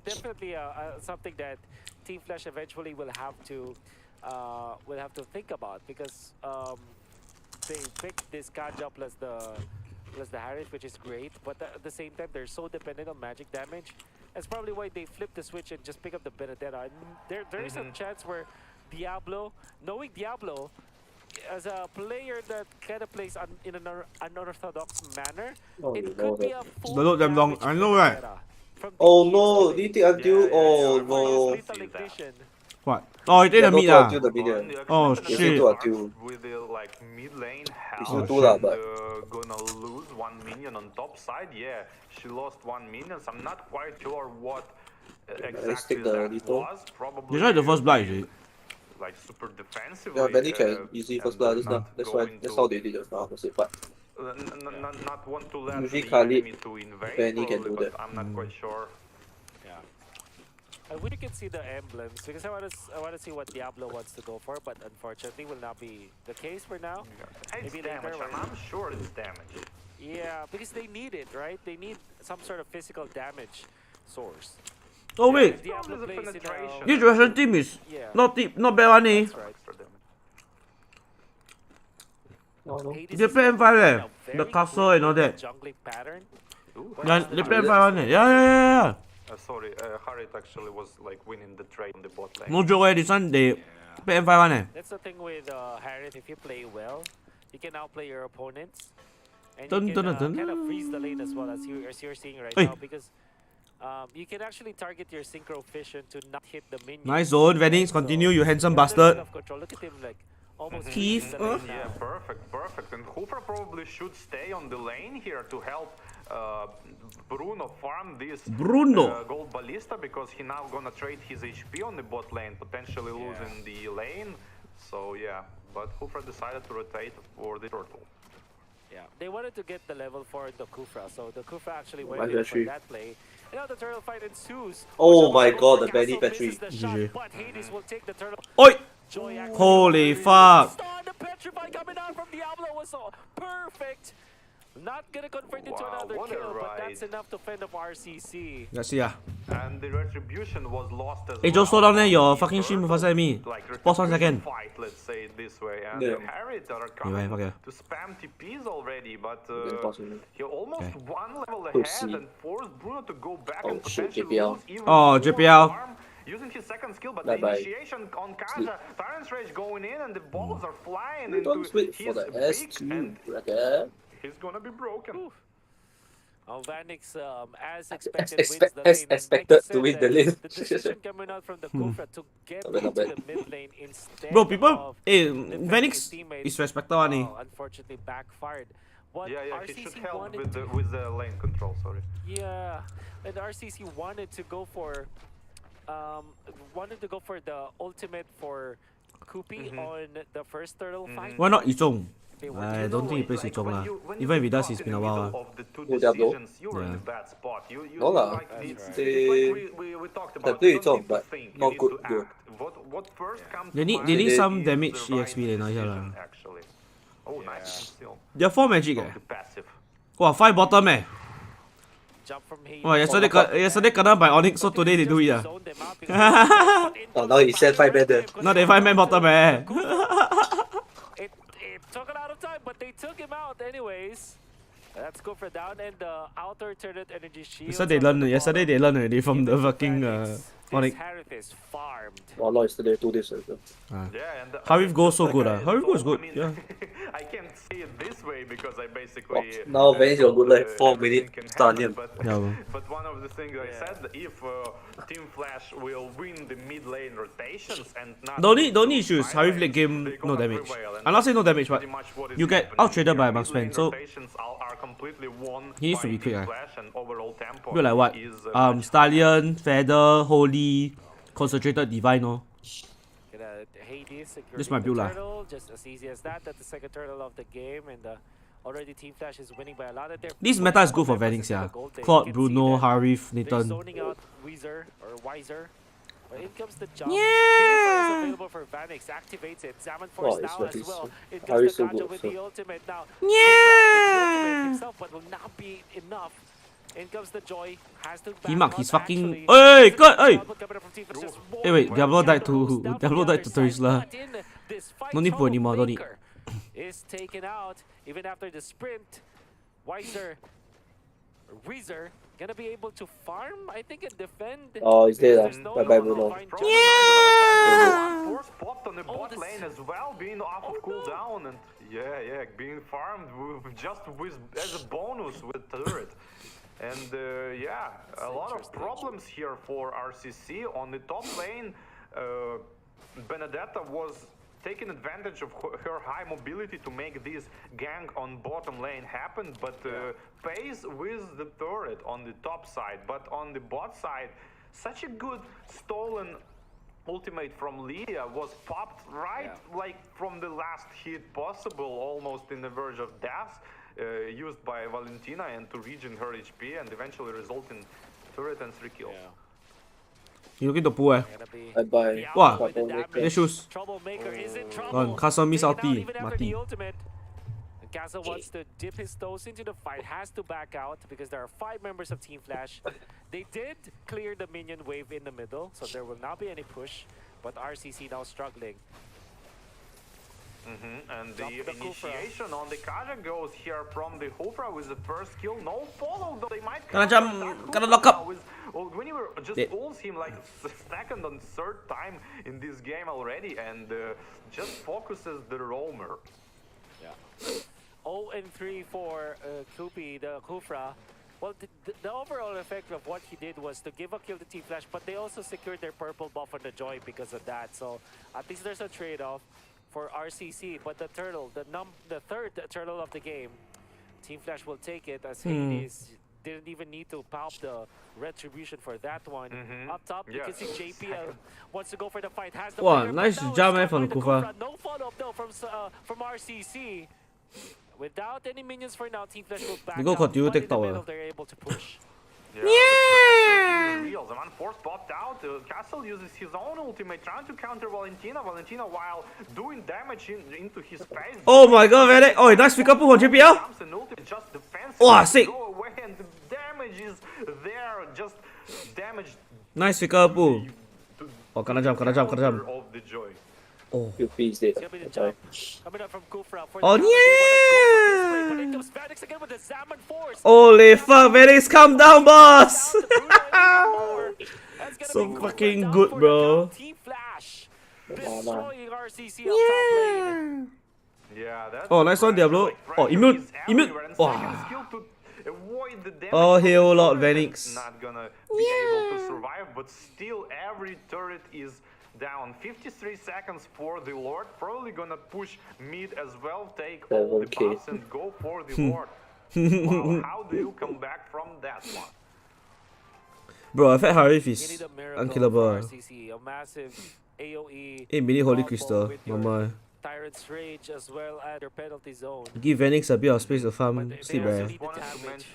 definitely something that Team Flash eventually will have to think about because they picked this Kaja plus the Harith, which is great, but at the same time they're so dependent on magic damage. That's probably why they flipped the switch and just pick up the Benedetta. And there is a chance where Diablo, knowing Diablo as a player that kind of plays in an unorthodox manner, Oh, it you could know be that. a full Don't look them long. damage I know, right? Benedetta from the Oh east no, lane. did it until. Yeah, Oh yeah, For his no. lethal See that. ignition. What? Oh, you take Yeah, the no meat to ah? until the minion. Oh, Actually, shit. To until. with the like mid lane It's health a two lah, and but- gonna lose one minion on top side. Yeah, she lost one minion. So I'm not quite sure what exactly take the that lethal. was. Probably They tried the first blood, is it? like super defensively. Yeah, Benny can easy first and blood. not That's why. going That's to- how they did just now. That's it. But not want to let Usually the Khalid, enemy to invade. Benny can probably, do but that. I'm not quite sure. Yeah. I wish you can see the emblems because I want to see what Diablo wants to go for, but unfortunately will not be the case for now. It's Maybe later damage. when- I'm sure it's damage. Yeah, because they need it, right? They need some sort of physical damage source. Oh, wait. Diablo Probably the plays in penetration. This Russian team is yeah. not bad one eh. That's right. Extra damage. no, no. Hades They is play M5 definitely eh. a The very castle and all quick that. jungling pattern. Ooh. Yeah, they play M5 one eh. Yeah. Sorry, Harit actually was like winning the trade on the bot lane. No joke eh, this one they play M5 one eh. That's the thing with Harith. If you play well, you can outplay your opponents, and Dun, you can dun, dun, kind of freeze the lane as well as you're seeing right Hey. now because you can actually target your synchro vision to not hit the minion. Nice zone, Venix, continue, you handsome bastard. Look at him like almost Thief, freezing the lane Yeah, now. perfect. And Hooper probably should stay on the lane here to help Bruno farm this Bruno. gold ballista because he now gonna trade his HP on the bot lane, potentially losing the lane. So yeah, but Hooper decided to rotate for the turtle. Yeah, they wanted to get the level 4 in the Kufra, so the Kufra actually My went in for battery. that play. And now the turtle fight ensues. Oh Orzhov my goes god, for the Benny Castle, battery. misses the shot, GG. but Hades will take the turtle. Oi! Joy actually Holy won. fuck. Stun, the petrify coming out from Diablo was so perfect. Not gonna convert into Wow, another what a kill, but that's ride. enough to fend off RCC. Let's see ah. And the retribution was lost as Hey, well. just slow down there, your The fucking stream turtle, faster than me. Like Pause 1 retribution second. Fight, let's say it this way. And Yeah. Harriet are Anyway, coming okay. to spam TPs already, but Then pause it. he almost Okay. one level Cool, ahead see. and forced Bruno to go back Oh, and shit, potentially JPL. lose even Oh, more JPL. farm. Using his second skill, but Bye-bye. the initiation on Kaja, Tyrant's Rage going in, and the balls are flying We don't into wait for his the beak, S2, and brother. he's gonna be broken. Vanix, as expected, As wins the as lane. And expected like you to said, win the lane. The decision coming out from the Kufra to get Not bad, into not bad. the mid lane instead Bro, people of eh defending Venix his teammates, is respected one eh. unfortunately backfired. What Yeah, he RCC should help wanted with to, the lane control. Sorry. yeah, and RCC wanted to go for the ultimate for Kupi on the first turtle fight. Why not Ichong? They were I to don't go think he in. plays Ichong lah. When Even if he got does, it's in been a the while middle ah. of the two Who, Diablo? decisions, you were in a Yeah. bad spot. You No lah. like That's it's, right. it's like we talked about. play You don't Ichong, need to but think. You not need good to though. act. What first comes They to need- mind they need is some the damage right EXP leh, now, yeah decision, lah. actually. Oh, nice steal. They're 4 magic Oh, eh. the passive. Wow, 5 bottom eh. jump from Hades. Oh, yesterday kena by Onyx, so today they do it. Zone them out because Oh, now he sent 5 men there. Now they 5-man bottom, eh. It took a lot of time, but they took him out anyways. Let's go for down and the outer turret energy shield. Yesterday they learned already from the fucking Onyx. Harith is farmed. Oh, no, yesterday 2 days ago. Yeah, and Harith goes so good, Harith goes good, I mean, yeah. I can't say it this way because I basically. Now Vanish got good like 4 everything minutes can stallion. happen, But, Yeah, bro. but one of the things I said, if Team Flash will win the mid lane rotations and not. The only issue is my Harith lane, late game they no gonna damage. prevail, and I'm not saying no that's damage, but pretty much what is you get happening out-traded here. by a Mid marksman, lane so rotations are completely won he needs to by be quick, Team eh. Flash, and overall tempo Feel like what? is, much Stallion, Feather, Holy, Concentrated Divine, no? Hades This might build lah. turtle, just as easy as that. That's the second turtle of the game, and already Team Flash is winning by a lot of their. This meta is good for Vanix, yeah. Claude, Bruno, Harith, They're Nathan. zoning out Weezer or Wiser. But in comes the jump. Yeah. Is available for Vanix. Activates it. Zaman Oh, Force it's now very as well. In Harry comes the so Gacha good, with so. the ultimate now. Yeah. Himself, but will not be enough. In comes the Joy. Has to He back marked up, his fucking. actually. Hey, cut! Hey! Coming up from Team Flash, just more Hey, wait, work. Diablo died to Shadows down Diablo the died other to Terisla. side, but in this fight, No need for anymore, don't need. Troublemaker is taken out even after the sprint. Weezer gonna be able to farm, I think, and defend. Oh, he's dead. There's no Bye-bye, one Bruno. find Yeah. Force popped on the bot this- lane as well, being off of cooldown, and yeah, being farmed with as a bonus with turret. And yeah, a lot of problems here for RCC on the top lane. Benedetta was taking advantage of her high mobility to make this gank on bottom lane happen, but pays with the turret on the top side. But on the bot side, such a good stolen ultimate from Lydia was popped right like from the last hit possible, almost in the verge of death, used by Valentina and to regen her HP and eventually result in turret and 3 kills. You looking to pull, eh? Gonna be Bye-bye. Wow. with the Troublemaker. damage. They shoes. Troublemaker is in trouble. Gone. Castle miss Taken out ulti. even after Mati. the ultimate. And Castle wants to dip his toes into the fight, has to back out because there are 5 members of Team Flash. They did clear the minion wave in the middle, so there will not be any push. But RCC now struggling. And the Drop the Kufra. initiation on the Kaja goes here from the Hufra with the first kill. No follow, though they might Gonna counter jump, that gonna Hufra lock up. now with- well, when you were just Dead. pulls him like second and third time in this game already, and just focuses the roamer. Yeah. 0-3 for Kupi, the Kufra. Well, the overall effect of what he did was to give a kill to Team Flash, but they also secured their purple buff on the Joy because of that. So at least there's a trade-off for RCC. But the turtle, the third turtle of the game, Team Flash will take it as Hades didn't even need to pop the retribution for that one. Up top, you can see JPL wants to go for the fight. Has the Wow, fire, nice but now jump, it's eh, from caught by the Kufa. Kufra. No follow-up though from RCC. Without any minions for now, Team Flash will back They go out, continue but in take the tower. middle, they're able to push. Yeah! Real. The man force popped out. Castle uses his own ultimate, trying to counter Valentina. Valentina, while doing damage into his face. Oh my god, very. Oh, nice pick up on JPL. Jumps an ultimate, just defensive. Oh, sick. Go away, and the damage is there. Just damage. Nice pick up. Oh, kena jump. Of the Joy. Oh. QP is dead. It's gonna be the Bye-bye. jump coming up from Kufra. For Oh, the counter. They wanna go for this play, yeah. but in comes Vanix again with the Zaman Force. Holy fuck, Vanix, calm down, boss. Down to Bruno anymore. That's gonna So be Kufra fucking down good, for the bro. count. Team Flash Wow, destroying RCC on top lane. Yeah, that's Oh, nice one, Diablo. like, Oh, pressure immune, is immune. everywhere, and Wow. second skill to avoid the damage Oh, from the hail Lord turret Vanix. is not gonna be able to survive, but still every turret is down. 53 seconds for the Lord. Probably gonna push mid as well, take all the 7K. buffs and go for the Lord. Wow, how do you come back from that one? Bro, I felt Harith You is need a miracle unkillable. for RCC. A massive AoE. 8 minute Holy combo Crystal. with your Mama. Tyrant's Rage as well as your penalty zone. Give Vanix a bit of space to farm. But they Sleep, also eh. need the Wanted to damage. mention-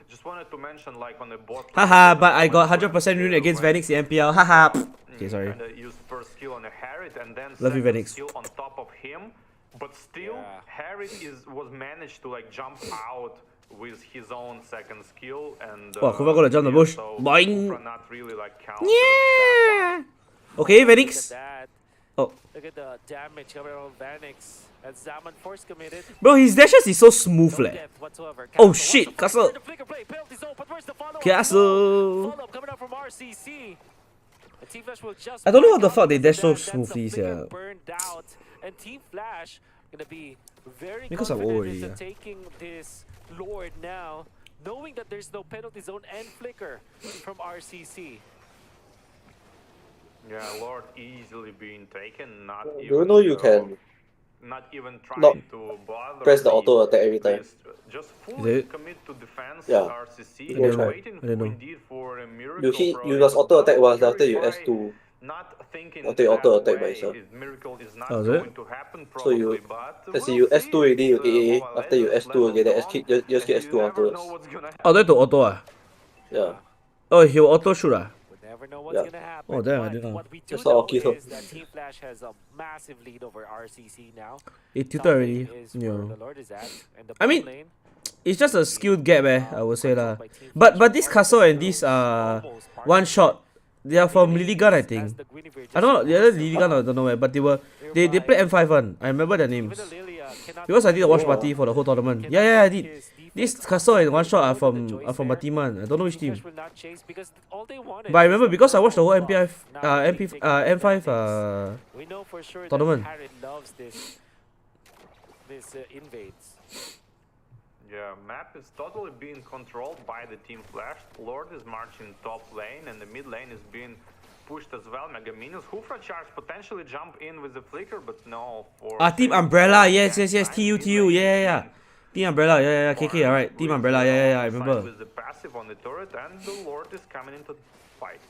Just wanted to mention, like on the bot. Haha, but I got 100% win against Vanix in MPL. Haha. Okay, sorry. And used first skill on a Harriet and then Love you, second Vanix. skill on top of him. But still, Yeah. Harriet was managed to like jump out with his own second skill and Oh, Kufra gonna jump the bush. so Boing. Kufra not really like counter that Okay, Look at Venix. that. Oh. Look at the damage coming out of Vanix. As Zaman force committed. Bro, his dashes is so smooth, No leh. depth whatsoever. Oh, Castle, shit, what's the Castle. first word? The flicker play, penalty zone, but where's the follow-up? Castle. Follow-up coming out from RCC. And Team Flash will just I don't know back what the out fuck they because dash so of that. That's the smoothly, flicker yeah. burned out. And Team Flash gonna be very Because I'm confident old into already, yeah. taking this Lord now, knowing that there's no penalty zone and flicker from RCC. Yeah, Lord easily being taken. Not Do even, you know you can not even trying not to bother. press the auto attack every time? Just Is fully it? commit to defense. Yeah. RCC I don't know. waiting I don't know. indeed for a miracle. You hit, from you must auto attack once after you Purify, S2. Not thinking After you auto that attack by way, yourself. miracle is not Oh, is going it? to happen So probably, you, but let's say we'll you see. S2 already, you It's, AA. Mobile After you Legends S2 again, then level just done, get and S2 you never afterwards. know what's gonna happen. Oh, that to auto ah? Yeah. Oh, he'll auto shoot ah? We never know what's Yeah. gonna happen. Oh, damn, I but didn't know. what we do Just know not Okito. is that Team Flash has a massive lead over RCC now. It tilted Top already. lane is Yeah. where the Lord is at, and the I mean, bot lane, It's just a skilled gap, I would say lah. controlled by Team But Flash. this Castle and this Almost one shot, they are from Even Liligan, I as think. the Guinevere I don't know, just the other forced him Liligan I don't know where, but they played M5 one. I remember their Even names. the Lilia cannot Because I did a watch Yeah. party for the whole tournament. cannot Yeah, I make did. his This defense Castle and one shot are look at the from choice my there. team one. I don't know which Team team. Flash will not chase because all they wanted But I was remember the because I watched the whole purple MPI, buff. Now MP, being taken by M5 Vanix. We know for sure tournament. that Harry loves this invades. Yeah, map is totally being controlled by the Team Flash. Lord is marching top lane and the mid lane is being pushed as well. Mega Minions, Hufra charge potentially jump in with the flicker, but no. For Team Umbrella, yes, TU, yeah. Team Umbrella, yeah, KK, alright. Team Umbrella, yeah, I remember. With the passive on the turret and the Lord is coming into the fight.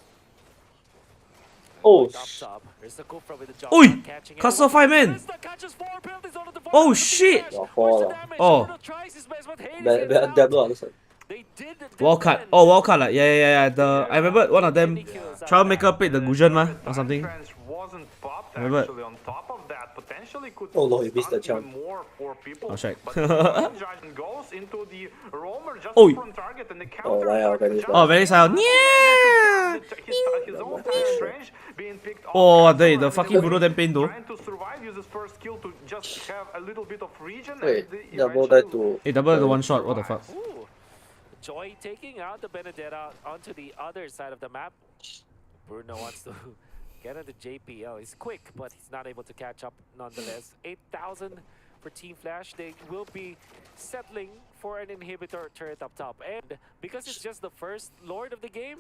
Oh, Top. There's the Kufra with the jump Oi! shot, catching Castle everyone. 5 man! Trista catches 4 penalties onto the Oh, bottom of the shit! Flash. Yeah, Where's four the lah. damage? Oh. Bruno tries his best, but Hades bad, gets bad, out. no, listen. They did the Wildcard. defense. Oh, wildcard, like, yeah. I remember one of them, Trialmaker played the Gusion mah, or something. Wasn't popped Remember? actually on top of that. Potentially could Oh no, he missed the stun jump. even more for people. Oh, shit. But Judge goes into the roamer just Oi. from target and the Oh, counter. wow, attack Vanix. just Oh, Vanix out. Yeah! his own tyrant range being picked off. Oh, Castle the and fucking Bruno damn pain though. Trying to survive, uses first skill to just have a little bit of region. Wait, and double eventually die to... Hey, double the one shot, what the fuck? Ooh. Joy taking out the Benedetta onto the other side of the map. Bruno wants to get into JPL. He's quick, but he's not able to catch up nonetheless. 8,000 for Team Flash. They will be settling for an inhibitor turret up top. And because it's just the first Lord of the game,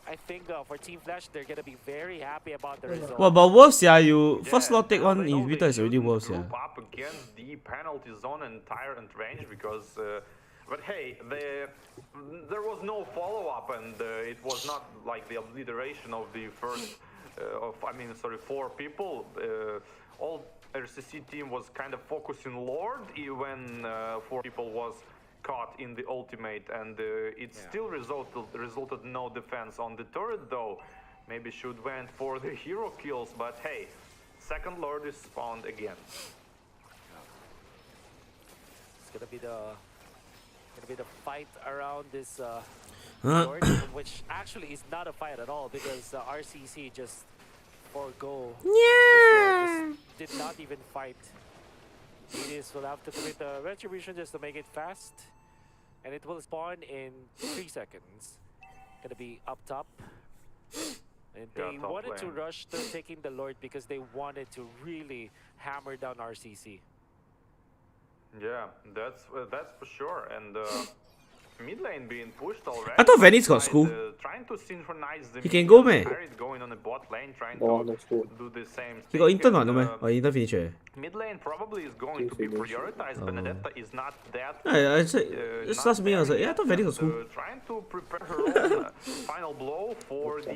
I think for Team Flash, they're going to be very happy about the result. Well, but worse, yeah, you first Yeah, lot take now one they know inhibitor they is already shouldn't worse, yeah. group up against the penalty zone and tyrant range because, but hey, there was no follow-up and it was not like the obliteration of the first, four people. All RCC team was kind of focusing Lord when 4 people was caught in the ultimate, and it still resulted no defense on the turret though. Maybe should went for the hero kills, but hey, second Lord is spawned again. It's gonna be the fight around this Lord, which actually is not a fight at all because RCC just forgo. Yeah. Did not even fight. Genius will have to commit the retribution just to make it fast, and it will spawn in 3 seconds. Gonna be up top. And Yeah, they top wanted to lane. rush to taking the Lord because they wanted to really hammer down RCC. Yeah, that's for sure. And mid lane being pushed already. I thought Vanix got But, school. Trying to synchronize the He can go, minions. meh? Harry's going on the bot lane, trying No, to no school. do the same He got thing, intern or and, no man? Or intern finish eh? Mid lane probably is going to be prioritized. Benedetta is not that. I said, it's not last me, I was like, there yeah, I thought yet, Vanix was and, cool. Trying to prepare her own final blow for the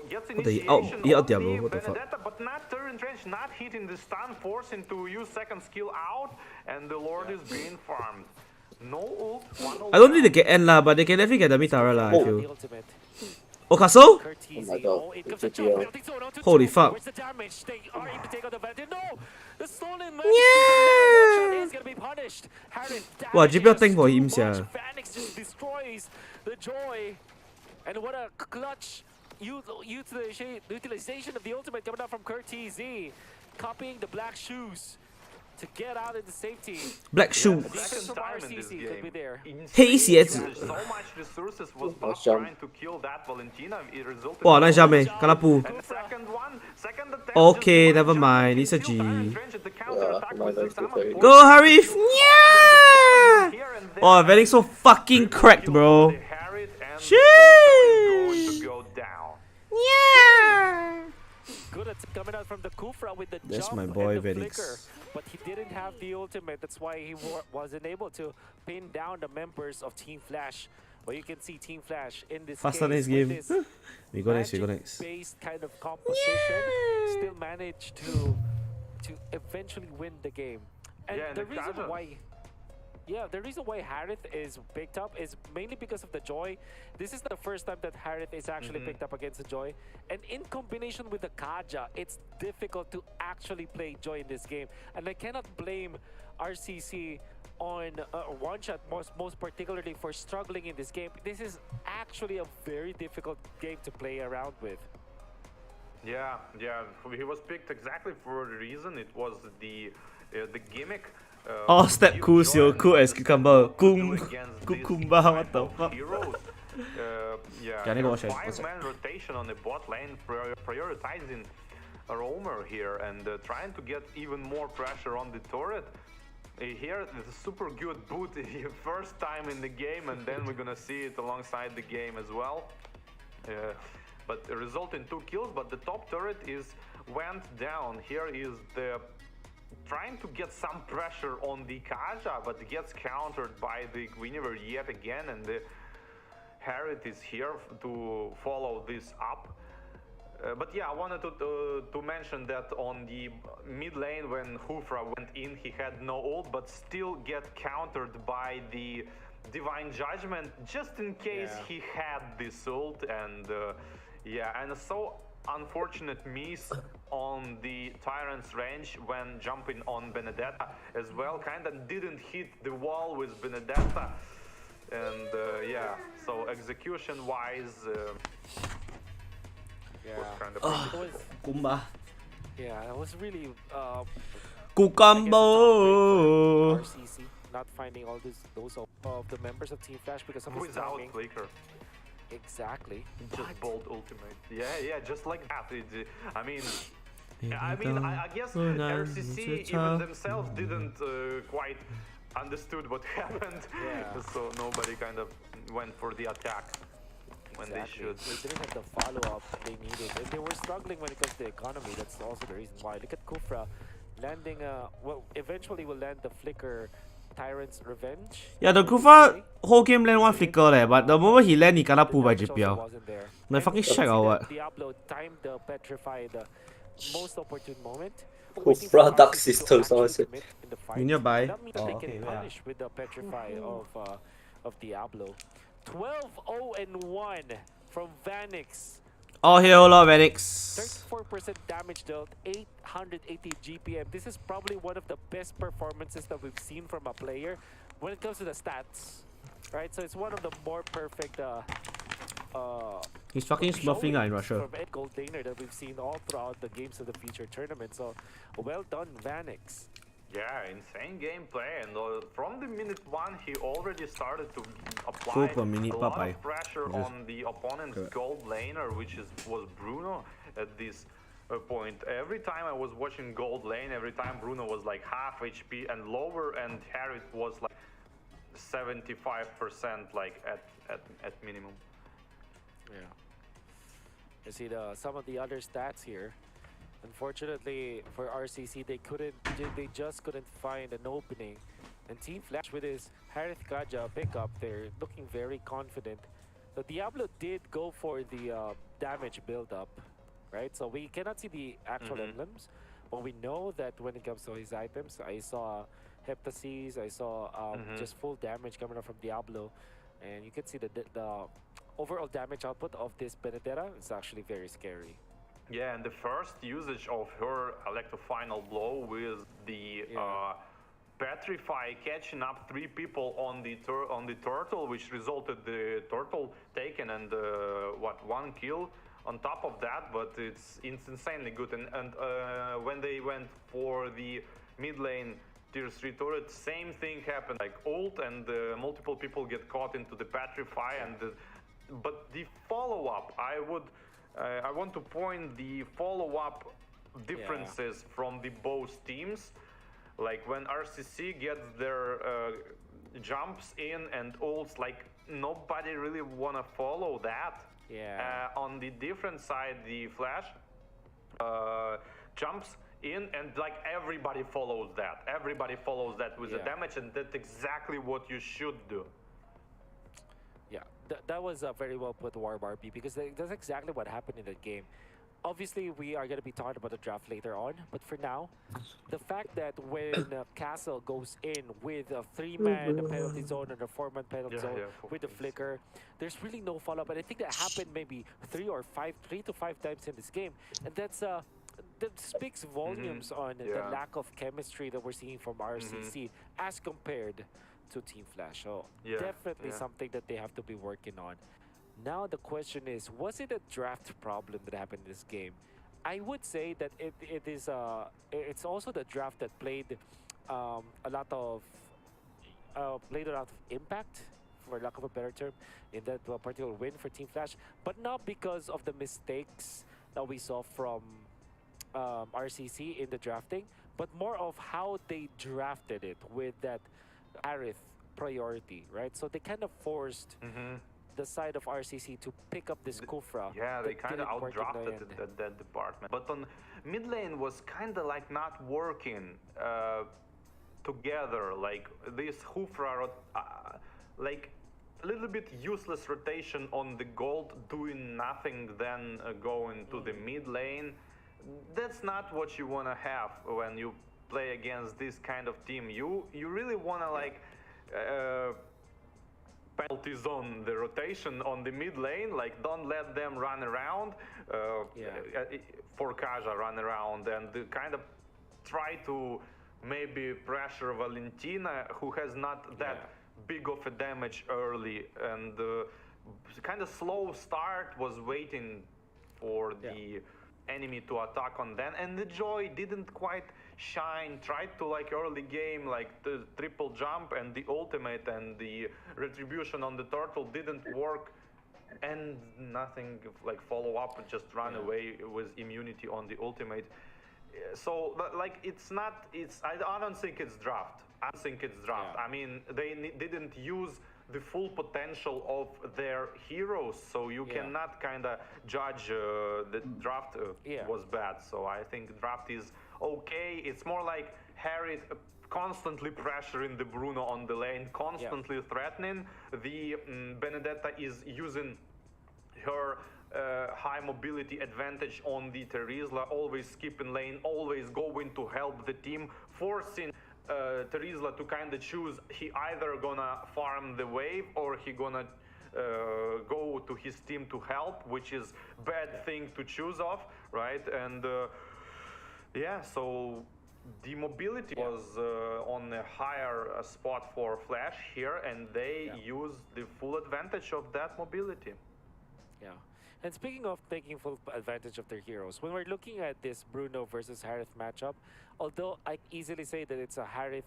gets What the- initiation he out on there, the bro, what the fuck? Benedetta, but not turret range, not hitting the stun, forcing to use second skill out, and the Lord is being farmed. No ult, one ult I don't think they down. can end lah, but they can definitely get the mid tower lah, I Oh. feel. The ultimate. Oh, Castle? Curti Oh my TZ. god, Oh, it it's comes a GGL. jump, building zone onto Holy two. fuck. Where's the damage? They are able to take out the Valentine. No! The stolen man is gonna be punished. Harith Wow, damages GPL tank for too him, much. sia. Phoenix just destroys the Joy. And what a clutch utilization of the ultimate coming out from Kurt TZ. Copying the black shoes to get out into safety. Black shoe. Defense from RCC could be there.黑鞋子。 So much resources was Nice Buff jump. trying to kill that Valentina. It resulted Wow, in nice jump, eh. Kena pull. And the second one, second attempt. Okay, just never one mind, jump, it's a he killed G. Iron Trench at the counter-attack Yeah, with the nice, Salmon okay. Force. Go, Harith! Yeah! Here and there, Oh, Venix so fucking cracked, bro. the Harith and the Sheesh. is going to go down. Yeah! Good attempt coming out from the Kufra with the That's jump my boy, and the Venix. flicker. But he didn't have the ultimate. That's why he wasn't able to pin down the members of Team Flash. Well, you can see Team Flash in this Faster case next game. with this We go next, we go next. magic-based kind of composition, still managed to eventually win the game. And Yeah, and the the reason Kaja. why. Yeah, the reason why Harith is picked up is mainly because of the Joy. This is the first time that Harith is actually picked up against the Joy. And in combination with the Kaja, it's difficult to actually play Joy in this game. And I cannot blame RCC on one shot, most particularly for struggling in this game. This is actually a very difficult game to play around with. Yeah, he was picked exactly for a reason. It was the gimmick. Oh, step give cool, joy yo, and cool as understand cucumber. what to do Cum. against this Cucumber, type what the of fuck? heroes. Yeah, I need to watch it. One sec. Five-man rotation on the bot lane, prioritizing a roamer here and trying to get even more pressure on the turret. Here, the super good boot first time in the game, and then we're gonna see it alongside the game as well. But the result in 2 kills, but the top turret went down. Here is the trying to get some pressure on the Kaja, but gets countered by the Guinevere yet again, and the Harith is here to follow this up. But yeah, I wanted to mention that on the mid lane when Hufra went in, he had no ult, but still get countered by the Divine Judgment, just in case he had this ult, and and so unfortunate miss on the Tyrant's range when jumping on Benedetta as well, kinda didn't hit the wall with Benedetta, and so execution wise was kind of Kumba. Yeah, it was really Cucumber. RCC not finding all those of the members of Team Flash because of his without timing. flicker. Exactly. Just bolt ultimate. Yeah, just like that. I guess RCC even themselves didn't quite understood what happened. Yeah. So nobody kind of went for the attack when they should. They didn't have the follow-up they needed. And they were struggling when it comes to economy. That's also the reason why. Look at Kufra landing eventually will land the flicker Tyrant's Revenge. Yeah, the Kufa whole game land one flicker leh, but the moment he land, he kena pull by Damage also GPL. wasn't there. My And fucking you can shack see or that what? Diablo timed the petrify the most opportune moment. Kufra waiting for Dark RCC to Systems, I actually said. commit in the fight. You nearby? That means Oh, they okay, can yeah. punish with the petrify of Diablo. 12-0-1 from Vanix. Oh, here, hello, Venix. 34% damage dealt, 880 GPM. This is probably one of the best performances that we've seen from a player when it comes to the stats, right? So it's one of the more perfect He's fucking smurfing in Russia. from Ed Goldaner that we've seen all throughout the Games of the Future tournament. So well done, Vanix. Yeah, insane gameplay, and from the minute 1 he already started to apply Super minute, a lot Popeye. of pressure on the opponent's gold laner, which was Bruno at this point. Every time I was watching gold lane, every time Bruno was like half HP and lower, and Harith was like 75% like at minimum. Yeah. You see some of the other stats here. Unfortunately for RCC, they just couldn't find an opening. And Team Flash with his Harith Kaja pickup, they're looking very confident. The Diablo did go for the damage build-up, right? So we cannot see the actual emblems, but we know that when it comes to his items, I saw Heptases, I saw just full damage coming up from Diablo, and you can see the overall damage output of this Benedetta is actually very scary. Yeah, and the first usage of her final blow with the Petrify catching up 3 people on the turtle, which resulted the turtle taken and 1 kill on top of that. But it's insanely good. And when they went for the mid lane tier 3 turret, same thing happened, like ult and multiple people get caught into the Petrify. But the follow-up, I want to point the follow-up differences from the both teams. Like when RCC gets their jumps in and ults, like nobody really wanna follow that. Yeah. On the different side, the Flash jumps in and like everybody follows that. Everybody follows that with the damage, and that's exactly what you should do. Yeah, that was very well put, Watchparty, because that's exactly what happened in the game. Obviously, we are going to be talking about the draft later on, but for now, the fact that when Castle goes in with a 3-man penalty zone and a 4-man penalty zone with the flicker, there's really no follow-up. And I think that happened maybe 3 to 5 times in this game. And that speaks volumes on the lack of chemistry that we're seeing from RCC as compared to Team Flash. So definitely something that they have to be working on. Now the question is, was it a draft problem that happened in this game? I would say that it's also the draft that played a lot of impact, for lack of a better term, in that particular win for Team Flash, but not because of the mistakes that we saw from RCC in the drafting, but more of how they drafted it with that Aerith priority, right? So they kind of forced the side of RCC to pick up this Kufra. Yeah, they kind of outdrafted that department. But on mid lane was kind of like not working together. Like this Kufra, like a little bit useless rotation on the gold, doing nothing, then going to the mid lane. That's not what you want to have when you play against this kind of team. You really want to like penalty zone the rotation on the mid lane, like don't let them run around, for Kaja run around, and kind of try to maybe pressure Valentina, who has not that big of a damage early, and kind of slow start was waiting for the enemy to attack on them, and the Joy didn't quite shine. Tried to like early game, like the triple jump and the ultimate and the retribution on the turtle didn't work, and nothing like follow up, just run away with immunity on the ultimate. So like I don't think it's draft. I mean, they didn't use the full potential of their heroes, so you cannot kind of judge the draft was bad. So I think draft is okay. It's more like Harry constantly pressuring the Bruno on the lane, constantly threatening. The Benedetta is using her high mobility advantage on the Terizla, always skipping lane, always going to help the team, forcing Terizla to kind of choose. He either gonna farm the wave or he gonna go to his team to help, which is bad thing to choose of, right? And so the mobility was on a higher spot for Flash here, and they used the full advantage of that mobility. Yeah. And speaking of taking full advantage of their heroes, when we're looking at this Bruno versus Harith matchup, although I easily say that it's a Harith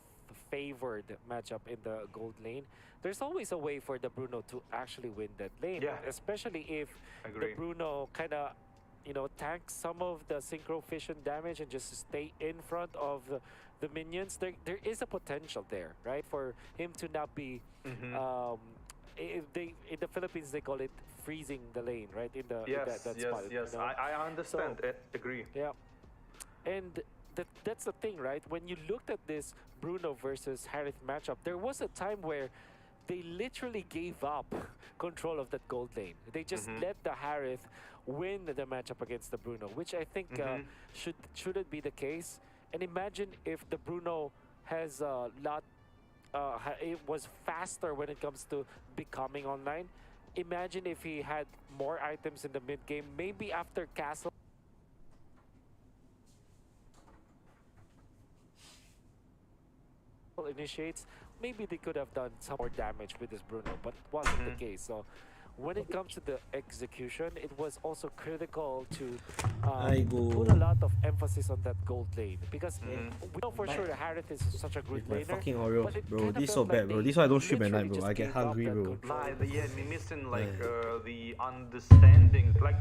favored matchup in the gold lane, there's always a way for the Bruno to actually win that lane. Yeah. Especially if the Bruno kind of, tanks some of the synchro fission damage and just stay in front of the minions. There is a potential there, right? For him to not be... in the Philippines, they call it freezing the lane, right? In that spot. Yes. I understand. So, agree. Yeah, and that's the thing, right? When you looked at this Bruno versus Harith matchup, there was a time where they literally gave up control of that gold lane. They just let the Harith win the matchup against the Bruno, which I think shouldn't be the case. And imagine if the Bruno has a lot. It was faster when it comes to becoming online. imagine if he had more items in the mid game. Maybe after Castle initiates, maybe they could have done some more damage with this Bruno, but it wasn't the case. So when it comes to the execution, it was also critical to put a lot of emphasis on that gold lane, because we know for sure that Harith is such a good My laner. fucking but Oreos, it bro. kinda This is so felt like bad, bro. they This is why I don't stream at night, literally bro. I just get gave up hungry, that bro. control. Yeah, we missing like the understanding. Like,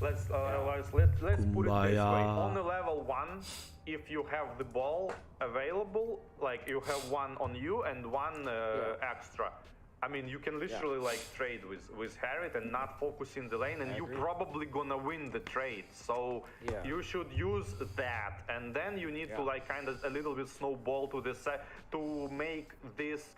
let's put it this way. Kumbaya. On the level 1, if you have the ball available, like you have one on you and one extra. I mean, you can literally like trade with Harith and not focus in the lane, and you're probably gonna win the trade. So you should use that, and then you need to like kind of a little bit snowball to the side to make this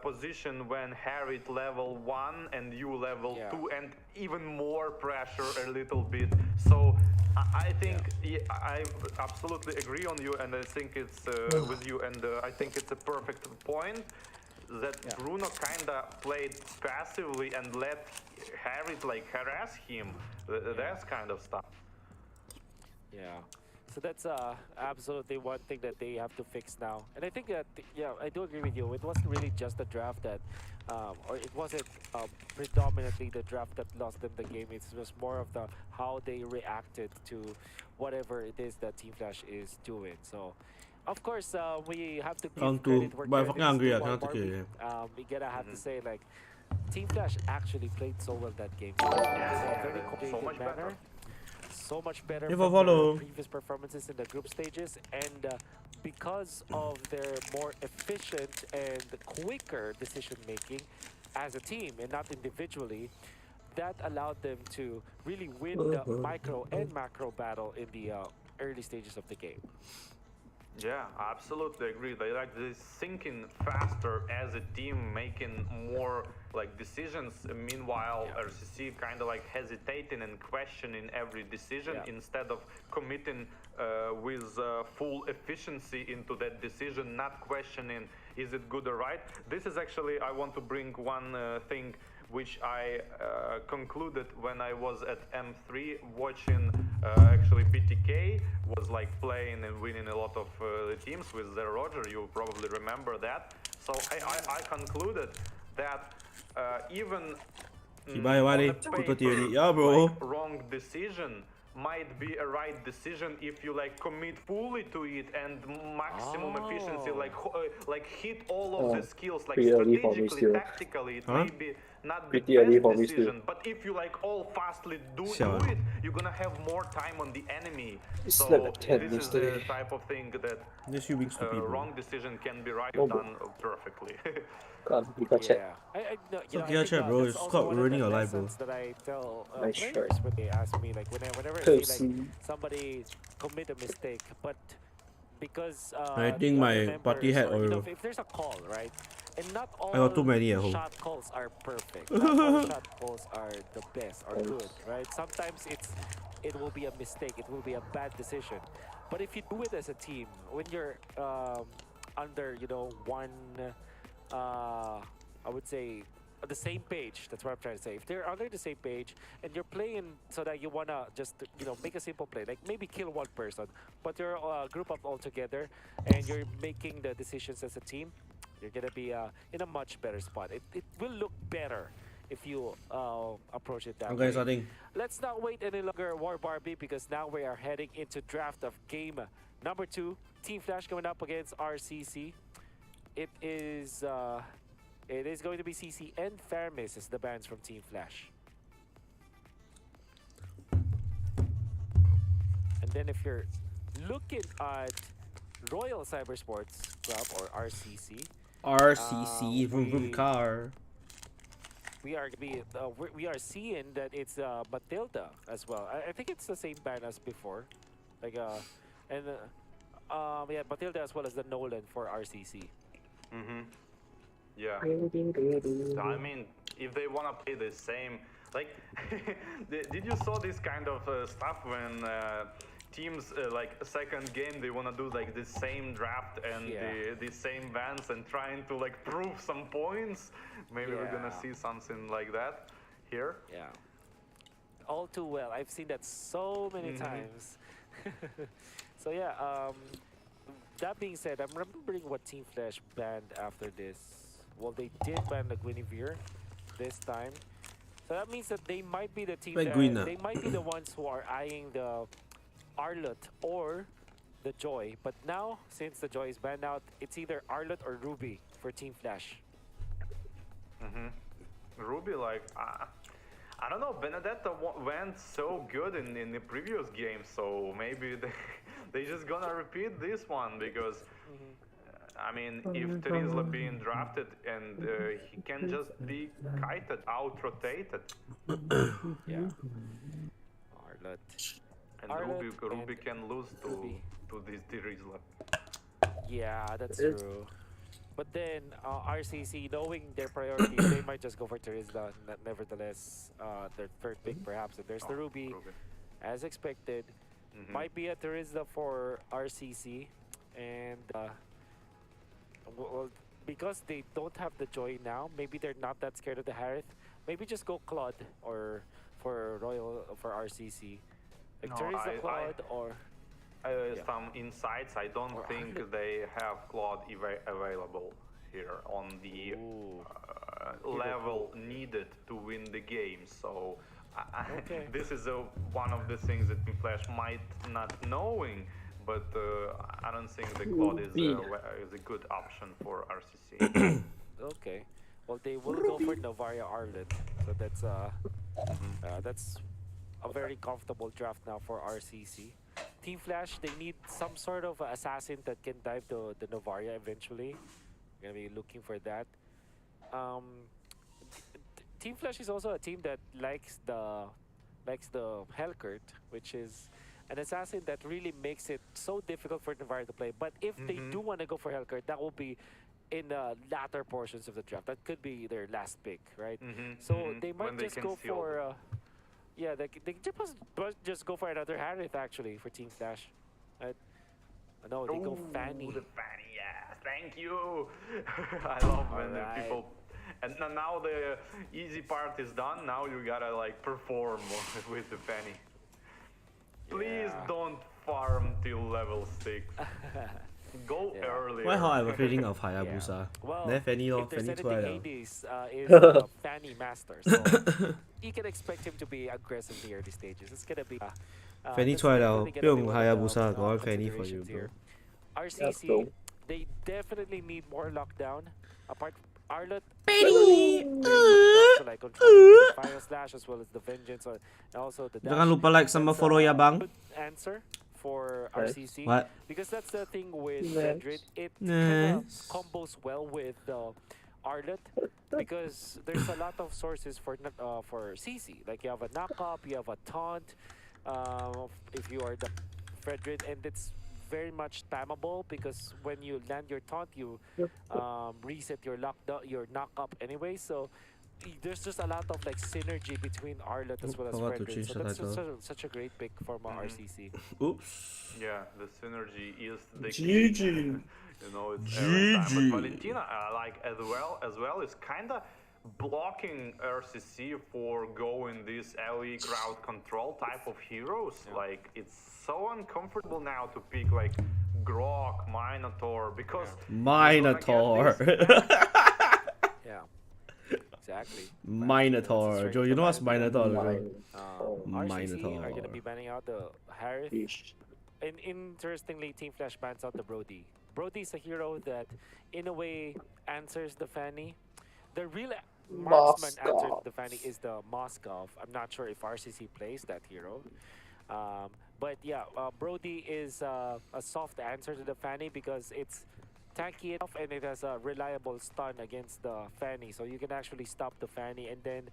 position when Harith level 1 and you level 2, and even more pressure a little bit. So I think I absolutely agree on you, and I think it's with you, and I think it's a perfect point that Bruno kinda played passively and let Harith like harass him. That's kind of stuff. Yeah. So that's absolutely one thing that they have to fix now. And I think that, I do agree with you. It wasn't really just the draft that, or it wasn't predominantly the draft that lost them the game. It was more of the how they reacted to whatever it is that Team Flash is doing. So, of course, we have to give credit where but I'm credit fucking is hungry. due I on cannot take Barbie. it. We gotta have to say, like, Team Flash actually played so well that game. In a very coordinated much manner. better. So much better If from I follow. their previous performances in the group stages, and because of their more efficient and quicker decision making as a team and not individually, that allowed them to really win the micro and macro battle in the early stages of the game. Yeah, I absolutely agree. They like this thinking faster as a team, making more like decisions. Meanwhile, RCC kind of like hesitating and questioning every decision instead of committing with full efficiency into that decision, not questioning is it good or right. This is actually, I want to bring one thing which I concluded when I was at M3 watching actually BTK was like playing and winning a lot of teams with their Roger. You probably remember that. So I concluded that even wrong decision might be a right decision if you like commit fully to it and maximum efficiency, like hit all of the skills, like strategically, tactically, it may be not the best decision, but if you like all fastly do it, you're gonna have more time on the enemy. So this is the type of thing that wrong decision can be right done perfectly. Yeah, I think bro. that's It's also called one of ruining the your life, bro. lessons that I tell Nice players shirt. when they ask me, like whenever I see like somebody commit a mistake, but because I think the my other party members, hat or, Oreo. if there's a call, right, and not all I got too many at home. shot calls are perfect. Not all shot calls are the best or good, right? Sometimes it will be a mistake, it will be a bad decision. But if you do it as a team, when you're under, one, I would say, on the same page, that's what I'm trying to say. If they're under the same page and you're playing so that you wanna just, make a simple play, like maybe kill one person, but you're group up all together and you're making the decisions as a team, you're gonna be in a much better spot. It will look better if you approach it that way. Starting. Let's not wait any longer, War Barbie, because now we are heading into draft of game number 2. Team Flash going up against RCC. It is going to be CC and Fermis as the bands from Team Flash. And then if you're looking at Royal Cybersports Club, or RCC, Vroom vroom car. we are seeing that it's Matilda as well. I think it's the same band as before, like Matilda as well as the Nolan for RCC. Yeah. I mean, if they want to play the same, like, did you saw this kind of stuff when teams like a second game they want to do like the same draft and the same bans and trying to like prove some points. Maybe we're gonna see something like that here. Yeah. All too well. I've seen that so many times. So yeah, that being said, I'm remembering what Team Flash banned after this. Well, they did ban the Guinevere this time. So that means that they might be the team that, they might be the ones who are eyeing the Arlet or the Joy. But now, since the Joy is banned out, it's either Arlet or Ruby for Team Flash. Ruby, like, I don't know, Benedetta went so good in the previous game, so maybe they just gonna repeat this one because, I mean, if Terizla being drafted and he can just be kited, out-rotated. Yeah. Arlet. And Ruby can lose to this Terizla. Yeah, that's true. But then RCC, knowing their priorities, they might just go for Terizla. Nevertheless, their third pick perhaps. And there's the Ruby, as expected. Might be a Terizla for RCC. And well, because they don't have the Joy now, maybe they're not that scared of the Harith. Maybe just go Claude or for Royal for RCC. Like Terizla, Claude, or... Some insights, I don't think they have Claude available here on the level needed to win the game. So this is one of the things that Team Flash might not knowing, but I don't think the Claude is a good option for RCC. Okay, well they will go for Novaria Arlet, so that's a very comfortable draft now for RCC. Team Flash, they need some sort of assassin that can dive the Novaria eventually. We're gonna be looking for that. Team Flash is also a team that likes the Hellcurt, which is an assassin that really makes it so difficult for Novaria to play. But if they do want to go for Hellcurt, that will be in the latter portions of the draft. That could be their last pick, right? So they might just go for... yeah, they just go for another Harith actually for Team Flash. No, they go Fanny. The Fanny, yeah. Thank you. I love when the people. And now the easy part is done. Now you gotta like perform with the Fanny. Please don't farm till level 6. Go earlier. Why how I'm feeling of Hayabusa? Well, Fanny if there's anything Hades is Fanny master, so you can expect him to be aggressive in the early stages. It's gonna be Fanny 出来了，不用 Hayabusa， 我 Fanny for you, bro. RCC, they definitely need more lockdown. Apart Arlet, like controlling the Fire Slash as well as the Vengeance, and also the dash. Jangan lupa like sama follow ya bang. Answer for RCC. What? Because that's the thing with Vendred. It kind of combos well with Arlet because there's a lot of sources for CC. Like you have a knock-up, you have a taunt. If you are the Fredrid, and it's very much spammable because when you land your taunt, you reset your knock-up anyway. So there's just a lot of like synergy between Arlet as well as Fredrid. So that's such a great pick for RCC. Oops. Yeah, the synergy is the key. GG. You know, it's GG. But Valentina, like as well, is kind of blocking RCC for going this LE crowd control type of heroes. Like it's so uncomfortable now to pick like Grok, Minotaur because Minotaur. Yeah. Exactly. Minotaur. Joe, you know what's Minotaur? RCC are gonna be banning out the Harith. And interestingly, Team Flash bans out the Brody. Brody is a hero that, in a way, answers the Fanny. The real marksman answer to the Fanny is the Moskov. I'm not sure if RCC plays that hero. But yeah, Brody is a soft answer to the Fanny because it's tanky enough and it has a reliable stun against the Fanny. So you can actually stop the Fanny and then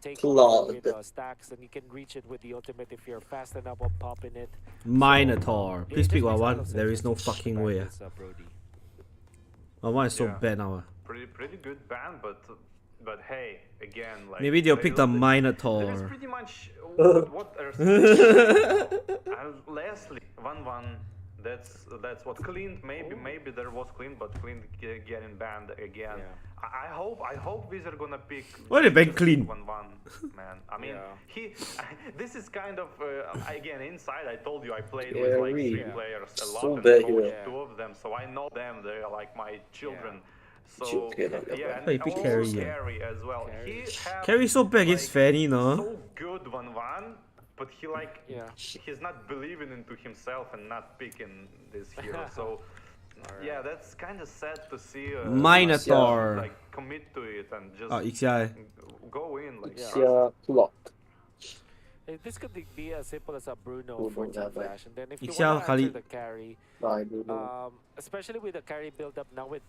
take over with stacks, and you can reach it with the ultimate if you're fast enough on popping it. Minotaur. So, please pick one. one. There is no fucking way. Brody. One is so bad now. Pretty good ban, but But hey, again, like Maybe they'll pick the That's Minotaur. pretty much what Leslie 1-1. That's what Clint. Maybe there was Clint, but Clint getting banned again. Yeah. I hope these are gonna pick. Why they ban Clint? 1-1, man. I mean, Yeah. this is kind of again inside. I told you I played with like 3 players a lot So and bad coached here. 2 of them, so I know them. They're like my children. So Children, yeah, and Hey, pick also Carry, yeah. Carry as well. Carry. He have, Carry so bad against Fanny, no? so good 1-1, but he like Yeah. he's not believing into himself and not picking this hero. So yeah, that's kind of sad to see. Minotaur. Like commit to it and just 哦，一下 go in. Like Yeah, plot. This could be as simple as a Bruno Bruno, for yeah, Team but- Flash, and then if you Iksia want to kali- answer the carry, I don't know. especially with the carry build up now with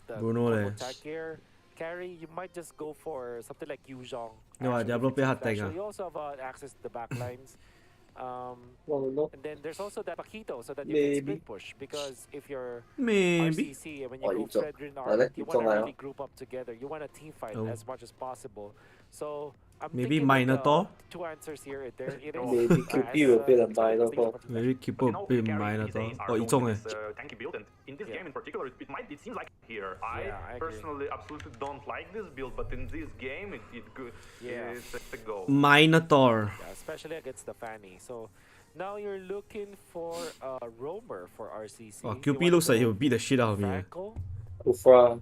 the Bruno leh. attack gear carry, you might just go for something like Yu Zhong. No, actually, Diablo for play Team hard tank Flash. So ah. you also have access to the back lines. Well, no. And then there's also that Paquito, so that you Maybe. can split push, because if you're Maybe. RCC and when you Oh, go you talk- Fredrin I like you you want to talk like really group up together. You want a team fight Oh. as much as possible. So I'm Maybe thinking Minotaur? 2 answers here. There it is. Maybe QP will play the Minotaur. Maybe Keeper play Minotaur. Oh, 一中 eh. Tanky build, and in this game in particular, it seems like here. Yeah, I I agree. personally absolutely don't like this build, but in this game, Yeah. it's a go. Minotaur. Yeah, especially against the Fanny. So now you're looking for a roamer for RCC. Oh, You QP wanna looks like go he'll beat the shit out of me. Franco? Ufra.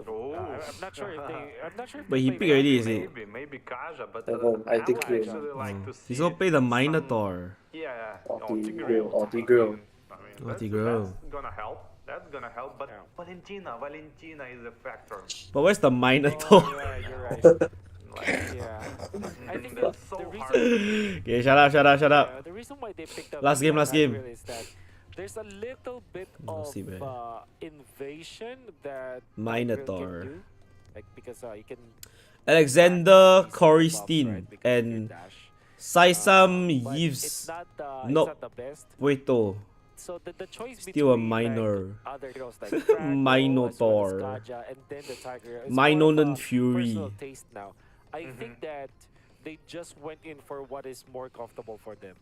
Oh. I'm not sure if they. I'm not sure. If But they he play picked already, is Franco. it? Maybe Kaja, but I think would so. actually like to see He's gonna play the some- Minotaur. Yeah, Or or Tigreal, or I Tigreal. mean, Or that's Tigreal. gonna help. That's gonna help. But Yeah. Valentina is a factor. But where's the Oh, Minotaur? you're right. Like, Yeah. I think that's the so reason. hard. Okay, shut up. Yeah, the reason why they picked up Last the game, last game. Tigreal is that there's a little bit We'll of see, man. invasion that Minotaur. Tigreal can do. Like, because you can Alexander easily Corristin buff, right, because of your and dash. Saisam But it's Yves not no. it's not the best. Pueto. So the choice Still a between minor. like, other heroes like Franco, Minotaur. as well as Kaja, and then the Tiger is Minolan more of a Fury. personal taste now. I think that they just went in for what is more comfortable for them.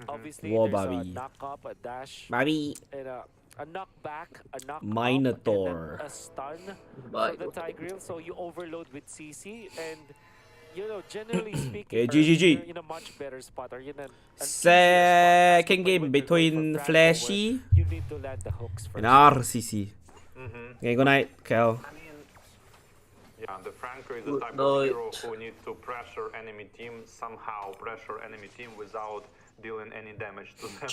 Obviously, War there's Bobby. a knock up, a dash, Bobby. and a knockback, a knock Minotaur. up, and then a stun for the Tigreal. So you overload with CC, and you know, generally speaking, Okay, GGG. you're in a much better spot, or you're in an easier spot as Second compared game when you're going between for Franco, Flashy where you need to land the hooks first. and RCC. Okay, good night, Cal. I mean, yeah, the Franco is the type No, of hero who needs to pressure enemy team, somehow pressure enemy team without dealing any damage to them.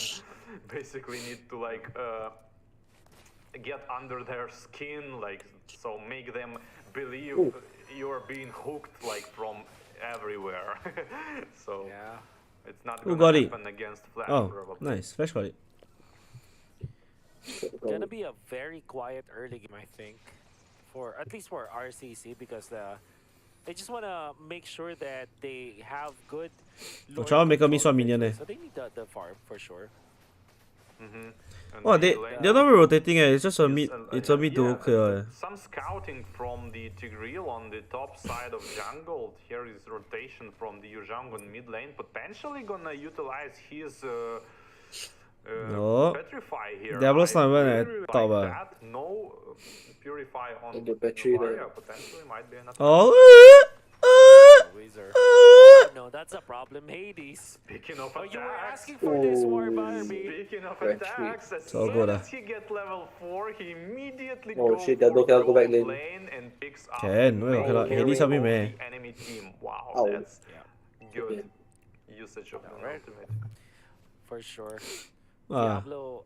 Basically need to like get under their skin, like, so make them believe you're being hooked like from everywhere. So Yeah. it's not Who gonna got it? happen against Flash Oh, probably. nice. Flash got it. Gonna be a very quiet early game, I think, for at least for RCC, because they just wanna make sure that they have good. lord Chao make a miss control one minion visuals, eh. So they need the farm for sure. And Oh, the they're lane not rotating eh. It's just a is, mid. uh, It's a mid to yeah, clear. Eh. some scouting from the Tigreal on the top side of jungle. Here is rotation from the Yuzhang on mid lane, potentially gonna utilize his No. Petrify here. Diablo's I not even at really top, like that. No Purify on And the battery Novaria there. potentially might be enough. Oh. Wizard. Oh, no, that's a problem, Hades. Speaking of Oh, you were attacks, asking for this war, Barbie. speaking of Battery. attacks, as So soon good, as he get level 4, he immediately Oh, goes shit, for that cannot go back gold lane. and picks up Can, the well, main cannot. hero Hades help me, of man. the enemy team. Wow, Ow. that's good usage of the right. ultimate. For sure. Ah. Diablo,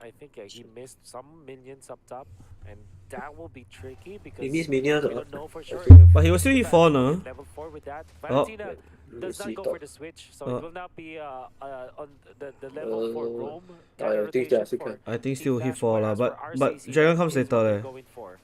I think he missed some minions up top, and that will be tricky because He missed minions, we huh? don't know for sure. But he will still hit 4, no? Level 4 with that. Valentina does see not go top. for the switch, so Oh. it will not be on the level 4 roam. I think that's okay. I think still hit Flash, 4 lah. whereas But for but RCC, Dragon comes it's later what they're leh. going for.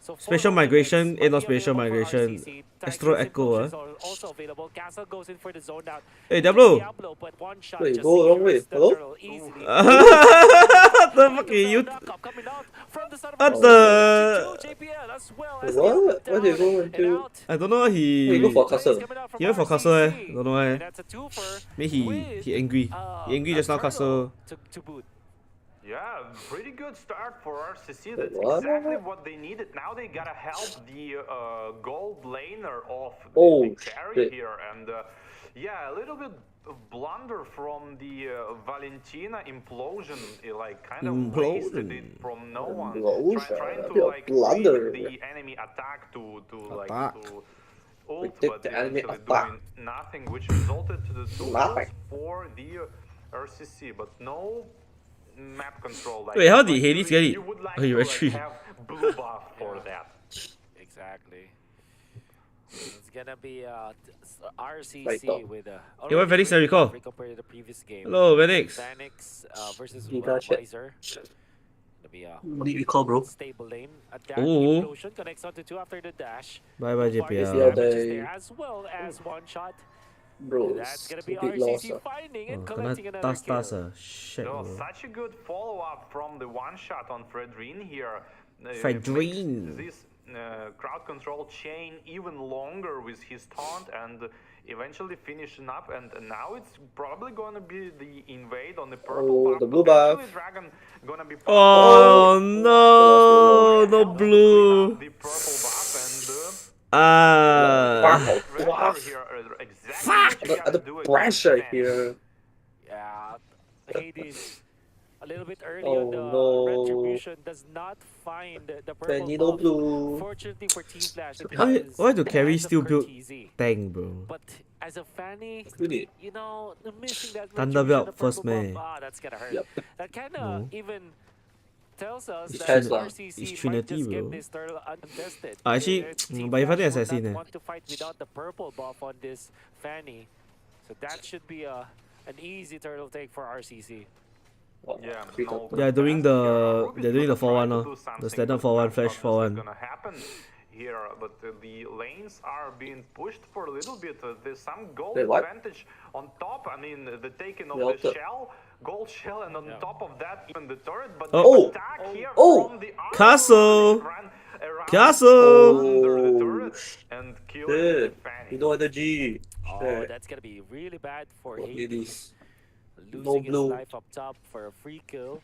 So Spatial 4 migration, ultimates might not be spatial available for migration. RCC. Astro Tigers Echo, implosions are also available. Castle goes in for the zone out. Hey, Takes Diablo! but one shot Wait, just go wrong way. secures the Hello? turtle easily. What the fuck are you? Knockup coming out from the side of What RCC. the? JPL as well as What? the Why up they and go down and into? out. I don't know why Wait, go for he. castle. He went for castle, eh? Don't know why. And that's a twofer Maybe with, he angry. He angry a just now, turtle castle. to boot. Yeah, pretty good start for RCC. That's What? exactly what they needed. Now they gotta help the gold laner of Oh, the carry shit. here. And yeah, a little bit of blunder from the Valentina implosion. It, like kind of wasted it from no one. Implosion? Trying A to bit of like blunder. read the enemy attack to like Attack. to ult, Predict but the enemy eventually attack. doing nothing, which resulted to the 2 Nothing. kills for the RCC, but no map control. Like, Wait, how did Hades get it? You would like Oh, he to red like, tree. have blue buff for that. Exactly. It's gonna be Right, RCC though. with Hey, what Phoenix I recall? compared to the previous game. Hello, Venix. Phoenix versus You got shit. Visor. Gonna be a What do you recall, bro? stable lane. A dash Oh. implosion connects onto 2 after the dash. Bye bye, Far is JPL. damage is they- there as well as one shot. Bro, That's gonna be stupid loss. RCC finding and Oh, collecting kena another tas kill. Shit, So bro. such a good follow-up from the one shot on Fredrine here. Fredrine. This crowd control chain even longer with his taunt and eventually finishing up. And now it's probably gonna be the invade on the purple Oh, buff. the blue Potentially buff. Dragon gonna be Oh no, no Help blue. clean up the purple buff and Ah. Wow. here, exactly what you gotta The do pressure against here. Yeah, Hades a little bit early Oh, on the no. retribution does not find the purple Benny no buff. blue. Fortunately for Team Flash, it Why is why do the carry hands of still build Cortese. tank, bro? But as a Fanny, Really? you know, the missing that Thunderbelt retribution, the first, purple man. buff, that's gonna hurt. Yep. That kind of No. even tells us It's that Tesla. RCC It's might Trinity, just bro. give this turtle uncontested. Actually, It's Team but if I think Flash will assassin, not eh. want to fight without the purple buff on this Fanny. So that should be an easy turtle take for RCC. Yeah, They're doing the 4-1 now. The standard 4-1 flash 4-1. Gonna happen here, but the lanes are being pushed for a little bit. There's some gold Wait, what? advantage on top. I mean, the taking of Yeah, the okay. shell, gold shell, and on Yeah. top of that, even the turret. But Oh. the attack here Oh. from the armor Castle. ran around Castle. under the Oh, turret and killing shit. the Fanny. You know energy. Oh, Shit. that's gonna be really bad for What Hades. it is? Losing his blue. life up top for a free kill.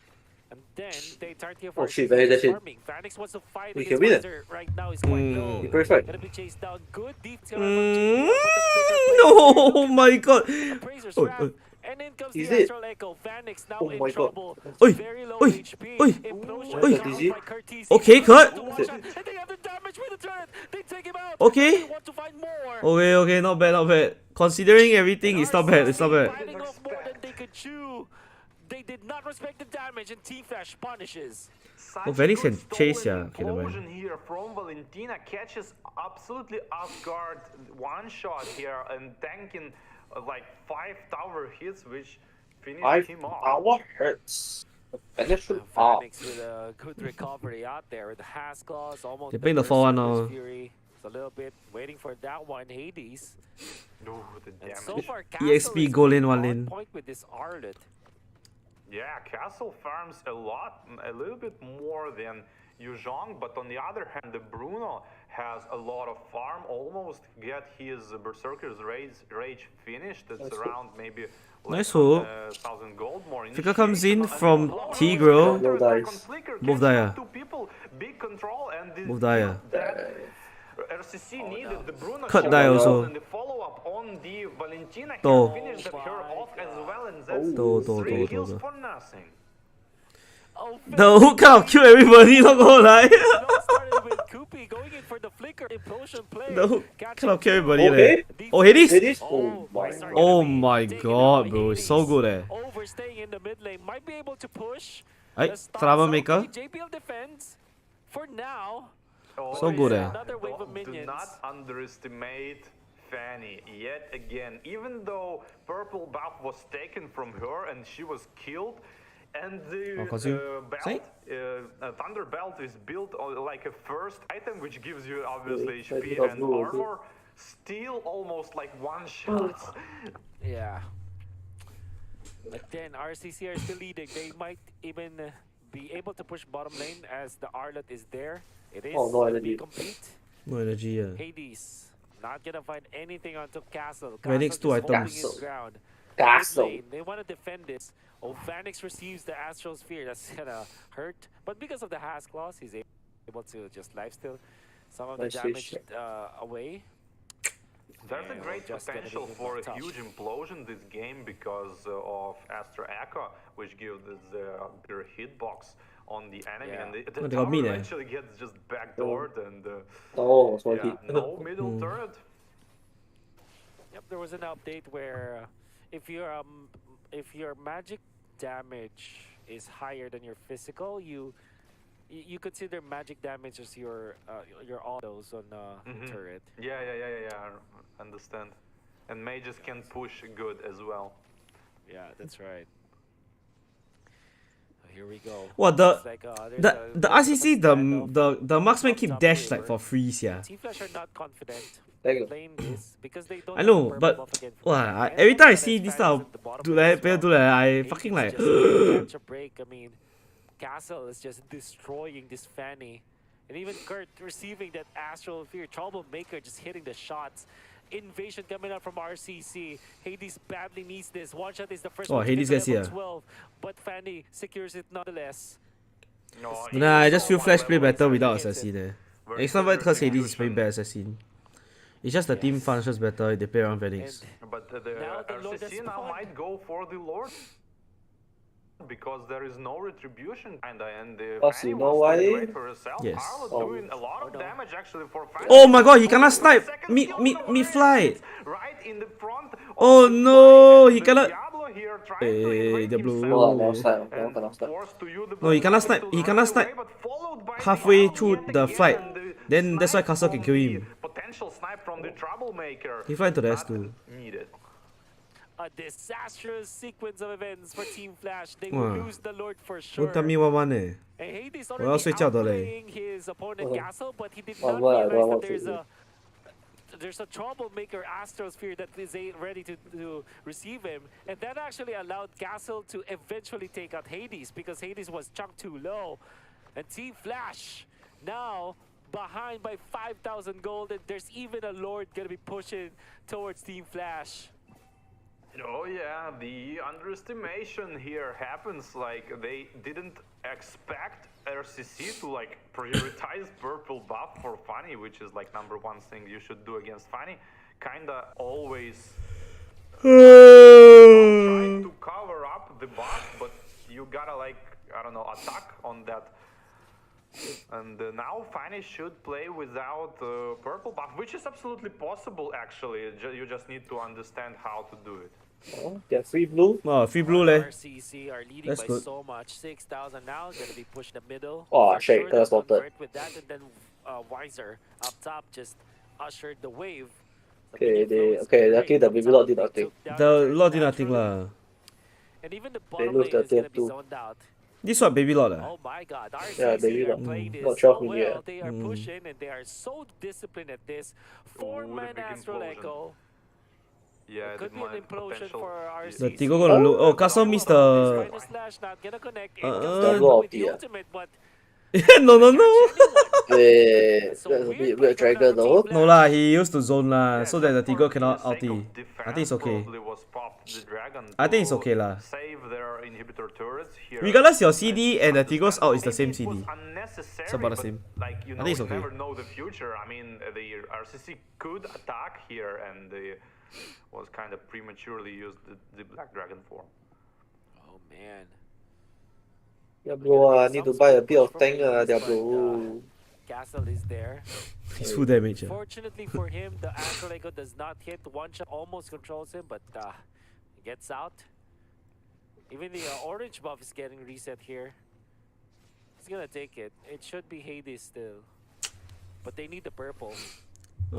And then they turn here for Oh, shit, RCC very that shit. farming. Phoenix wants to fight We against can win it. Visor right now. He's quite low. You're perfect. Gonna be chased down. Good defense. No, my god. Appraiser's Oi, wrath. oi. And in comes Is the it? Astral Echo. Phoenix now Oh in my God. trouble. Oi, Very low oi, HP. oi, Implosion oi. countered Is it? by Cortese. Okay, cut. To one shot, and they have the damage with the turret. They take him out. Okay. They want to find more. Okay, not bad, not bad. Considering everything, it's not bad, it's not bad. Fighting off more than they could chew. They did not respect the damage, and Team Flash punishes. Such Oh, Phoenix good can chase, stolen yeah. Okay, never mind. implosion here from Valentina catches absolutely off guard one shot here and tanking like 5 tower hits, which finished him off. Our hurts. Finish it off. Phoenix with a good recovery out there with the Haskell's almost. They're playing the burst 4-1 of now. Fury. It's a little bit waiting for that one, Hades. Ooh, the And damage. so far, EXP Castle goal is in one on lane. point with this Arlet. Yeah, Castle farms a little bit more than Yuzhong, but on the other hand, the Bruno has a lot of farm, almost get his Berserker's Rage finished. It's Nice around maybe Nice hook. 1,000 gold more. Flicker comes in Initiation, from and Tigro. Both dies. Both die, yeah. Two people, big control, and this, Both die, yeah. that RCC needed the Bruno Cut shot die as well, also. and the follow-up on the Valentina Toe. here finished her off as well, and Toe, that's toe, 3 toe, kills toe. for nothing. Oh, The hook cannot kill everybody, not gonna lie. It all started with Koopy going in for the flicker implosion play. The hook Catching cannot kill two. everybody. Okay. Leh. Oh, Hades? Hades? Oh, Oh my Visor god. gonna Oh be my taking god, out bro. It's so Hades. good, eh. Overstaying in the mid lane. Might be able to push. Ay, The stun Troublemaker. zone. JPL defends. For now, So good, eh. another wave of Do minions. not underestimate Fanny yet again. Even though purple buff was taken from her and she was killed, And the consume. Say? Thunder Belt is built on like a first item, which gives you obviously Wait, HP wait, and wait. armor. Still almost like one shot. Yeah. But then RCC are still leading. They might even be able to push bottom lane as the Arlet is there. It is Oh, no energy. complete. No energy, yeah. Hades not gonna find anything onto Castle. Renix Castle 2 just holding items. his ground. Castle. Mid lane, they want to defend this. Vanix receives the Astral Sphere. That's gonna hurt. But because of the Has Claws, he's able to just lifesteal some of the Nice damage fish. away. There's a Yeah, great just gonna potential be for a tough. huge implosion this game because of Astra Echo, which gives their hitbox on the enemy, Yeah. and the Oh, they got tower me there. eventually gets just backdoored, and Oh, so yeah, no middle turret. Yep, there was an update where if your magic damage is higher than your physical, you consider magic damage as your autos on turret. Yeah, I understand. And mages can push good as well. Yeah, that's right. So here we go. What Looks like, the there's a the little bit of a RCC standoff. the marksman Up keep top dash like river. for free, yeah. Team Flash are not confident Thank you. playing this because they don't I have the know, purple but buff again from wow, Fnatic. And every time I also see that this Fnatic type is of at the bottom do lane that, as player do well. that, I Hades fucking is like just trying to catch a break. I mean, Castle is just destroying this Fanny. And even Kurt receiving that Astral Fear. Troublemaker just hitting the shots. Invasion coming out from RCC. Hades badly needs this. One shot is the first Oh, one to Hades get gets to level here. 12. But Fanny secures it nonetheless. No, Nah, I just feel on Flash level play better exactly without Hits it. Assassin there. where It's not trigger because Hades is playing execution. bad Assassin. It's just the team Yes. functions better if they play around And Phoenix. But the Now the Lord has RCC now spawned. might go for the Lord because there is no retribution kinda, and the Oh, so Fanny you know wants to why? wait for herself. Yes. Arlo Oh. doing a lot of no. damage actually for Fanny. Oh my god, he cannot Ooh, snipe second mid kill mid on the mid warrior flight. hits right in the front of Oh the no, fight, he and cannot. Diablo here trying Eh, to invade Diablo. himself No, no, stop. No, and cannot stop. forced to use the No, he cannot Black snipe. to He run cannot away, snipe but followed by halfway Diablo through yet the again, fight. and the Then that's why snipe Castle can on kill the him. Potential snipe from the Troublemaker. He fly into the Not S2. needed. A disastrous sequence of events for Team Flash. They Wow. will lose the Lord for sure. Don't tell me 1-1 eh. And Hades 我要 already 睡觉的嘞。 outplaying his opponent Castle, but he did Oh, not well, I don't realize that want there's a Troublemaker Astrosphere that is ready to receive him. And that actually allowed Castle to eventually take out Hades because Hades was chunked too low. And Team Flash now behind by 5,000 gold, and there's even a Lord gonna be pushing towards Team Flash. Oh yeah, the underestimation here happens. Like they didn't expect RCC to like prioritize purple buff for Fanny, which is like #1 thing you should do against Fanny. Kinda always trying to cover up the buff, but you gotta like I don't know attack on that. And now Fanny should play without purple buff, which is absolutely possible actually. You just need to understand how to do it. Oh, get free blue. Oh, free blue leh. RCC are leading That's by good. so much. 6,000 now, gonna be pushed the middle. Oh, For shit, sure, that's they'll not that. convert with that, and then Wiser up top just ushered the wave. The Okay, minion flow they is okay. great. Lucky the Up baby top, lot did they nothing. took down The turret Lord did nothing naturally. lah. And even the bottom lose lane their is gonna turret be too. zoned out. This what baby Lord ah. Oh my god, Yeah, RCC baby are lot. playing this Not so 12 well. minutes. They are pushing and they are so disciplined at this. the 4-man big Astral implosion. Echo. Yeah, It could be an might implosion potential- for The RCC. Tigo gonna lose. Oh, Castle missed the. Spider Slash not gonna connect. It Uh, comes uh, down Go with off the here. ultimate, but No no no. Wait, So that's a weird bit play weird coming out dragon from though. Team No lah, he used to zone lah, Yeah, so that the just Tigo for cannot the sake ulti. of defense, I think it's okay. Probably was popped the dragon I think it's to okay lah. Save their inhibitor turrets here. Regardless, your CD and the Understand. Tigo's out is the Maybe same it was CD. unnecessary, It's about the but, same. Like you I know, think it's you okay. never know the future. I mean, the RCC could attack here, and was kind of prematurely used the Black Dragon form. oh man, Diablo, I need to buy a bit of tank, Diablo. Castle is there. He's full damage. Ah. Fortunately for him, the Astral Echo does not hit. One shot almost controls him, but gets out. Even the orange buff is getting reset here. He's gonna take it. It should be Hades still, but they need the purple. For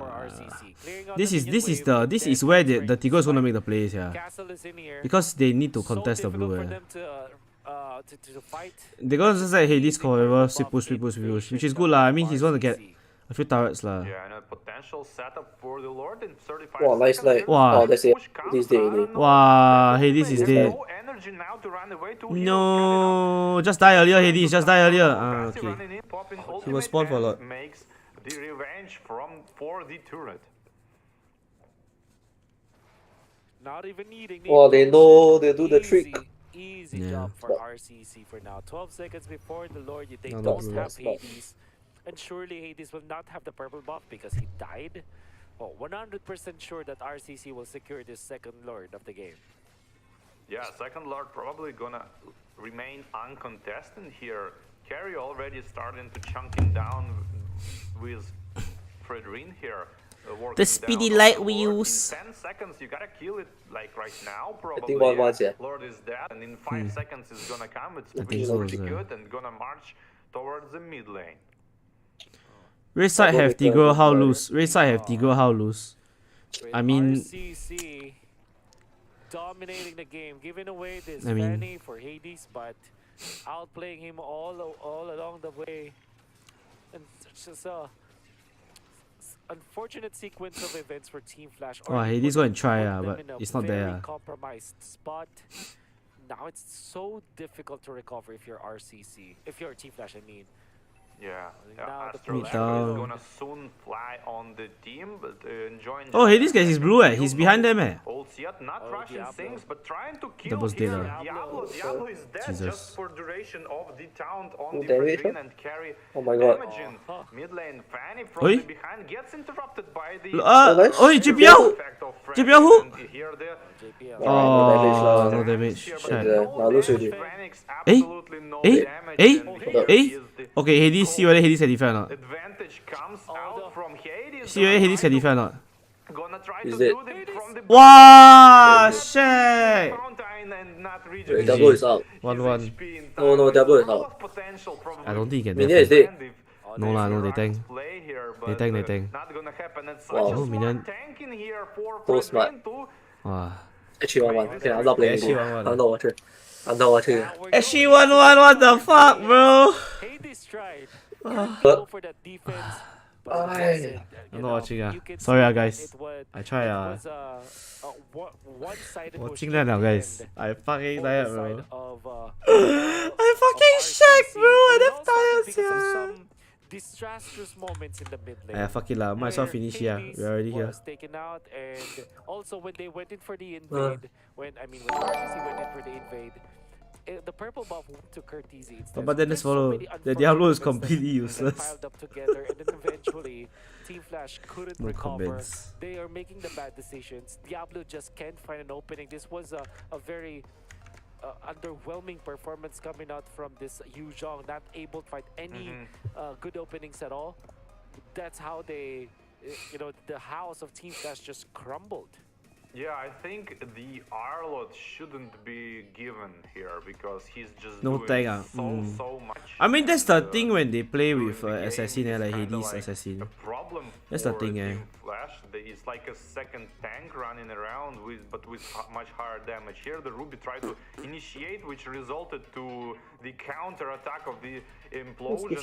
RCC. Clearing out This the is minion wave, this then is where the transferring Tigo is gonna side. make the plays, yeah. Castle is in here. Because they need to So contest the difficult blue. for Yeah. them to fight. They're gonna just like, hey, this Easy purple however, buff sweep push, which invasion is good coming lah. I from mean, he's gonna get RCC. a few turrets lah. Yeah, and a potential setup for the Lord in 35 Wow, nice seconds. light. Wow. Oh, that's it. Push comes, This day, I don't know. Wow, hey, this is There's dead. no energy now to run away to No, just die earlier, Hades. Just die earlier. Okay. He was spawned for a lot. Makes the revenge for the turret. Not even needing. Oh, they know they do the Easy, trick. Easy Yeah. job for RCC for now. 12 seconds before the Lord, they No, don't no, have no. Hades. And surely Hades will not have the purple buff because he died. Oh, 100% sure that RCC will secure this second Lord of the game. Yeah, second Lord probably gonna remain uncontested here. Carry already starting to chunk him down with Fredrin here. The speedy down on light the we Lord. use. In 10 seconds, you gotta kill it like right now, probably. think one once, yeah. Lord is dead, and in 5 seconds it's gonna come. It's think pretty so, pretty yeah. good and gonna march towards the mid lane. Red side have Tigro, how loose? Red side have Tigro, how loose? With I mean- RCC dominating the game, giving away this I mean- Fanny for Hades, but outplaying him all along the way. And it's just a unfortunate sequence of events for Team Flash. Oh, Already Hades put go and try, them but in a it's not very there. compromised spot. Now it's so difficult to recover if you're RCC, if you're Team Flash, I mean. Yeah, Now the Astral push Echo is down. gonna soon fly on the team, but enjoying. Oh, just hey, this guy is second blue, kill, he's behind them, Old Siat not Oh, rushing Diablo. things, but trying to kill Diablo's dead, here. ah. Diablo is dead Jesus. just for duration of the taunt on Oh, the damage, Fredrin huh? and carry Oh my god. damage in. Oh. Mid lane, Fanny from Oi. the behind gets interrupted by the. nice. Oh, GPL! effect of GPL who? Fredrin, and here the JPL. no damage Oh, lah. no damage. here, but Shit. Yeah, now lose already. Phoenix, Eh? absolutely no Eh? damage, Eh? and here Eh? is the Okay, Hades, see whether Hades can defend or not. advantage comes out from Hades. See whether Hades can defend or not. Gonna try Is to it? do it from the Wow, shit! fountain and not reach Wait, his Diablo is out. 1-1. HP in No, no, time. Diablo is A lot out. of potential probably I don't think he can Minion is defend. dead. if No lah, no, they Rucks tank. play here, They but, tank, they tank. Not gonna happen. And such Wow. a Oh, smart Minion. tank in here for So smart. Fredrin to Wow. Actually 1-1. Okay, I'm not playing Actually anymore. 1-1. I'm not watching. I'm not watching. Now we're Actually, going 1-1, what the fuck, bro? Hades tried. But Go for that defense. But Aye. that's it. I'm You not know, watching, ah. you can Sorry, see ah, that guys. it was- I try, it ah. was a one-sided push Watching in that now, the guys. end I fucking on tired, the bro. side of, I fucking of shagged, RCC. bro. I But it damn all started tired, because of sia. some disastrous moments in the mid lane. Yeah, fuck it lah. Might as well where finish here. Hades We're already here. was taken out, and also when they went in for the invade, when RCC went in for the invade, the purple buff went to Curtizi instead. But then There's let's follow. many The Diablo is unfortunate events completely that useless. piled up together, and then eventually Team Flash couldn't No recover. comments. They are making the bad decisions. Diablo just can't find an opening. This was a very underwhelming performance coming out from this Yu Zhong, not able to find any good openings at all. That's how they, the house of Team Flash just crumbled. Yeah, I think the Arlot shouldn't be given here because he's just No doing tank, ah. so much. I mean, that's the and, thing when they play during with the game, assassin, it's like kinda Hades like assassin. a problem That's the for thing, Team Flash. It's like a second tank running around but with much higher damage. Here, the Ruby tried to initiate, which resulted to the counter attack of the implosion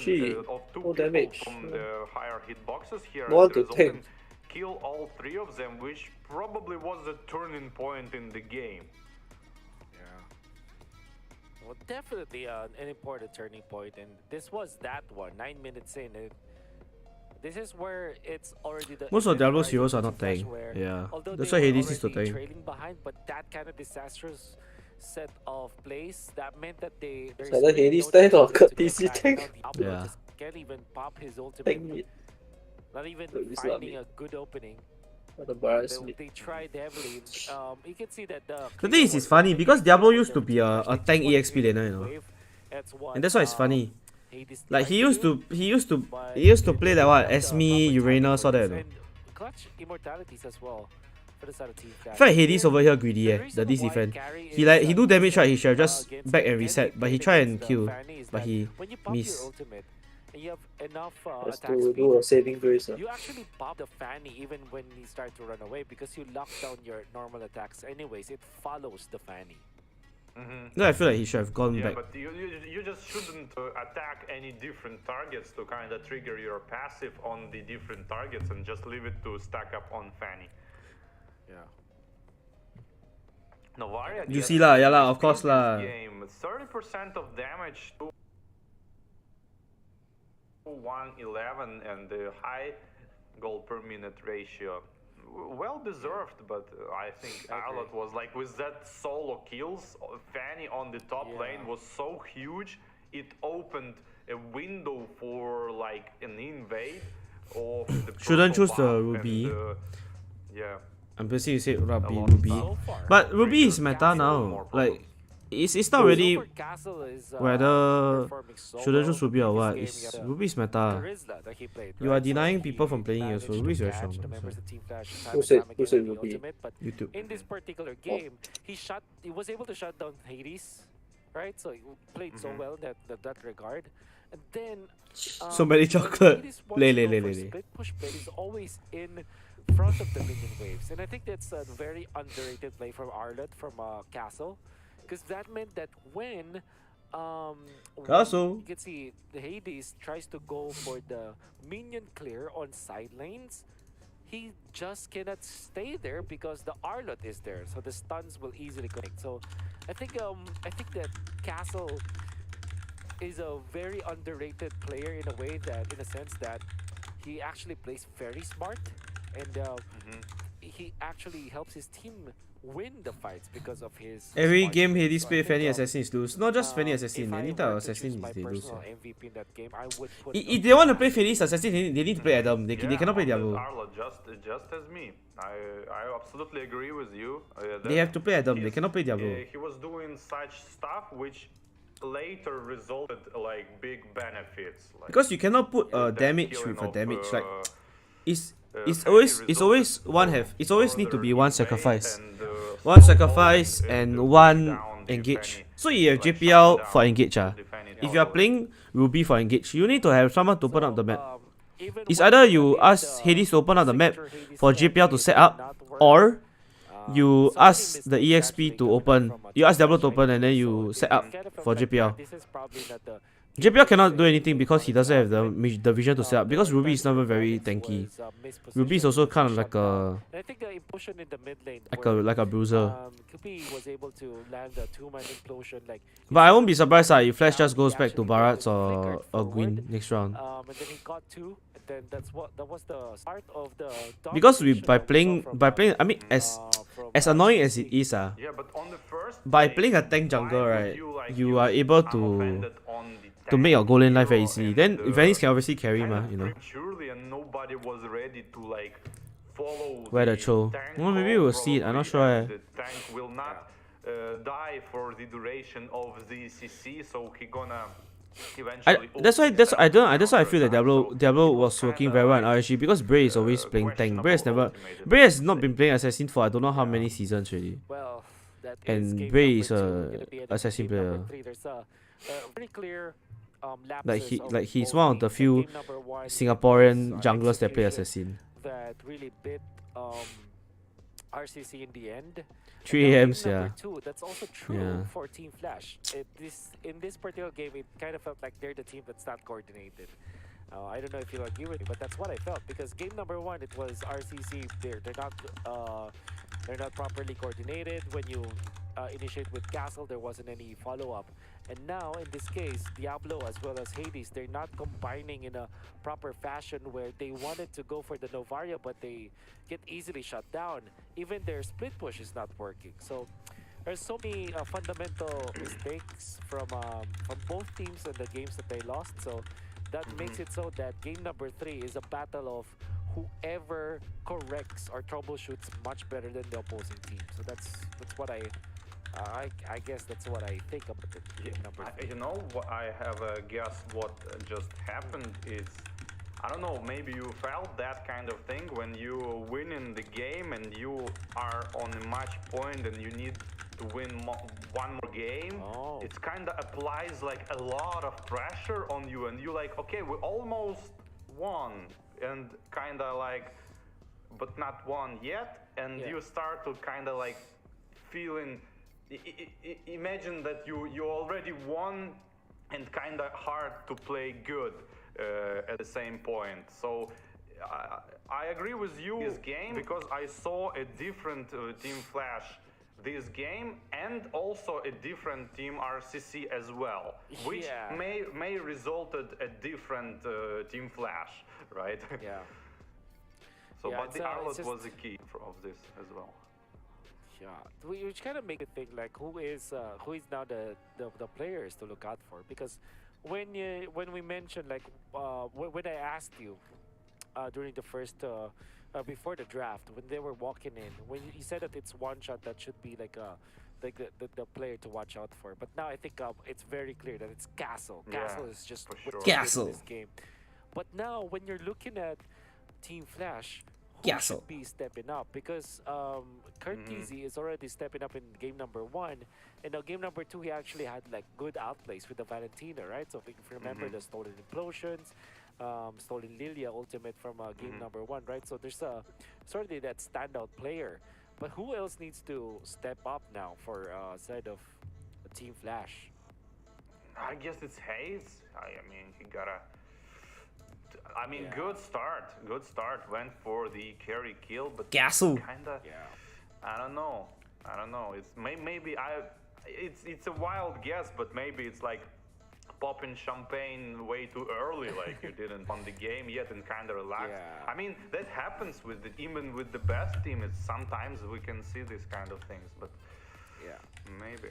of two people damage. from the higher hitboxes here. No one and to resulting tank. kill all three of them, which probably was a turning point in the game. Well, definitely an important turning point, and this was that one. 9 minutes in, this is where it's already the Most of event Diablo's horizon heroes are to not Flash tank. where, Yeah. although That's they why were Hades is to already tank. trailing behind, but that kind of disastrous set of plays that meant that there's either really Hades no tank chance or for them to get PC back. tank. Now Diablo Yeah. just can't even pop his ultimate. Tank mid. Not even So it's finding not a good opening. What embarrass me. They tried heavily. You can see that The thing is, it's funny because Diablo used to be a tank EXP laner, you know, and that's why it's funny. Like he used to play like what, Esme, Uranus, all that. You know. And clutch immortalities as well for the side of Team Flash. I feel like Hades over here greedy, the this defense. He do damage right, he should have just back and reset, but he try and kill, but he when you pop miss. your ultimate, and you have enough Has attack to speed, do a saving grace. you actually pop the Fanny even when he starts to run away because you lock down your normal attacks anyways. It follows the Fanny. No, I feel like he should have gone Yeah, back. but you just shouldn't attack any different targets to kind of trigger your passive on the different targets and just leave it to stack up on Fanny. Yeah. Novaria You gets see lah, yeah lah, of in course this lah. game, 30% of damage to 111 and the high goal per minute ratio. Well deserved, but I think Arlott was like, with that solo kills, Fanny on the top lane was so huge, it opened a window for like an invade of the Shouldn't purple choose the buff Ruby. and, yeah. I'm guessing you said Ruby. So far. But Ruby is meta Castle now. Like, it's not really So far, Castle is, whether performing so shouldn't well. choose Ruby or This what. game, It's you got Ruby is meta. Charisma that he played, You right? are denying So people he from playing it, managed so to Ruby is very catch strong. the members So. of Team Flash time Who and said- time who again said in the Ruby? Ultimate, but YouTube. in this particular game, he was able to shut down Hades, right? So he played so well that regard. And then So many when chocolate. Hades Lay, wants to lay, go lay, for lay. split push play, is always in front of the minion waves, and I think that's a very underrated play from Arlott from Castle, because that meant that when Castle. you can see the Hades tries to go for the minion clear on side lanes, he just cannot stay there because the Arlott is there, so the stuns will easily connect. So I think that Castle is a very underrated player in a way that, in a sense that he actually plays very smart, and he actually helps his team win the fights because of his Every smart game play. Hades So I play think, Fanny Assassins lose. Not just Fanny if Assassin, I any were type of to assassin choose my they lose. personal MVP in that game, I would put If they want to play Fanny Assassin, they need to play Adam. They cannot play Yeah, Diablo. Arlott, just as me. I absolutely agree with you. They have to play Adam. They he's- cannot play Diablo. He was doing such stuff which later resulted like big benefits. Like, Because you cannot put that damage killing with a of, damage. Like it's Fanny it's always resulted one have. It's always need to further be one invade sacrifice. and, One slow sacrifice mode and bring one down the engage. Fanny, So you have like, JPL shut for down engage. the Fanny If you are all the way. playing Ruby for engage, you need to have someone to open up the map. Even It's when either the you Hades, ask Hades to open up the map signature Hades for strategy JPL to did set up, not work, or you so many ask the mistakes EXP actually to coming open. from a You ask team Diablo to Flash open and then right you now. set So up it kind of felt for like JPL. that. This is probably not the JPL cannot do way anything they because he wanted doesn't to have the operate. the vision to set up. The Because Ruby is not defensive very performance tanky. was, mispositioned Ruby is also and kind of shut like down. a And I think the implosion in the mid lane like a bruiser. Kubi was able to land a two-man implosion. Like, But I won't be instead of surprised going if Flash down, just goes he back to actually Barats or flickered forward, Gwyn next round. and then he got two. And then that was the start of the Because we domination by that we saw playing from, I mean as from annoying as it RCC. is Yeah, but on the first by play, playing a tank why jungle, would right, like, you use are able I'm to offended on the make your tank goal lane life very hero easy. and, Then Venice can obviously carry kind ma, of you know. prematurely and nobody was ready to like follow Where the the throw? tank Well, maybe call we'll see it, I'm not probably, sure, and the tank will not die for the duration of the CC, so he gonna eventually That's why I feel that counter attack. Diablo So it was working kinda very well in like, RSG because Bray is always playing tank. Bray has not been playing assassin for I don't know how many seasons already. Well, that is And game Bray number is two, a gonna be assassin game number player. three. There's a very clear Like lapses of he's both one of the teams. few Game number one, it Singaporean was, junglers that play execution assassin. that really bit RCC in the end. 3 And now AMs, game yeah. number two, that's also true Yeah. for Team Flash. In this particular game, it kind of felt like they're the team that's not coordinated. I don't know if you agree with me, but that's what I felt because game number one, it was RCC. They're not properly coordinated. When you initiate with Castle, there wasn't any follow-up. And now, in this case, Diablo as well as Hades, they're not combining in a proper fashion where they wanted to go for the Novaria, but they get easily shut down. Even their split push is not working. So there's so many fundamental mistakes from both teams in the games that they lost. So that makes it so that game number three is a battle of whoever corrects or troubleshoots much better than the opposing team. So that's what I guess that's what I think about it. Game number three. You know, what I have a guess what just happened is, I don't know, maybe you felt that kind of thing when you win in the game and you are on a match point and you need to win one more game, Oh. it kind of applies like a lot of pressure on you, and you like, okay, we almost won, and kind of like, but not won yet, and Yeah. you start to kind of like feeling. Imagine that you already won, and kind of hard to play good at the same point. So I agree with you this game because I saw a different Team Flash this game, and also a different Team RCC as well, which Yeah. may resulted a different Team Flash, right? Yeah. So, Yeah, but it's, the it's Arlott just- was the key of this as well. Yeah, which kind of make it think like who is now the players to look out for, because when we mentioned like when I asked you during the first before the draft when they were walking in, when you said that it's one shot that should be like the player to watch out for, but now I think it's very clear that it's Castle. Yeah, Castle is just for what's sure. good in Castle. this game. But now when you're looking at Team Flash, who Castle. should be stepping up? Because Kurt Teasy is already stepping up in game number 1, and now game number 2 he actually had like good outplays with the Valentina, right? So if you remember the stolen implosions, stolen Lilia ultimate from game number 1, right? So there's certainly that standout player. But who else needs to step up now for side of Team Flash? I guess it's Hayes. I mean, he got a. I mean, Yeah. good start. Good start. Went for the carry kill, but Castle. kinda. Yeah. I don't know. It's maybe It's a wild guess, but maybe it's like popping champagne way too early. Like you didn't won the game yet and kind of relaxed. Yeah. I mean, that happens even with the best team. It's sometimes we can see these kind of things, but Yeah. maybe.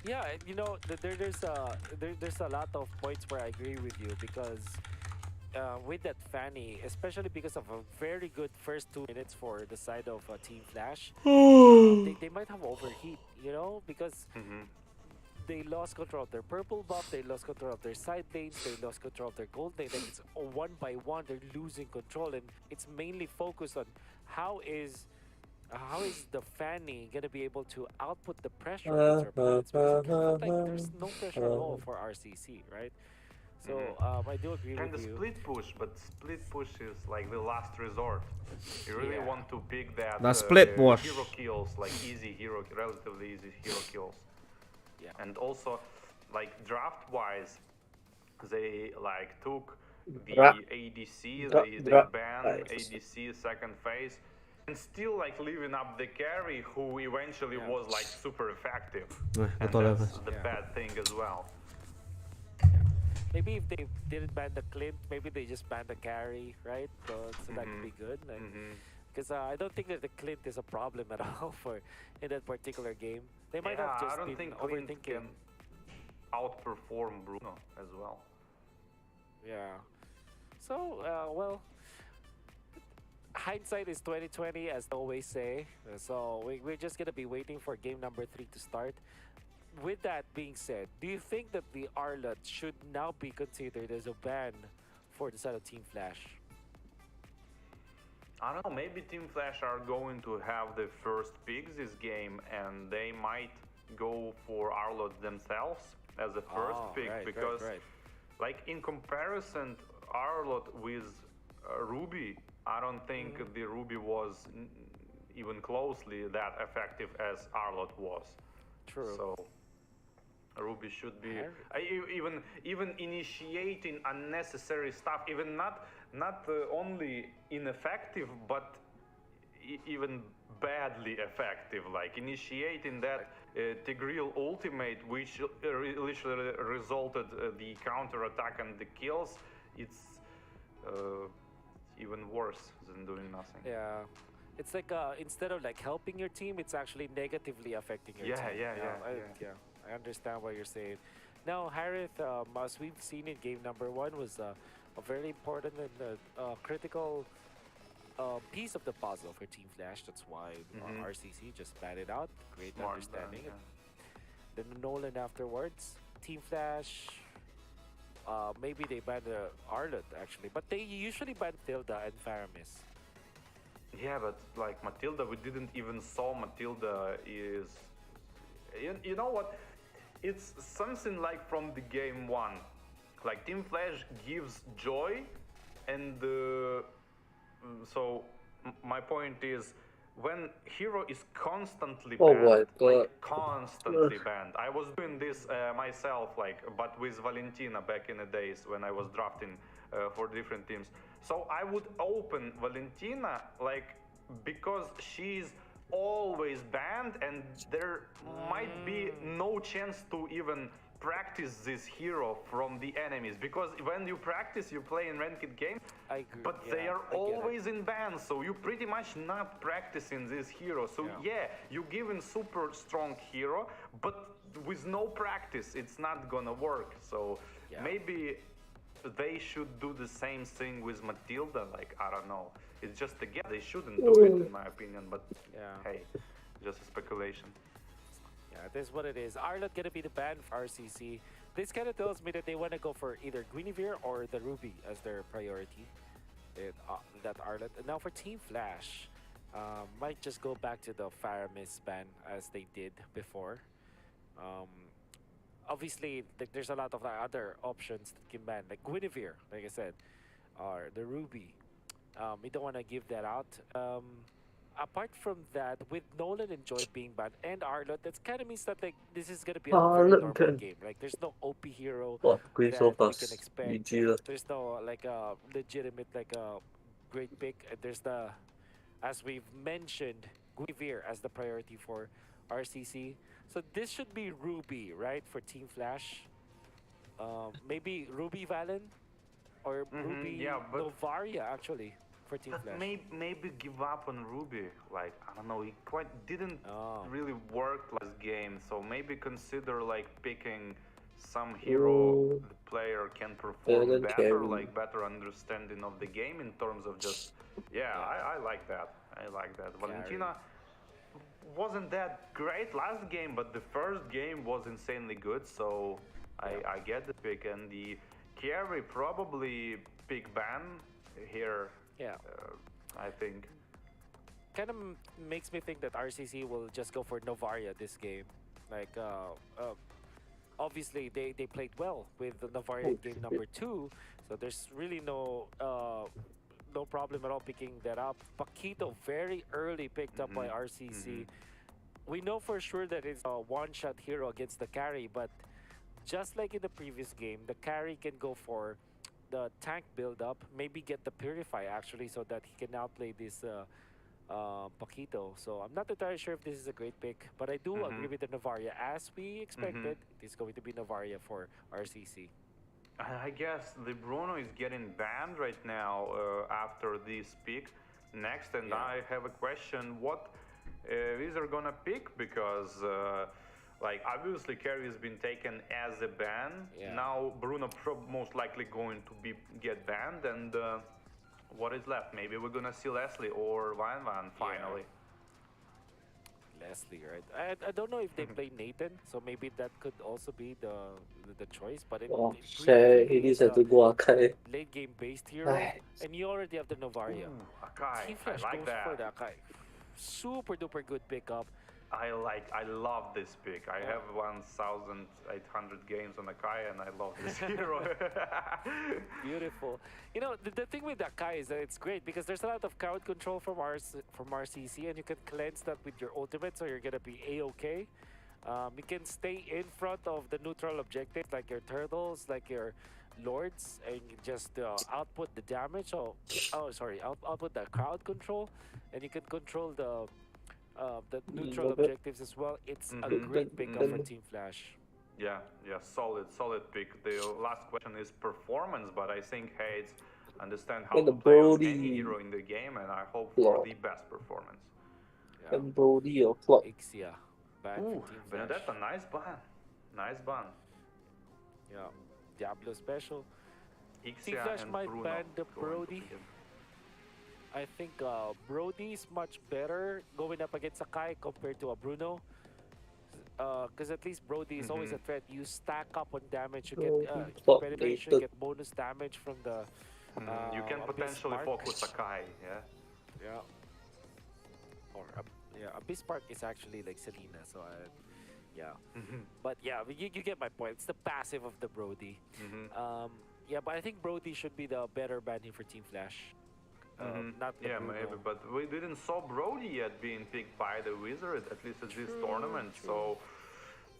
Yeah, you know, there's a lot of points where I agree with you, because with that Fanny, especially because of a very good first 2 minutes for the side of Team Flash, they might have overheat, you know, because they lost control of their purple buff, they lost control of their side lanes, they lost control of their gold lane. Like it's one by one, they're losing control, and it's mainly focused on how is the Fanny gonna be able to output the pressure against her opponents? Because it feels like there's no pressure at all for RCC, right? So I do agree Kind with of you. split push, but split push is like the last resort. You really Yeah. want to pick that The split push. hero kills, like relatively easy hero kills. Yeah. And also, like draft-wise, they like took the Dra- ADC, dra- they dra- banned nice. ADC second phase, and still like leaving up the carry, who eventually Yeah. was like super effective. Yeah, And betul lah, that's Mas. the Yeah. bad thing as well. Maybe if they didn't ban the Clint, maybe they just ban the carry, right? So that could be good. Because I don't think that the Clint is a problem at all for in that particular game. They might have just I don't been think Clint overthinking. can outperform Bruno as well. Yeah. So well, hindsight is 2020, as they always say. So we're just gonna be waiting for game number 3 to start. With that being said, do you think that the Arlott should now be considered as a ban for the side of Team Flash? I don't know, maybe Team Flash are going to have the first picks this game, and they might go for Arlott themselves as the first pick, because like in comparison Arlott with Ruby, I don't think the Ruby was even closely that effective as Arlott was. True. So Ruby should be even initiating unnecessary stuff, even not only ineffective, but even badly effective, like initiating that Tigreal ultimate, which literally resulted the counter attack and the kills. It's even worse than doing nothing. Yeah. It's like instead of like helping your team, it's actually negatively affecting your team. I understand what you're saying. Now, Harith, as we've seen in game number 1, was a very important and critical piece of the puzzle for Team Flash. That's why RCC just batted out. Great Smart, understanding. yeah. Then Nolan afterwards. Team Flash, maybe they banned Arlott actually, but they usually ban Tilda and Faramis. Yeah, but like Matilda, we didn't even saw Matilda is You know what? It's something like from the game one. Like Team Flash gives joy, and so my point is, when hero is constantly Oh banned, my god. like constantly banned. I was doing this myself, like, but with Valentina back in the days when I was drafting for different teams. So I would open Valentina, like, because she's always banned, and there might be no chance to even practice this hero from the enemies, because when you practice, you play in ranked games, I agree. but they are always in bans, so you pretty much not practicing this hero. So yeah, you given super strong hero, but with no practice, it's not gonna work. So maybe they should do the same thing with Matilda. Like, I don't know. It's just again, they shouldn't do it in my opinion. But hey, just a speculation. Yeah, this is what it is. Arlott gonna be the ban for RCC. This kind of tells me that they want to go for either Guinevere or the Ruby as their priority. That Arlott. And now for Team Flash, might just go back to the Faramis ban as they did before. Obviously, there's a lot of other options that can ban, like Guinevere, like I said, or the Ruby. We don't want to give that out. Apart from that, with Nolan and Joy being banned and Arlott, that kind of means that like this is gonna be a very normal game. Like there's no OP hero Wow, going that so we fast. can expect. GG lah. There's no like a legitimate like a great pick. And there's the, as we've mentioned, Guinevere as the priority for RCC. So this should be Ruby, right, for Team Flash. Maybe Ruby Valen or Ruby Novaria actually. For Team Flash. Maybe give up on Ruby. Like, I don't know, he quite didn't really work last game. So maybe consider like picking some hero the player can perform better, like better understanding of the game in terms of just I like that. I like that. Valentina wasn't that great last game, but the first game was insanely good. So I get the pick, and the carry probably pick ban here. Yeah, I think. Kind of makes me think that RCC will just go for Novaria this game. Like, obviously they played well with the Novaria in game number 2, so there's really no problem at all picking that up. Paquito very early picked up by RCC. We know for sure that it's a one-shot hero against the carry, but just like in the previous game, the carry can go for the tank build up, maybe get the Purify actually, so that he can outplay this Paquito. So I'm not entirely sure if this is a great pick, but I do agree with the Novaria. As we expected, it is going to be Novaria for RCC. I guess the Bruno is getting banned right now after this pick next, and I have a question. What is are gonna pick? Because like, obviously, carry has been taken as a ban. Now, Bruno most likely going to get banned. And what is left? Maybe we're going to see Leslie or Van finally. Leslie, right? I don't know if they play Nathan, so maybe that could also be the choice. But it is a late game based hero, and you already have the Novaria. Akai, Team Flash I like goes that. for the Akai. Super duper good pickup. I love this pick. I have 1,800 games on Akai, and I love this hero. Beautiful. You know, the thing with Akai is that it's great because there's a lot of crowd control from RCC, and you can cleanse that with your ultimate, so you're gonna be a-okay. You can stay in front of the neutral objectives like your turtles, like your lords, and you just output the damage. Output the crowd control, and you can control the neutral objectives as well. It's a great pickup for Team Flash. Yeah, solid pick. The last question is performance, but I think Hades understand how to play any hero in the game, and I hope for the best performance. And Brody or Clock. Ixia, back for Team Flash. Benedetta, nice ban. Nice ban. Yeah, Diablo special. Team Ixia Flash and might Bruno ban the Brody. I think Brody is much better going up against Sakai compared to a Bruno. Because at least Brody is always a threat. You stack up on damage, you get penetration, you get bonus damage from the you can potentially focus Sakai, Or Abyss Spark is actually like Selena, so Yeah. But yeah, you get my point. It's the passive of the Brody. Yeah, but I think Brody should be the better banning for Team Flash. Not the Yeah, Bruno. maybe, but we didn't saw Brody yet being picked by the Wizard, at least at this tournament. So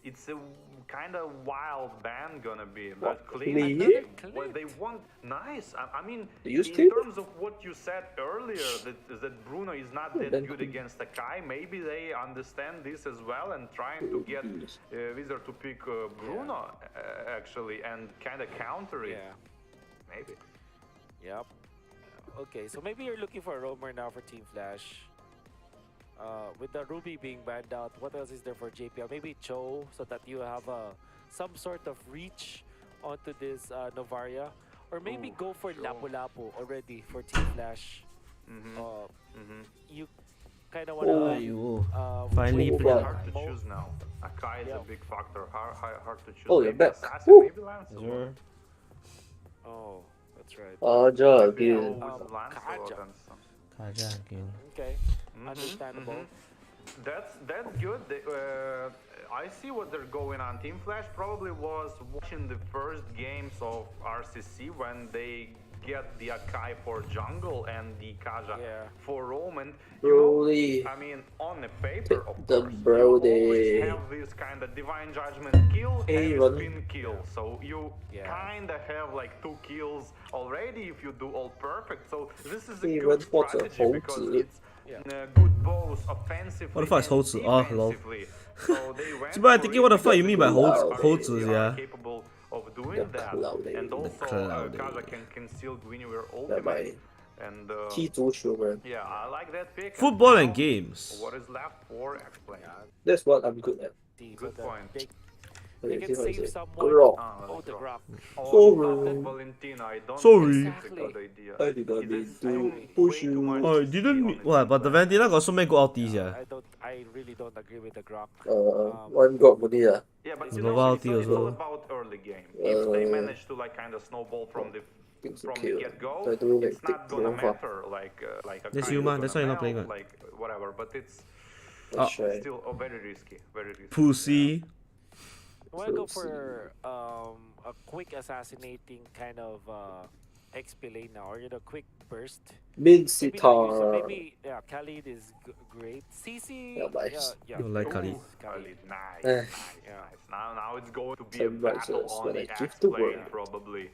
it's a kind of wild ban gonna be. But clean, Clean? well, they want nice. I mean, You in still? terms of what you said earlier, that Bruno is not that then good clean. against Akai. Maybe they understand this as well and trying to get Wizard to pick Bruno actually and kind of counter it. Yeah. Maybe. Yep. Okay, so maybe you're looking for a roamer now for Team Flash. With the Ruby being banned out, what else is there for JPL? Maybe Cho, so that you have some sort of reach onto this Novaria. Or maybe Ooh, go for Cho. Lapu-Lapu already for Team Flash. You kind of want Aiyo. to... Finally Oh, pick God. up. Hard to choose now. Akai is Yeah. a big factor. Hard to choose. Oh, you're Maybe back. Assassin, Woo. maybe Lance. as well. Oh, that's right. Aja Maybe again. I'll with Lance a lot Kaja. and some. Kaja again. Okay, understandable. That's good. I see what they're going on. Team Flash probably was watching the first games of RCC when they get the Akai for jungle and the Kaja Yeah. for Roman. Brody. I mean, on the paper, of The course, Brody. you always have this kind of divine judgment kill Hey, and Ron. spin kill. So you Yeah. kind of have like 2 kills already if you do all perfect. So this is a Hey, good Ron, what's a strategy because Hozi? it's good both offensively What the fuck is and Hozi? Oh, lol. defensively. So they went But I'm for thinking, it what the fuck you because mean by the Hozi? Bulls Hozi, are yeah. capable of doing The that. clouding. And The also clouding. Kaja can conceal Guinevere Yeah, ultimate. my And key to show, man. yeah, I like that pick. Football and now, games. What is left for X-Play? That's what I'm good at. Good point. They Okay, can see what I save say. someone. Grok. Oh, the Grok. Sorry. Valentina, I don't Sorry. think it's a good idea. I did not It mean is to way push too you. much Oh, to it see didn't on mean a what? team But the plan. Valentina got so many good ultis, yeah. I really don't agree with the Grok. One got money, ah. Yeah, but It's you know, novelty it's all also. about early game. If they manage to like kind of snowball from the get-go, I do it's like not take gonna Nova. matter. Like a That's kind Yuma, is that's gonna why you're not playing melt, it. like whatever. But it's That's right. still very risky. Very risky. Pussy. I want to go for a quick assassinating kind of XP lane now, or quick burst. Mid Maybe sitar. maybe yeah, Khalid is great. CC, Yeah, nice. yeah, You like Khalid. Khalid, nice, Eh. nice, nice. Now it's going to be a Some rights battle is on when the I give X the plane, word. probably.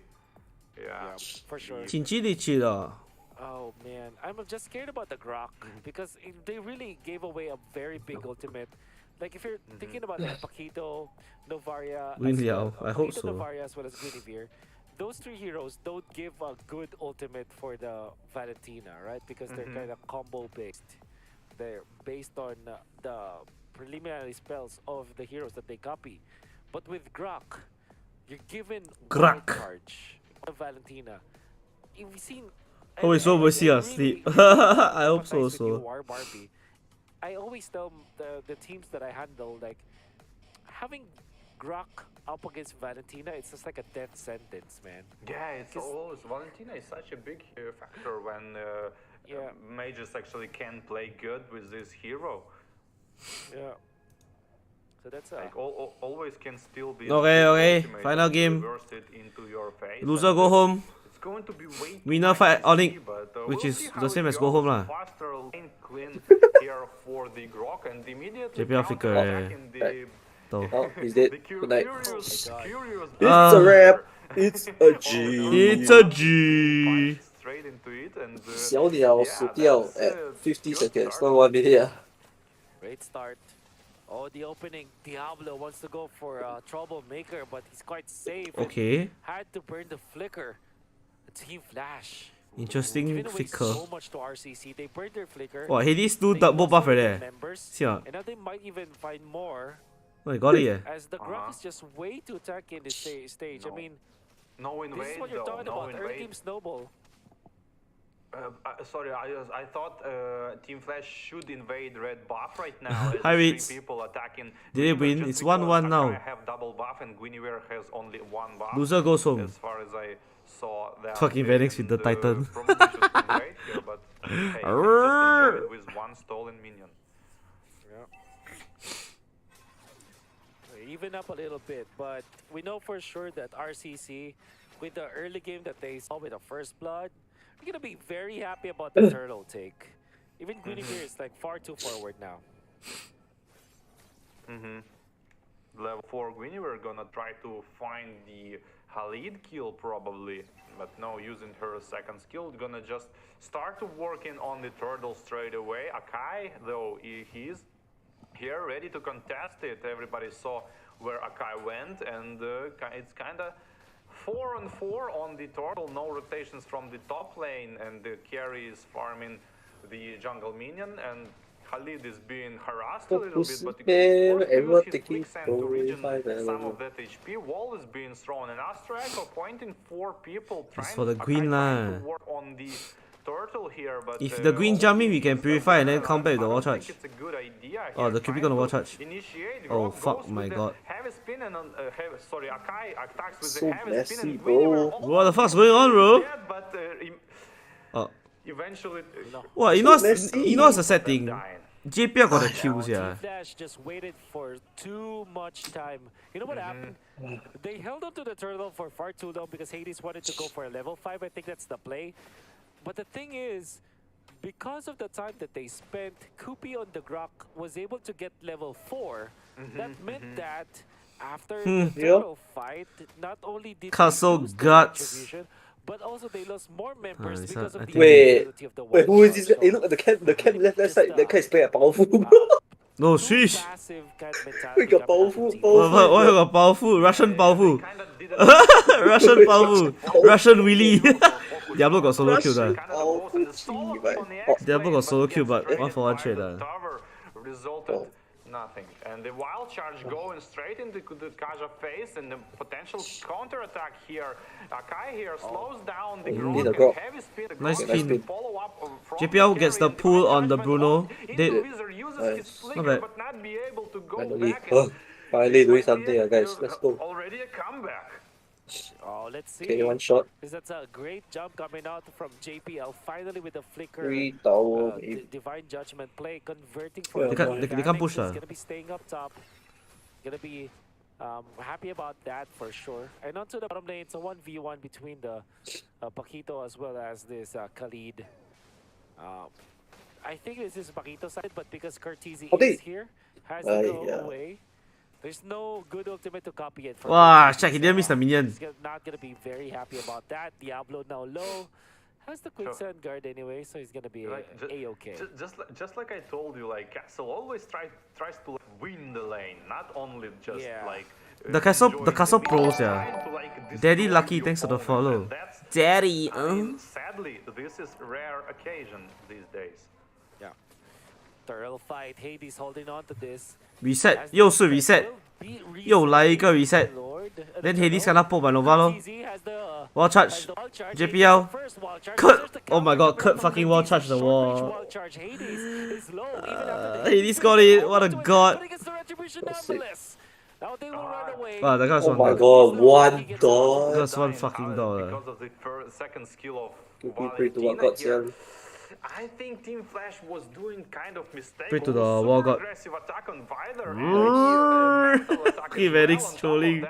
Yeah. yeah, for sure. 请激励起了。 Oh man, I'm just scared about the Grok because they really gave away a very big ultimate. Like if you're thinking about like Paquito, Novaria, Win as Liao, well, I hope Paquito, so. Novaria as well as Guinevere, those 3 heroes don't give a good ultimate for the Valentina, right? Because they're kind of combo based. They're based on the preliminary spells of the heroes that they copy. But with Grok, you're given wild Grok. charge of Valentina. You've seen. Oh, wait, so I we see really us sleep. I hope so empathize with you, also. War Barbie. I always tell the teams that I handle, like, having Grok up against Valentina, it's just like a death sentence, man. Yeah, it's 'Cause- always Valentina is such a big factor when Yeah. mages actually can play good with this hero. Yeah. So that's Like always can still be. Okay, the okay. ultimate Final and game. reverse it into your face. Loser And go home. It's going to be way too Winner much fight to Onyx, see, but, which we'll is see the how same it as go home goes. lah. Faster lane clean here for the Grok and immediately JPL flicker, counterattacking the Though. Oh, he's dead. the Good night. curious Oh my God. curious It's a wrap. It's a Oh, G. It's a G. Punch straight into it and 小鸟死掉 that's, at 50 good seconds, start. not 1 minute. Ah. great start. Oh, the opening. Diablo wants to go for Troublemaker, but he's quite safe. and Okay. Had to burn the flicker. Team Flash. Interesting Giving away flicker. so much to RCC. They burned their flicker. Wow, Hades do They double lost buff one right of the there. members, See ah. and now they might even find more. Oh, you got it yeah. As the Grok is just way too tacky in this stage. I No. mean, No this is invade what you're though. talking No about. Early invade. game snowball. Sorry, I thought Team Flash should invade red buff right now. As Hi, three Ritz. people attacking. Did they Guinevere win? just It's because 1-1 now. Akai have double buff and Guinevere has only 1 buff. Loser goes home. As far as I saw that. Fucking Phoenix with the and, Titan. Probably should invade here, but hey, you can just enjoy it with 1 stolen minion. Yeah. even up a little bit, but we know for sure that RCC, with the early game that they saw with the first blood, we're gonna be very happy about the turtle take. Even Guinevere is like far too forward now. Level 4 Guinevere gonna try to find the Khalid kill probably, but no, using her second skill, gonna just start to working on the turtle straight away. Akai, though, he's here ready to contest it. Everybody saw where Akai went, and it's kind of 4-on-4 on the turtle. No rotations from the top lane, and the carry is farming the jungle minion, and Khalid is being harassed a little bit, but he use his quick send to regen some of that HP. Wall is being thrown, and Astraecho pointing 4 people trying, for the green to work on the turtle here, but if the green jump in, we can purify and then come back with the wall charge. It's a good idea here. Oh, the Cupid gonna wall charge. Oh, fuck my god. Heavy spin and sorry, Akai attacks with So the heavy spin messy, and bro. What the fuck's going on, bro? dead, but Oh. eventually What, you know what's the sad thing? dying. JPL got the kills, yeah. Flash just waited for too much time. You know what happened? They held on to the turtle for far too long because Hades wanted to go for a level 5. I think that's the play. But the thing is, because of the time that they spent, Kupi on the Grok was able to get level 4. That meant that after the turtle fight, not only did Castle they lose the Guts. contribution, but also they lost more members this because one, I of the think- availability of the Wait, who is this guy? Watchparty. Hey, look at the cam left side. That guy is playing powerful, bro. No, Too sheesh. passive kind of mentality We got coming out powerful, of the team. powerful. Why you got powerful? Russian powerful. Kinda didn't Russian powerful. Russian Willy. Diablo got solo kill Russian. there. Diablo got solo kill, but 1-for-1 trade. Resulted nothing. And the wild charge going straight into the Kaja face, and the potential counter attack here. Akai here slows down the need a Grok, Grok. heavy speed. The Nice Grok clean. can follow up from JPL the gets carry the and pull divine on the judgment Bruno. Into Did- Wizard uses Nice. his Not flicker, bad. but not be able to go Finally, back. And finally doing it's something, guys. Let's go. Already a comeback. Oh, let's see. Okay, one shot. Because that's a great jump coming out from JPL. Finally with the flicker. 3 tower. Divine Judgment play, converting Yeah, for They can't- they can't push, He's ah. gonna be staying up top. Gonna be happy about that for sure. And onto the bottom lane, it's a 1v1 between the Paquito as well as this Khalid. I think this is Paquito's side, but because Cortese is here, has to go yeah. away. There's no good ultimate to copy it. from Wow, Cortese, check, he didn't miss the minion. He's not gonna be very happy about that. Diablo now low. Has the quicksand guard anyway, so he's gonna be a-okay. Just like I told you, like Castle always tries to like, win the lane, not only just like The Castle enjoying pros, the yeah. trying to, like, Daddy destroy lucky the thanks for the opponent, follow. and that's, Daddy, I mean, sadly, this is rare occasion these days. Yeah. Thorough fight. Hades holding on to this. reset，又是 reset，又来一个 reset。Then Hades kena pulled by Nova 咯。Wall charge, JPL, Kurt. Oh my god, Kurt fucking wall charge the wall. Hades got it. What a god. Wow, that guy's Oh one my dog. god, one dog. That's one fucking dog. Because of the second skill of Pray to what Valentina God here. sent. I think Team Flash was doing kind of mistake. Pray to the Super wall god. aggressive attack on Vider. He Venix trolling.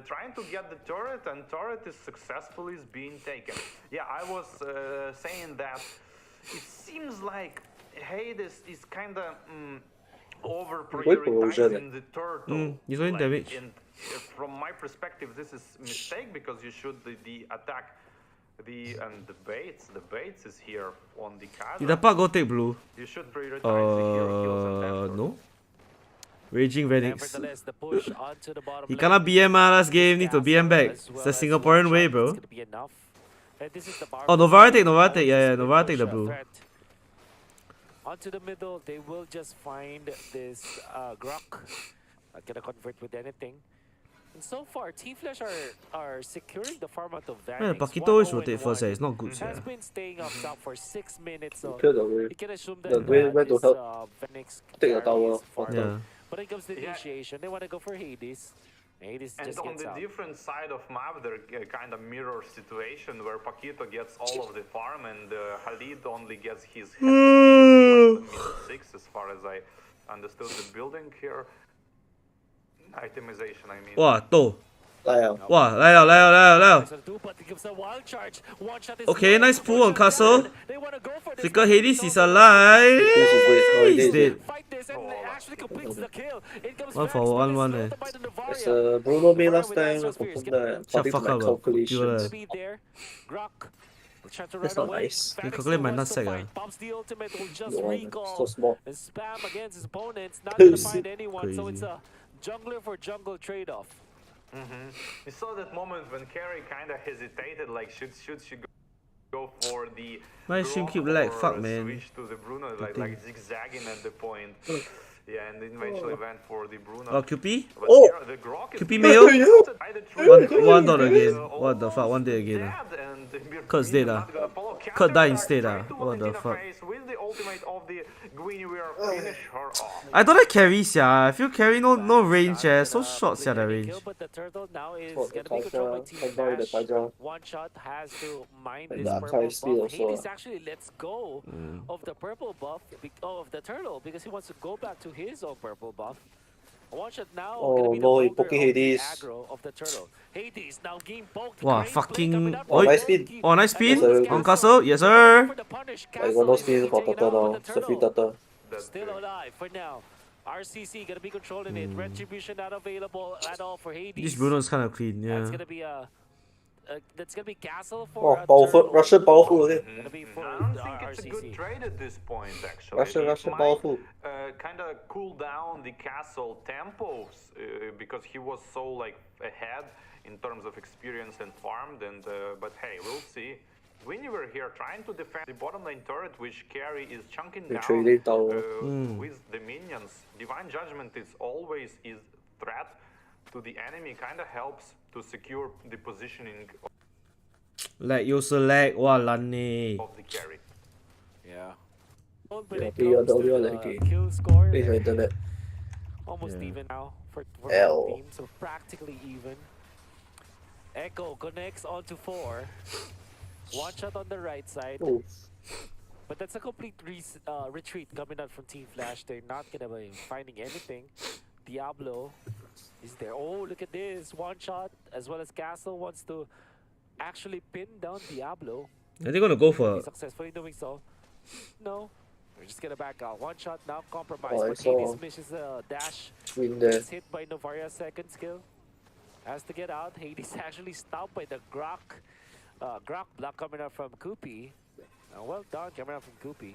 Trying to get the turret, and turret is successfully being taken. Yeah, I was saying that it seems like Hades is kind of over prioritizing the turtle. He's doing damage. And from my perspective, this is mistake because you should the attack. The baits is here on the card. Did the puck go take blue? You should prioritize the hero kills and then No. Raging Venix. Nevertheless, the push onto the bottom He lane. cannot BM last game, need to BM back. As It's well the as Singaporean way, Watchparty, bro. it's gonna be enough. And this is the Oh, Novara take, yeah, Novara take the push, blue. threat. Onto the middle, they will just find this Grok. Not gonna convert with anything. And so far, Team Flash are securing the farm out of Vanix. Man, Paquito always rotate first, it's not good, Has yeah. been staying up top for 6 minutes, so Clear the way. you can assume The that way where to this, help Vanix take the carry tower. is far Yeah. down. When it comes to initiation, they want to go for Hades. Hades And just on gets the out. different side of map, there kind of mirror situation where Paquito gets all of the farm and Khalid only gets his head mid 6 as far as I understood the building here. itemization, I mean. 哇，斗，来啊，哇，来了来了来了来了。 Okay, nice pull on Castle. Flicker Hades is alive. He's dead. 1 for 1 1 eh. As Bruno made last time, according Shut to fuck my up, bro. calculations. That's not nice. You calculate my nutsack, ah. So small. and spam against his opponents, not gonna find anyone, so Crazy. it's a jungler for jungle trade-off. You saw that moment when Carrie kind of hesitated, like should she go for the My stream Grok keep lag, or fuck, man. switch to the Bruno, like zigzagging at the point. Yeah, and then eventually went for the Bruno. Oh, QP? But Oh! here, the Grok is QP mail? by the tree. One dot again. What the fuck? 1 day again. Ah. Dead, and Kurt's dead, not gonna follow. Kurt died Counter-attack, instead, try ah. to What the Valentina fuck? face with the ultimate of the Guinevere, finish her off. I don't like carry, sia. I feel carry no range, eh. So short, sia, the range. But the turtle now is Oh, gonna be controlled by Team Taija, the Flash. Taija. One shot has to mine And this the purple anti-steal buff. also. Hades actually lets go of the purple buff of the turtle because he wants to go back to his own purple buff. One shot now Oh, gonna be the no, he folder poking of the Hades. aggro of the turtle. Hades now game poked. Wow, Great play fucking- coming up Oh, from nice Loki. spin. Oh, nice spin That's on good. Castle. Yes, sir. For the punish, I got no Castle is steal for taken Turtle out now. with the It's a free Turtle. That's Still good. alive for now. RCC gonna be controlling it. Retribution not available at all for Hades. This Bruno's kind of clean, That's yeah. gonna be that's gonna be Castle for Oh, powerful. Turtle. Russian powerful, okay. Gonna be for I don't think it's a RCC. good trade at this point, actually. Russian It might, powerful. kind of cool down the castle tempos because he was so like ahead in terms of experience and farmed. And but hey, we'll see. Guinevere here trying to defend the bottom lane turret, which Carry is chunking The down trading tower. with the minions. Divine Judgment is always is threat to the enemy. Kind of helps to secure the positioning Lag 又是 lag，哇烂呢。 of the carry. Yeah. When it Yeah, comes to the the laggy. kill score, Please they're internet. almost Yeah. even now for Hell. both teams, so practically even. Echo connects onto 4. One shot on the right side, Oh, but that's a complete retreat coming out from Team Flash. They're not gonna be finding anything. Diablo is there. Oh, look at this. One shot, as well as Castle wants to actually pin down Diablo. Are they gonna go for? He's successfully doing so. No, we're just gonna back out. One shot now compromised, Oh, I but saw. Hades misses a dash. win there. Gets hit by Novaria's second skill. Has to get out. Hades actually stopped by the Grok block coming out from Koopy. Well done coming out from Koopy.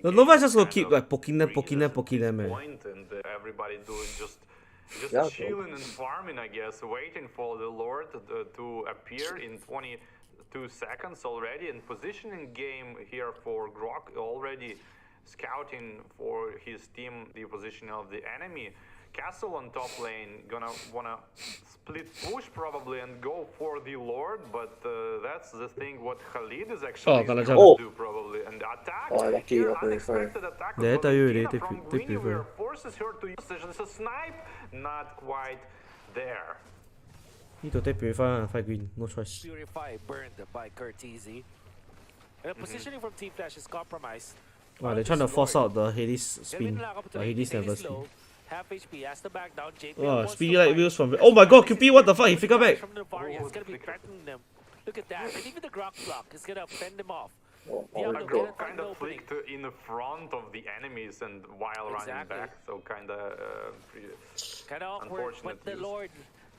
The Nova just gonna Kind keep of like poking them, man. Point and everybody doing just Yeah, bro. chilling and farming, I guess, waiting for the Lord to appear in 22 seconds already, and positioning game here for Grok already scouting for his team the position of the enemy. Castle on top lane gonna wanna split push probably and go for the Lord, but that's the thing what Khalid is actually kalau gonna jauh. do probably, and attack Oh, lucky here, aku prefer. unexpected attack Dia of tahu dia, Valentina dia from prefer. Guinevere forces her to use a snipe, not quite there. Need to take purify and fight green, no choice. Purify burned by Curtizi. And the positioning from Team Flash is compromised. Wow, they're trying to force out the Hades spin, but Hades never spin. Half HP has to back down. JP Oh, wants speedy to like fight. wheels from. Oh my god, QP, what the fuck? He figure back. From Novaria, it's gonna be threatening them. Look at that. And even the Grok block is gonna fend them off. Oh, Diablo Grok cannot find kind an of opening. flicked in the front of the enemies and while running Exactly. back, so kind of Kind of awkward, unfortunate but the use. Lord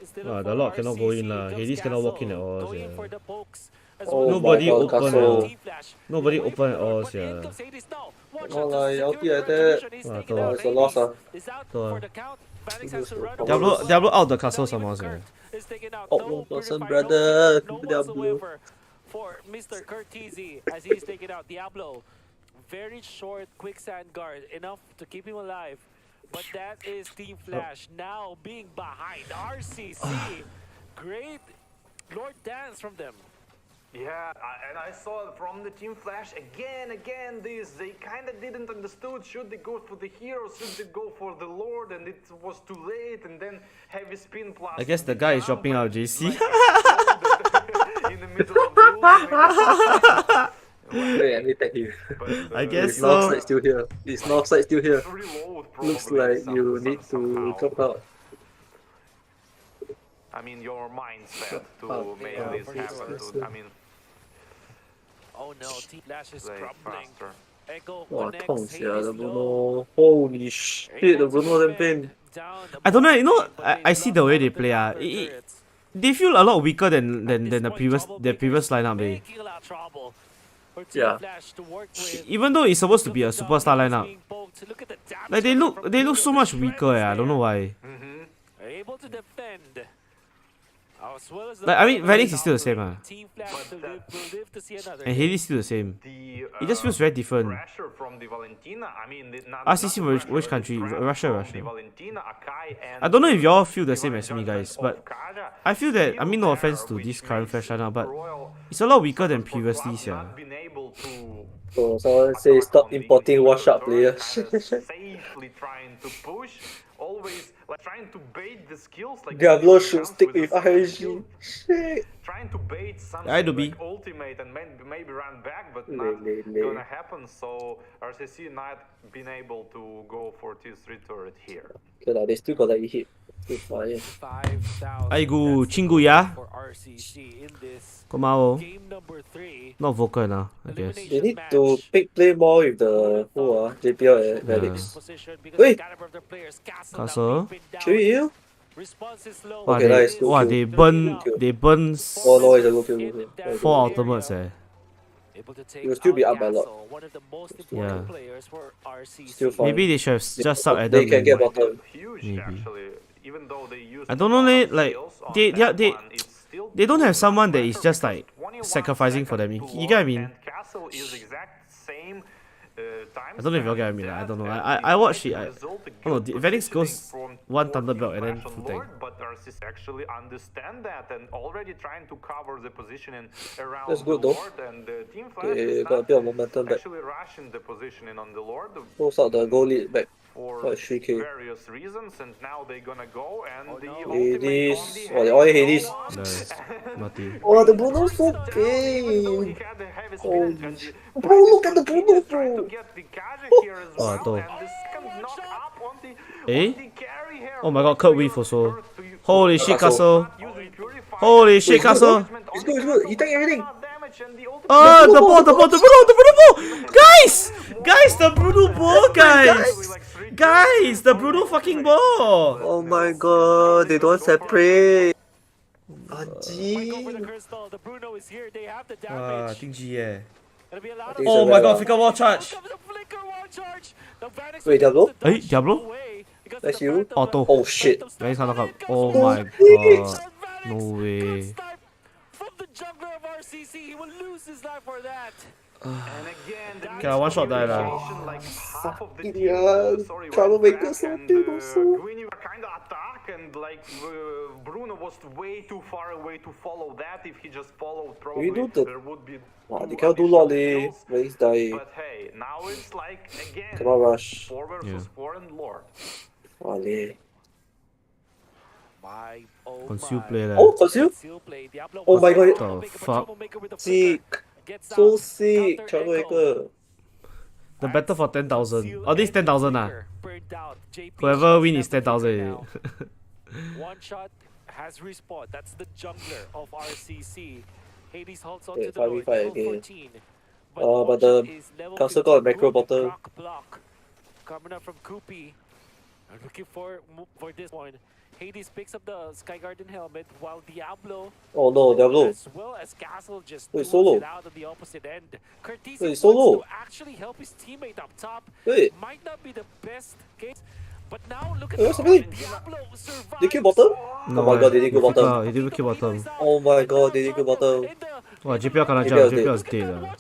is still Ah, up the for Lord cannot go in RCC. lah. Comes Hades cannot walk in Castle, at all, going sia. for the pokes. As Oh well as Nobody my God, open, Castle. Team Flash. Nobody Away open from at the all, Lord, but sia. in comes Hades. No, one Oh, shot to like, secure ulti the like that. retribution. He's Ah, taken tu out. lah. It's a loss, Hades ah. is out Tu lah. for the count. Phoenix has to Diablo- run away Diablo, as well. Diablo out the castle Not somehow, even sia. Kurt is taken out. Oh, No one person, purifier, brother. no Keep Diablo. whatsoever for Mr. Curtizi as he's taken out. Diablo, very short quicksand guard, enough to keep him alive. But that is Team Flash now being behind RCC. Great Lord dance from them. Yeah, and I saw from the Team Flash again this, they kind of didn't understood, should they go for the hero, should they go for the Lord, and it was too late, and then heavy spin plus. I guess the guy is dropping out of JC. In the middle of the ultimate. Wait, let me tag you. I guess His north so. side still here. His north side still here. Reload Looks probably like you need to somehow. drop out. I mean, your mindset to Oh, make yeah, this for happen. sure. I mean, Oh no, T-Flash is play crumbling. faster. Echo Wow, connects, Tongs, yeah, Hades the low. Bruno. Holy shit, the Able to Bruno damn defend pain. down the I don't know. You know, bottom lane, but I they see lost the way all they of their play. downward turrets. They feel a lot weaker than At this the point, previous Troublemakers lineup. making a lot of trouble for Yeah. T-Flash to work with. Even though it's supposed to be a Look at the superstar dominance lineup, being poked. Look at the damage like coming from they look Bruno. so The much strength weaker. is I don't know there. why. Able to defend. As well as the Like I mean, bottom lane Vanix is still the same, down lane. ah. Team Flash will live to see another And day. Hades still the same. The, It just feels very different. pressure from the Valentina. I mean, RCC not which pressure, country? it's threat Russia, from Russia. the Valentina, Akai, and I don't know if y'all feel the the same as me, guys, judgment but of Kaja I feel that, I still mean, no there, offense to which this current makes Flash lineup, but Royal it's a lot weaker than for previously, Club yeah. not been able to So someone say attack stop on the importing wash individual up players. turret, kinda safely trying to push, always like trying to bait the skills. Like Diablo Steven should comes stick a with second skill, RNG. Shit. trying to bait something I do be. like ultimate and maybe run back, but Lay, not lay, lay. gonna happen. So RCC not been able to go for T3 turret here. Okay lah, they still got like hit. Still fire. 5,000. Aigu, That's the 친구야. goal for RCC in this 고마워. game number 3. Not vocal now, I guess. They need to pick play more with the JPL and Felix. Wait! Castle. Should we heal? Wow, Okay, nice, good wow, kill. they burn Oh no, it's a good kill, good kill. 4 ultimates, eh. You'll still be up by a lot. Yeah. Still fine. Maybe they should have just sub They Adam. can get bottom. Huge Maybe. actually, even though they use I don't know, like they still they don't have someone that is pressure just because like 21 sacrificing for them. seconds You to get what I launch, mean? and Castle is exact same time I don't know if y'all get what I mean. I don't know. I watched it. I don't know. Vanix goes one Thunderbelt and then full tank. But Arcis actually understand that and already trying to cover the positioning around That's good the though. Lord, and Team Flash Okay, is got a not bit of momentum back. actually rushing the positioning on the Lord Pulls out the goal lead back. for What, 3K? various reasons, and now they're gonna go and the Hades. ultimate Oh, on they the all Hades. Hades. Nice. Mati. Oh, the Bruno's so Even though he pain. had the heavy Oh, spinach and the bro, look at the continues Bruno, trying to bro. get the Kaja here as Oh, well, though. and the second knock up on the Eh? carry here. Oh my god, Kurt Weave also. Holy shit, Castle. Castle. Holy shit, Castle. He's good, he's good. He take everything. Oh, the ball, the Bruno ball. Guys, the Bruno ball, guys. Guys, the Bruno fucking ball. Oh my god, they don't separate. The crystal. The Bruno is here. They have the damage. 定 G 耶。 Gonna be a lot think of Oh so, my yeah. god, flicker wall charge. Comes the flicker wall charge. The Vanix Wait, Diablo? wants to dodge Diablo? away because That's the you? Phantom Auto. Oh shit. Vanix can't knock up. Goes Oh for my it. god. Vanix, No good way. snipe from the jungler of RCC. He will lose his life for that. And again, Okay, one shot die lah. like half of the Fucking team, yeah. sorry, went Troublemaker back, so and big also. Queenie were kind of attack, and like Bruno was way too far away to follow that. If he just followed, probably do the- there would be. Wow, two they cannot do lot additional leh. kills. Race die. But hey, now it's like again Cannot rush. 4 versus Yeah. 4 and Lord. Wow, leh. My, oh Conceal my. play leh. Oh, conceal? Conceal play. Diablo Oh my wants god. to The troublemaker, but fuck? troublemaker with the flicker. Sick. Gets So out. sick. Counter Troublemaker. The battle for 10,000. Seal Oh, this and 10,000 ah. flicker burned out. JP Whoever shots win is never 10,000 flicker already. now. One shot has respawned. That's the jungler of RCC. Hades holds on Okay, to the Lord, 5v5 level again. 14. But One the shot is level Castle got a 15. macro Good bottom. block. Coming up from Koopy. I'm looking for this one. Hades picks up the Sky Garden helmet while Diablo Oh no, Diablo. as well as Castle just Wait, tools solo. it out on the opposite end. Curtis Wait, wants solo. to actually help his teammate up top. Wait, Might not be the best case, but now look at Wait, what's the happening? Diablo survives. they kill bottom? No, Oh my god, they didn't go he bottom. He didn't kill bottom. Oh my god, they didn't go bottom. Wow, JPL cannot JPL jump. is dead. JPL is dead. Ah.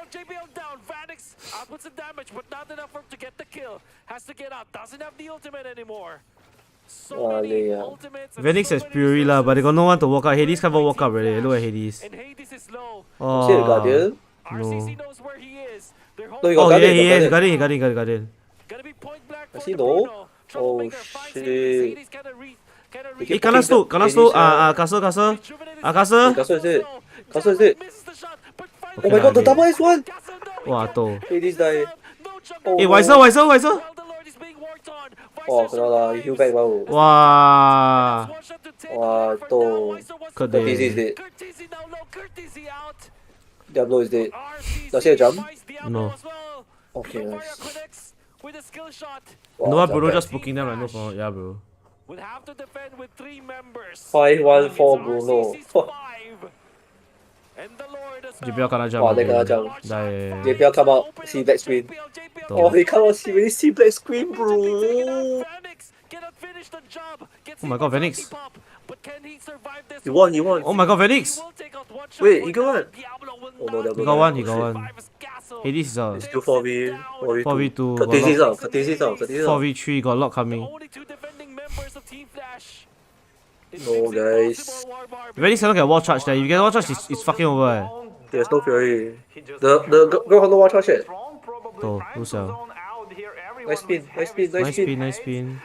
JPL down. Vanix outputs some damage, but not enough for him to get the kill. Has to get out. Doesn't have the ultimate anymore. So many yeah. ultimates and Vanix so has many Fury lah, but they got no one to walk out. Hades can't even walk up Flash. already. Look at Hades. And Hades is low. See the Oh, Guardian? RCC knows where he is. They're No, holding you got oh yeah, Guardian, yeah, got Guardian, Guardian. Gonna be point blank Does for he the know? Bruno. Troublemaker finds shit. Hades. Hades kinda Okay, Eh, Kana stole, Hades, Castle. Castle. rejuvenated Castle. his Castle is it? Bruno. Castle is Diablo it? misses the shot, but finds Oh my god, the double S1! Wow, to. Hey, this guy. Oh, Hey, no. Weiser. Oh, kena lah, you heal back baru. Wow. Wow, to. Curtis is dead. Diablo is dead. Does he have jump? No. Okay, nice. No, Wow, Bruno jump just poking them like no problem. Yeah, bro. Would have to defend with 3 members. 5-1-4 Bruno. And the Lord as JPL kena jump. Wow, they kena again. jump. Die. JPL come out, see black screen. Oh, he come out, see really see black screen, bro. Oh my god, Phoenix. He won, he won. Oh my god, Phoenix. Wait, he got what? Oh no, He got one, he got one. Hey, this is It's still 4v, 4v2. 4v2. Curtis is out, Curtis is out, Curtis is out. 4v3, got a lot coming. No, guys. Phoenix cannot get wall charge there. If you get wall charge, it's fucking over. Eh. There's no Fury. The girl on the watch shit. To, who's out? Nice spin, nice spin, nice spin. Nice spin.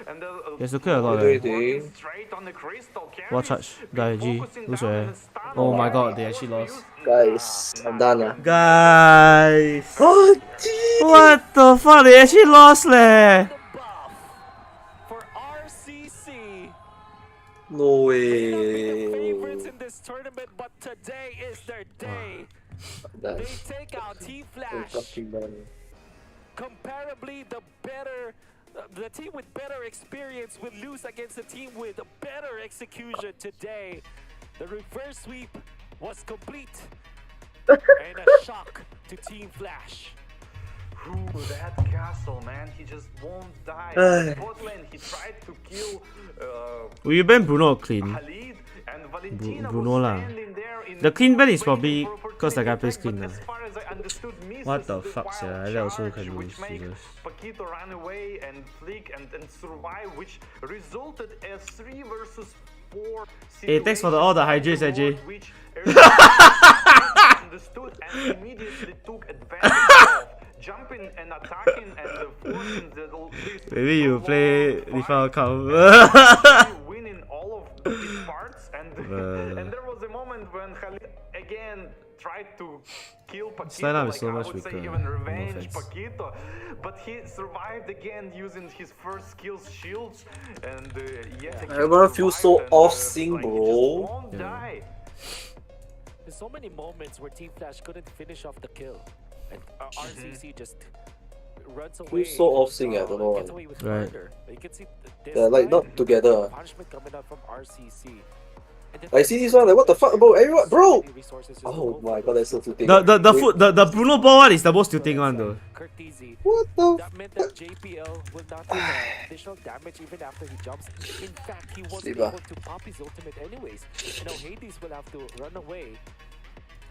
He has to clear a lot. What are Eh. you doing? Wall charge. Die, G. Lose. Oh my god, they actually lost. Guys, I'm done. Guys. Oh, gee. What the fuck? They actually lost, leh. for RCC. No Favorites way. in this tournament, but today is their day. Nice. They take out Team Flash. Fucking done. Comparably, the team with better experience will lose against the team with better execution today. The reverse sweep was complete and a shock to Team Flash. Ooh, that castle, man, he just won't die. Bot lane, he tried to kill Will you ban Bruno or clean? Khalid, and Valentina Bruno was lah. standing there in The clean ban is waiting probably for because the guy 20 plays seconds, clean. but Lah. as far as I understood, misses What the the fuck, wild yeah? That also charge, can which lose, makes Jesus. Paquito run away and flick and survive, which resulted as 3 versus 4. Hey, thanks for all the hydrates, AJ. Which everyone understood and immediately took advantage of. Jumping and attacking and forcing the Maybe you play default count. winning all of these parts and and there was a moment when Khalid again tried to kill Paquito, Line up is like so I much would say weaker, even no revenge offense. Paquito, but he survived again using his first skills shields and yet again Everyone feels so survived and, off-sync, like, he bro. just won't Yeah. die. There's so many moments where Team Flash couldn't finish off the kill, and RCC just runs away. Feels so off-sync, I don't know gets why. away with Right. murder. You can see this They're like time, not together. punishment coming out from RCC. And I see this one, like what the fuck, bro? Everyone, bro! resources just Oh go my for god, that's so tilting. The Bruno ball one is the most tilting one though. Curtisi. What the That meant that JPL will not do additional damage even after he jumps. In fact, he wasn't Diba? able to pop his ultimate anyways. And now Hades will have to run away.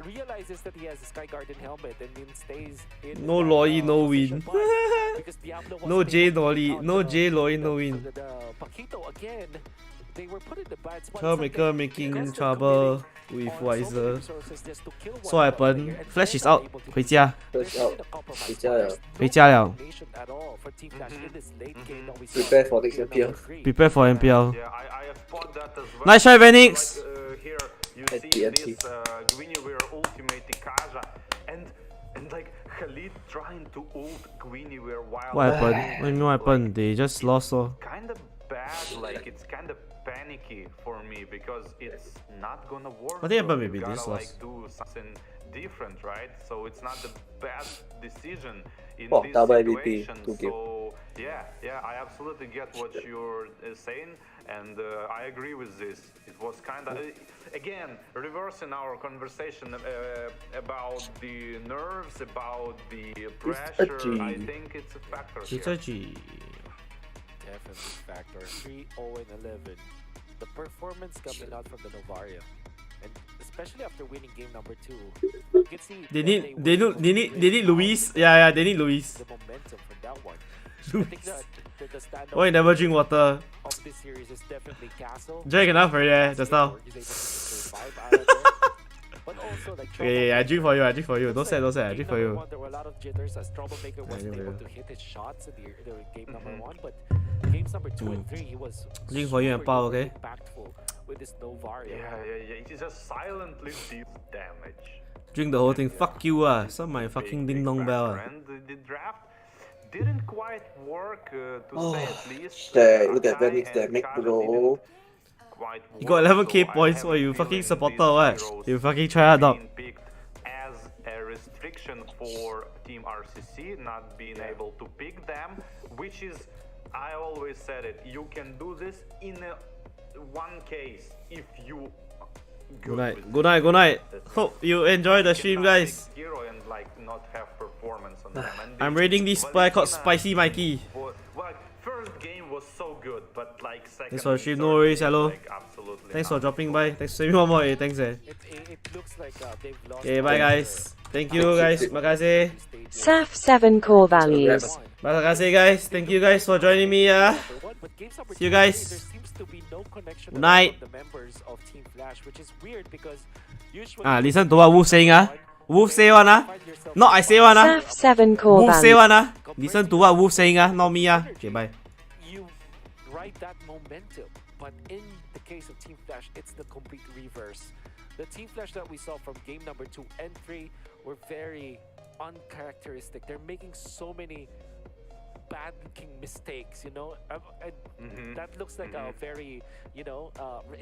Realizes that he has a Sky Garden helmet and then stays in No that, Loi, no position, win. but because Diablo No wasn't J able to Loi, counter no J Loi, no win. the Paquito again. They were put in the bad spot. Troublemaker making trouble with Weiser. So So what happened? Flash is out. 回家， Flash out. 回家了。回家了。 Prepare for next MPL. Prepare for MPL. Yeah, I have spot that as well. Nice try, Phoenix. Like, here you At see the end. this Guinevere ultimate Kaja and like Khalid trying to ult Guinevere while What happened? What do you mean what happened? They just lost, so. kind of bad, like it's kind of panicky for me because it's not gonna work. What do you bro. mean maybe You this gotta loss? like do something different, right? So it's not the best decision in Oh, this double MVP, situation. 2 game. So yeah, I absolutely get what you're saying, and I agree with this. It was kind of again reversing our conversation about the nerves, about the pressure. I G. think it's a factor It's here. a G. Definitely factor. 3-0-11. The performance coming out from the Novaria. And especially after winning game number 2, you can see They that need Luis. Yeah, they need Luis. the momentum from that one. I think Luis. the standout Why you never drink water? of this series is definitely Castle. Drink enough already, just now. He's able to survive out of there. But also like Okay, I drink for you, I drink for you. Don't say, I drink for Game you. number one, there were a lot of jitters as Troublemaker wasn't drink for able you. to hit his shots in the game number 1, but games number 2 and 3 he was Drink for you and super Pao, okay? impactful with this Novaria. Yeah, he just silently deals damage. Drink the whole thing. Fuck you, Some my fucking ding dong bell. And the draft didn't quite work, to say at least. Shit, look at Akai Venix there, and make Kaja bro. didn't quite You got work, 11k so I points, have or a you fucking feeling supporter, these what? heroes You fucking try dog. being picked as a restriction for Team RCC, not being able to pick them, which is, I always said it, you can do this in one case if you Good night. Good night. Good night. Hope you enjoy the stream, guys. Hero and like not have performance on them. And I'm raiding this spy called Spicy Mikey. well, first game was so good, but like second. Thanks for the stream. and No third worries. game, Hello. like, absolutely Thanks for not. dropping by. Thanks for one more. Thanks. It looks like they've lost. Okay, bye guys. Thank you guys. Makasih. SAF 7 core values. Makasih guys. Thank you guys for joining me. See you guys. There seems to be no connection Good night. among the members of Team Flash, which is weird because usually Listen to what Wolf saying, Wolf say one, Not I say one, SAF 7 core Wolf say values. one, Listen to what Wolf saying, not me, Okay, bye. you ride that momentum, but in the case of Team Flash, it's the complete reverse. The Team Flash that we saw from game number 2 and 3 were very uncharacteristic. They're making so many bad looking mistakes, you know. That looks like a very,